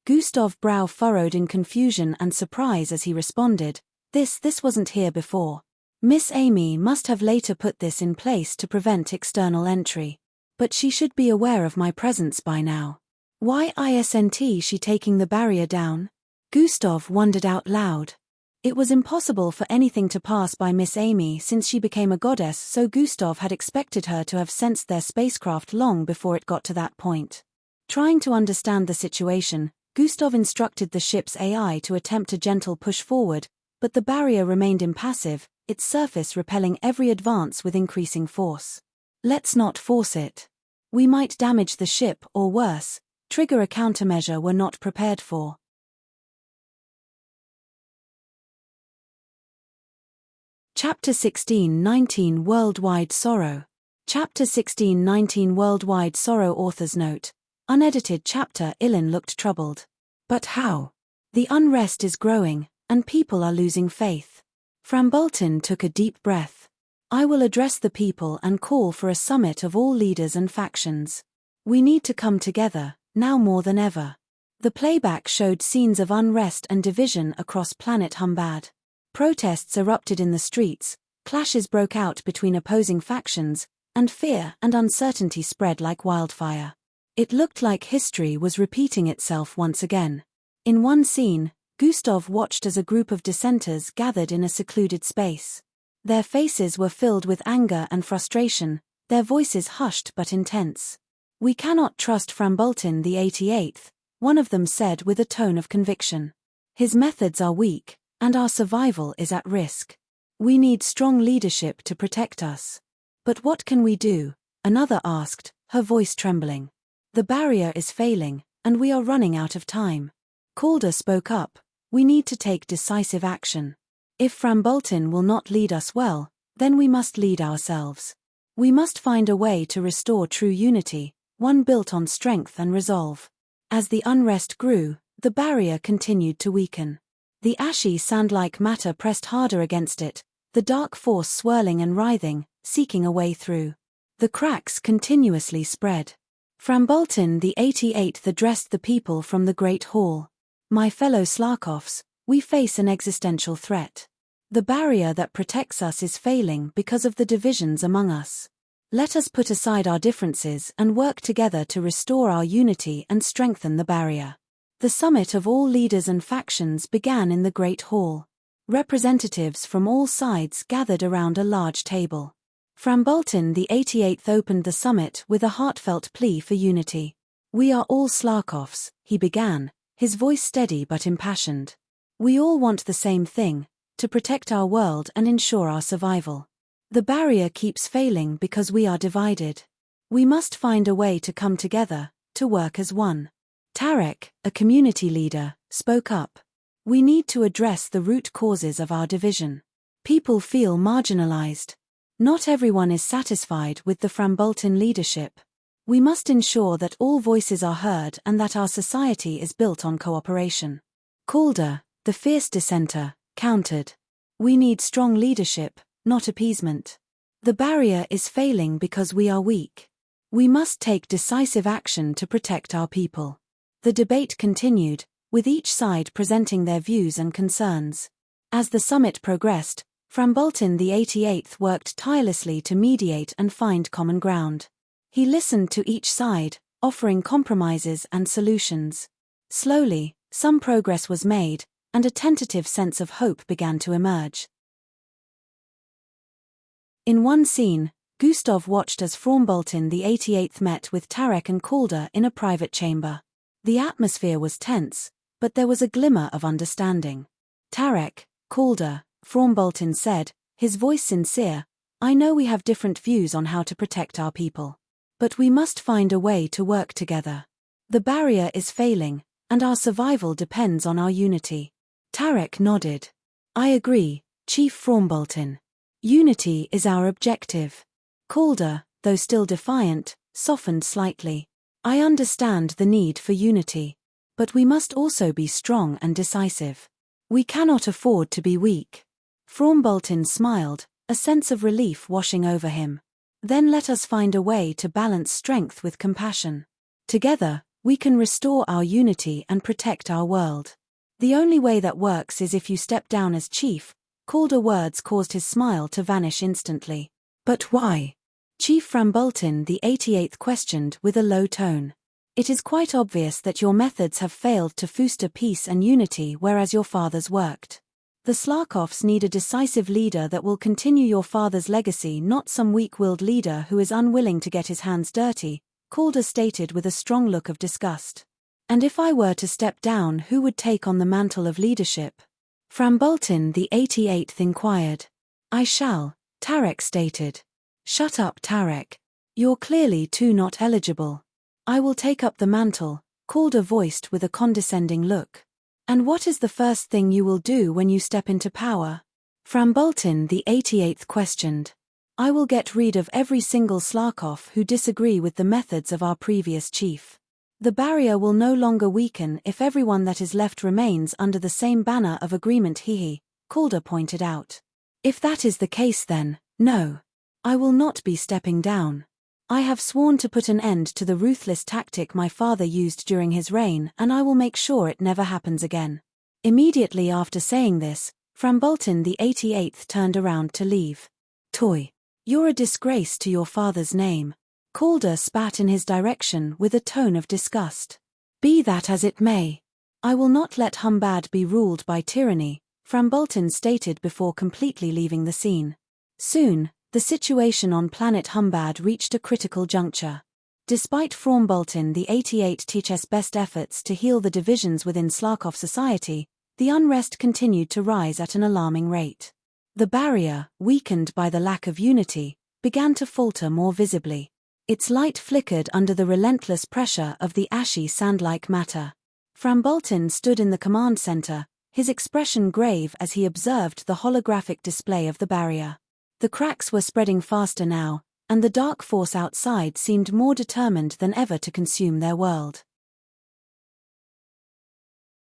Gustav's brow furrowed in confusion and surprise as he responded, This wasn't here before. Miss Amy must have later put this in place to prevent external entry. But she should be aware of my presence by now. Why isn't she taking the barrier down?" Gustav wondered out loud. It was impossible for anything to pass by Miss Amy since she became a goddess, so Gustav had expected her to have sensed their spacecraft long before it got to that point. Trying to understand the situation, Gustav instructed the ship's AI to attempt a gentle push forward, but the barrier remained impassive, its surface repelling every advance with increasing force. Let's not force it. We might damage the ship or worse, trigger a countermeasure we're not prepared for. Chapter 16-19 Worldwide Sorrow. Chapter 16-19 Worldwide Sorrow. Author's note. Unedited chapter. Ilin looked troubled. But how? The unrest is growing, and people are losing faith. Framboltin took a deep breath. I will address the people and call for a summit of all leaders and factions. We need to come together, now more than ever. The playback showed scenes of unrest and division across planet Humbad. Protests erupted in the streets, clashes broke out between opposing factions, and fear and uncertainty spread like wildfire. It looked like history was repeating itself once again. In one scene, Gustav watched as a group of dissenters gathered in a secluded space. Their faces were filled with anger and frustration, their voices hushed but intense. We cannot trust Framboltin the 88th, one of them said with a tone of conviction. His methods are weak, and our survival is at risk. We need strong leadership to protect us. But what can we do? Another asked, her voice trembling. The barrier is failing, and we are running out of time. Calder spoke up. We need to take decisive action. If Framboltin will not lead us well, then we must lead ourselves. We must find a way to restore true unity, one built on strength and resolve. As the unrest grew, the barrier continued to weaken. The ashy sand-like matter pressed harder against it, the dark force swirling and writhing, seeking a way through. The cracks continuously spread. Framboltin the 88th addressed the people from the Great Hall. My fellow Slarkovs, we face an existential threat. The barrier that protects us is failing because of the divisions among us. Let us put aside our differences and work together to restore our unity and strengthen the barrier. The summit of all leaders and factions began in the Great Hall. Representatives from all sides gathered around a large table. Framboltin the 88th opened the summit with a heartfelt plea for unity. We are all Slarkovs, he began, his voice steady but impassioned. We all want the same thing, to protect our world and ensure our survival. The barrier keeps failing because we are divided. We must find a way to come together, to work as one. Tarek, a community leader, spoke up. We need to address the root causes of our division. People feel marginalized. Not everyone is satisfied with the Framboltin leadership. We must ensure that all voices are heard and that our society is built on cooperation. Calder, the fierce dissenter, countered. We need strong leadership, not appeasement. The barrier is failing because we are weak. We must take decisive action to protect our people. The debate continued, with each side presenting their views and concerns. As the summit progressed, Framboltin the 88th worked tirelessly to mediate and find common ground. He listened to each side, offering compromises and solutions. Slowly, some progress was made, and a tentative sense of hope began to emerge. In one scene, Gustav watched as Framboltin the 88th met with Tarek and Calder in a private chamber. The atmosphere was tense, but there was a glimmer of understanding. Tarek, Calder, Framboltin said, his voice sincere, I know we have different views on how to protect our people. But we must find a way to work together. The barrier is failing, and our survival depends on our unity. Tarek nodded. I agree, Chief Framboltin. Unity is our objective. Calder, though still defiant, softened slightly. I understand the need for unity. But we must also be strong and decisive. We cannot afford to be weak. Framboltin smiled, a sense of relief washing over him. Then let us find a way to balance strength with compassion. Together, we can restore our unity and protect our world. The only way that works is if you step down as chief. Calder words caused his smile to vanish instantly. But why? Chief Framboltin the 88th questioned with a low tone. It is quite obvious that your methods have failed to foster peace and unity whereas your fathers worked. The Slarkovs need a decisive leader that will continue your father's legacy, not some weak-willed leader who is unwilling to get his hands dirty, Calder stated with a strong look of disgust. And if I were to step down, who would take on the mantle of leadership? Framboltin the 88th inquired. I shall, Tarek stated. Shut up, Tarek. You're clearly too not eligible. I will take up the mantle, Calder voiced with a condescending look. And what is the first thing you will do when you step into power? Framboltin the 88th questioned. I will get rid of every single Slarkov who disagree with the methods of our previous chief. The barrier will no longer weaken if everyone that is left remains under the same banner of agreement, Calder pointed out. If that is the case then, no. I will not be stepping down. I have sworn to put an end to the ruthless tactic my father used during his reign, and I will make sure it never happens again. Immediately after saying this, Framboltin the 88th turned around to leave. Toy. You're a disgrace to your father's name. Calder spat in his direction with a tone of disgust. Be that as it may. I will not let Humbad be ruled by tyranny, Framboltin stated before completely leaving the scene. Soon, the situation on planet Humbad reached a critical juncture. Despite Framboltin the 88th's best efforts to heal the divisions within Slarkov society, the unrest continued to rise at an alarming rate. The barrier, weakened by the lack of unity, began to falter more visibly. Its light flickered under the relentless pressure of the ashy sand-like matter. Framboltin stood in the command center, his expression grave as he observed the holographic display of the barrier. The cracks were spreading faster now, and the dark force outside seemed more determined than ever to consume their world.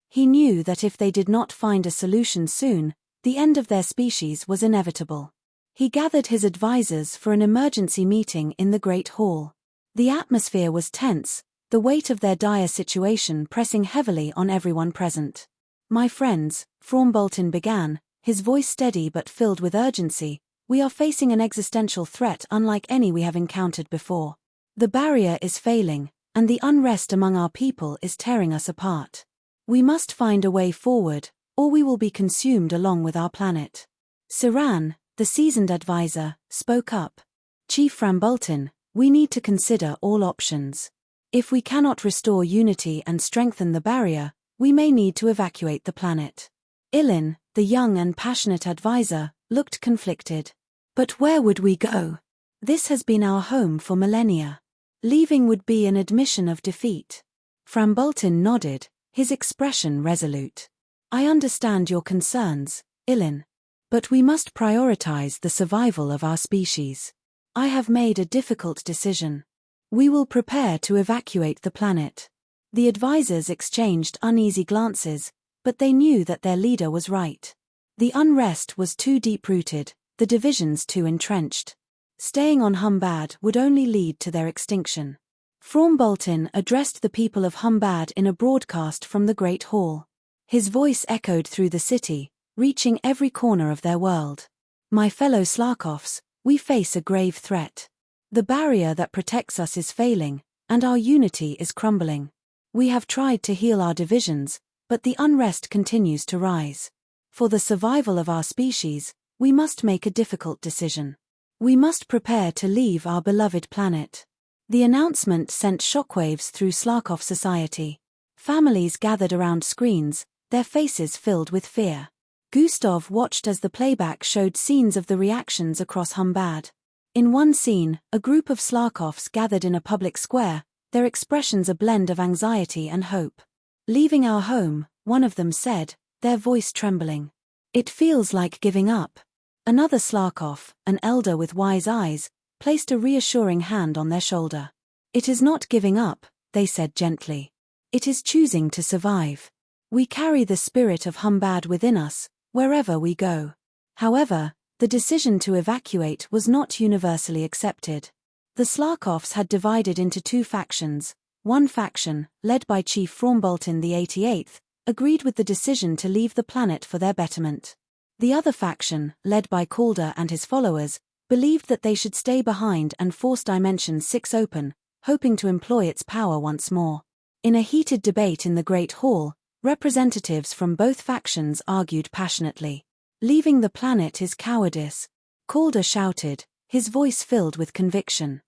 He knew that if they did not find a solution soon, the end of their species was inevitable. He gathered his advisors for an emergency meeting in the Great Hall. The atmosphere was tense, the weight of their dire situation pressing heavily on everyone present. My friends, Framboltin began, his voice steady but filled with urgency, we are facing an existential threat unlike any we have encountered before. The barrier is failing, and the unrest among our people is tearing us apart. We must find a way forward, or we will be consumed along with our planet. Siran, the seasoned advisor, spoke up. Chief Framboltin, we need to consider all options. If we cannot restore unity and strengthen the barrier, we may need to evacuate the planet. Ilin, the young and passionate advisor, looked conflicted. But where would we go? This has been our home for millennia. Leaving would be an admission of defeat. Framboltin nodded, his expression resolute. I understand your concerns, Ilin. But we must prioritize the survival of our species. I have made a difficult decision. We will prepare to evacuate the planet. The advisors exchanged uneasy glances, but they knew that their leader was right. The unrest was too deep-rooted, the divisions too entrenched. Staying on Humbad would only lead to their extinction. Framboltin addressed the people of Humbad in a broadcast from the Great Hall. His voice echoed through the city, reaching every corner of their world. My fellow Slarkovs, we face a grave threat. The barrier that protects us is failing, and our unity is crumbling. We have tried to heal our divisions, but the unrest continues to rise. For the survival of our species, we must make a difficult decision. We must prepare to leave our beloved planet. The announcement sent shockwaves through Slarkov society. Families gathered around screens, their faces filled with fear. Gustav watched as the playback showed scenes of the reactions across Humbad. In one scene, a group of Slarkovs gathered in a public square, their expressions a blend of anxiety and hope. Leaving our home, one of them said, their voice trembling. It feels like giving up. Another Slarkov, an elder with wise eyes, placed a reassuring hand on their shoulder. It is not giving up, they said gently. It is choosing to survive. We carry the spirit of Humbad within us, wherever we go. However, the decision to evacuate was not universally accepted. The Slarkovs had divided into two factions. One faction, led by Chief Framboltin the 88th, agreed with the decision to leave the planet for their betterment. The other faction, led by Calder and his followers, believed that they should stay behind and force Dimension 6 open, hoping to employ its power once more. In a heated debate in the Great Hall, representatives from both factions argued passionately. Leaving the planet is cowardice, Calder shouted, his voice filled with conviction.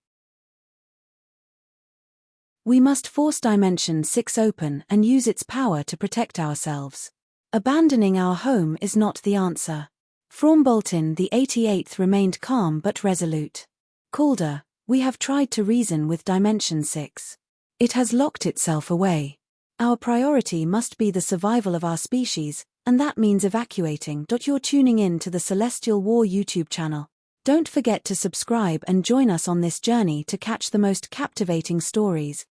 We must force Dimension 6 open and use its power to protect ourselves. Abandoning our home is not the answer. From Bolton, the 88th remained calm but resolute. Calder, we have tried to reason with Dimension 6. It has locked itself away. Our priority must be the survival of our species, and that means evacuating. You're tuning in to the Celestial War YouTube channel. Don't forget to subscribe and join us on this journey to catch the most captivating stories.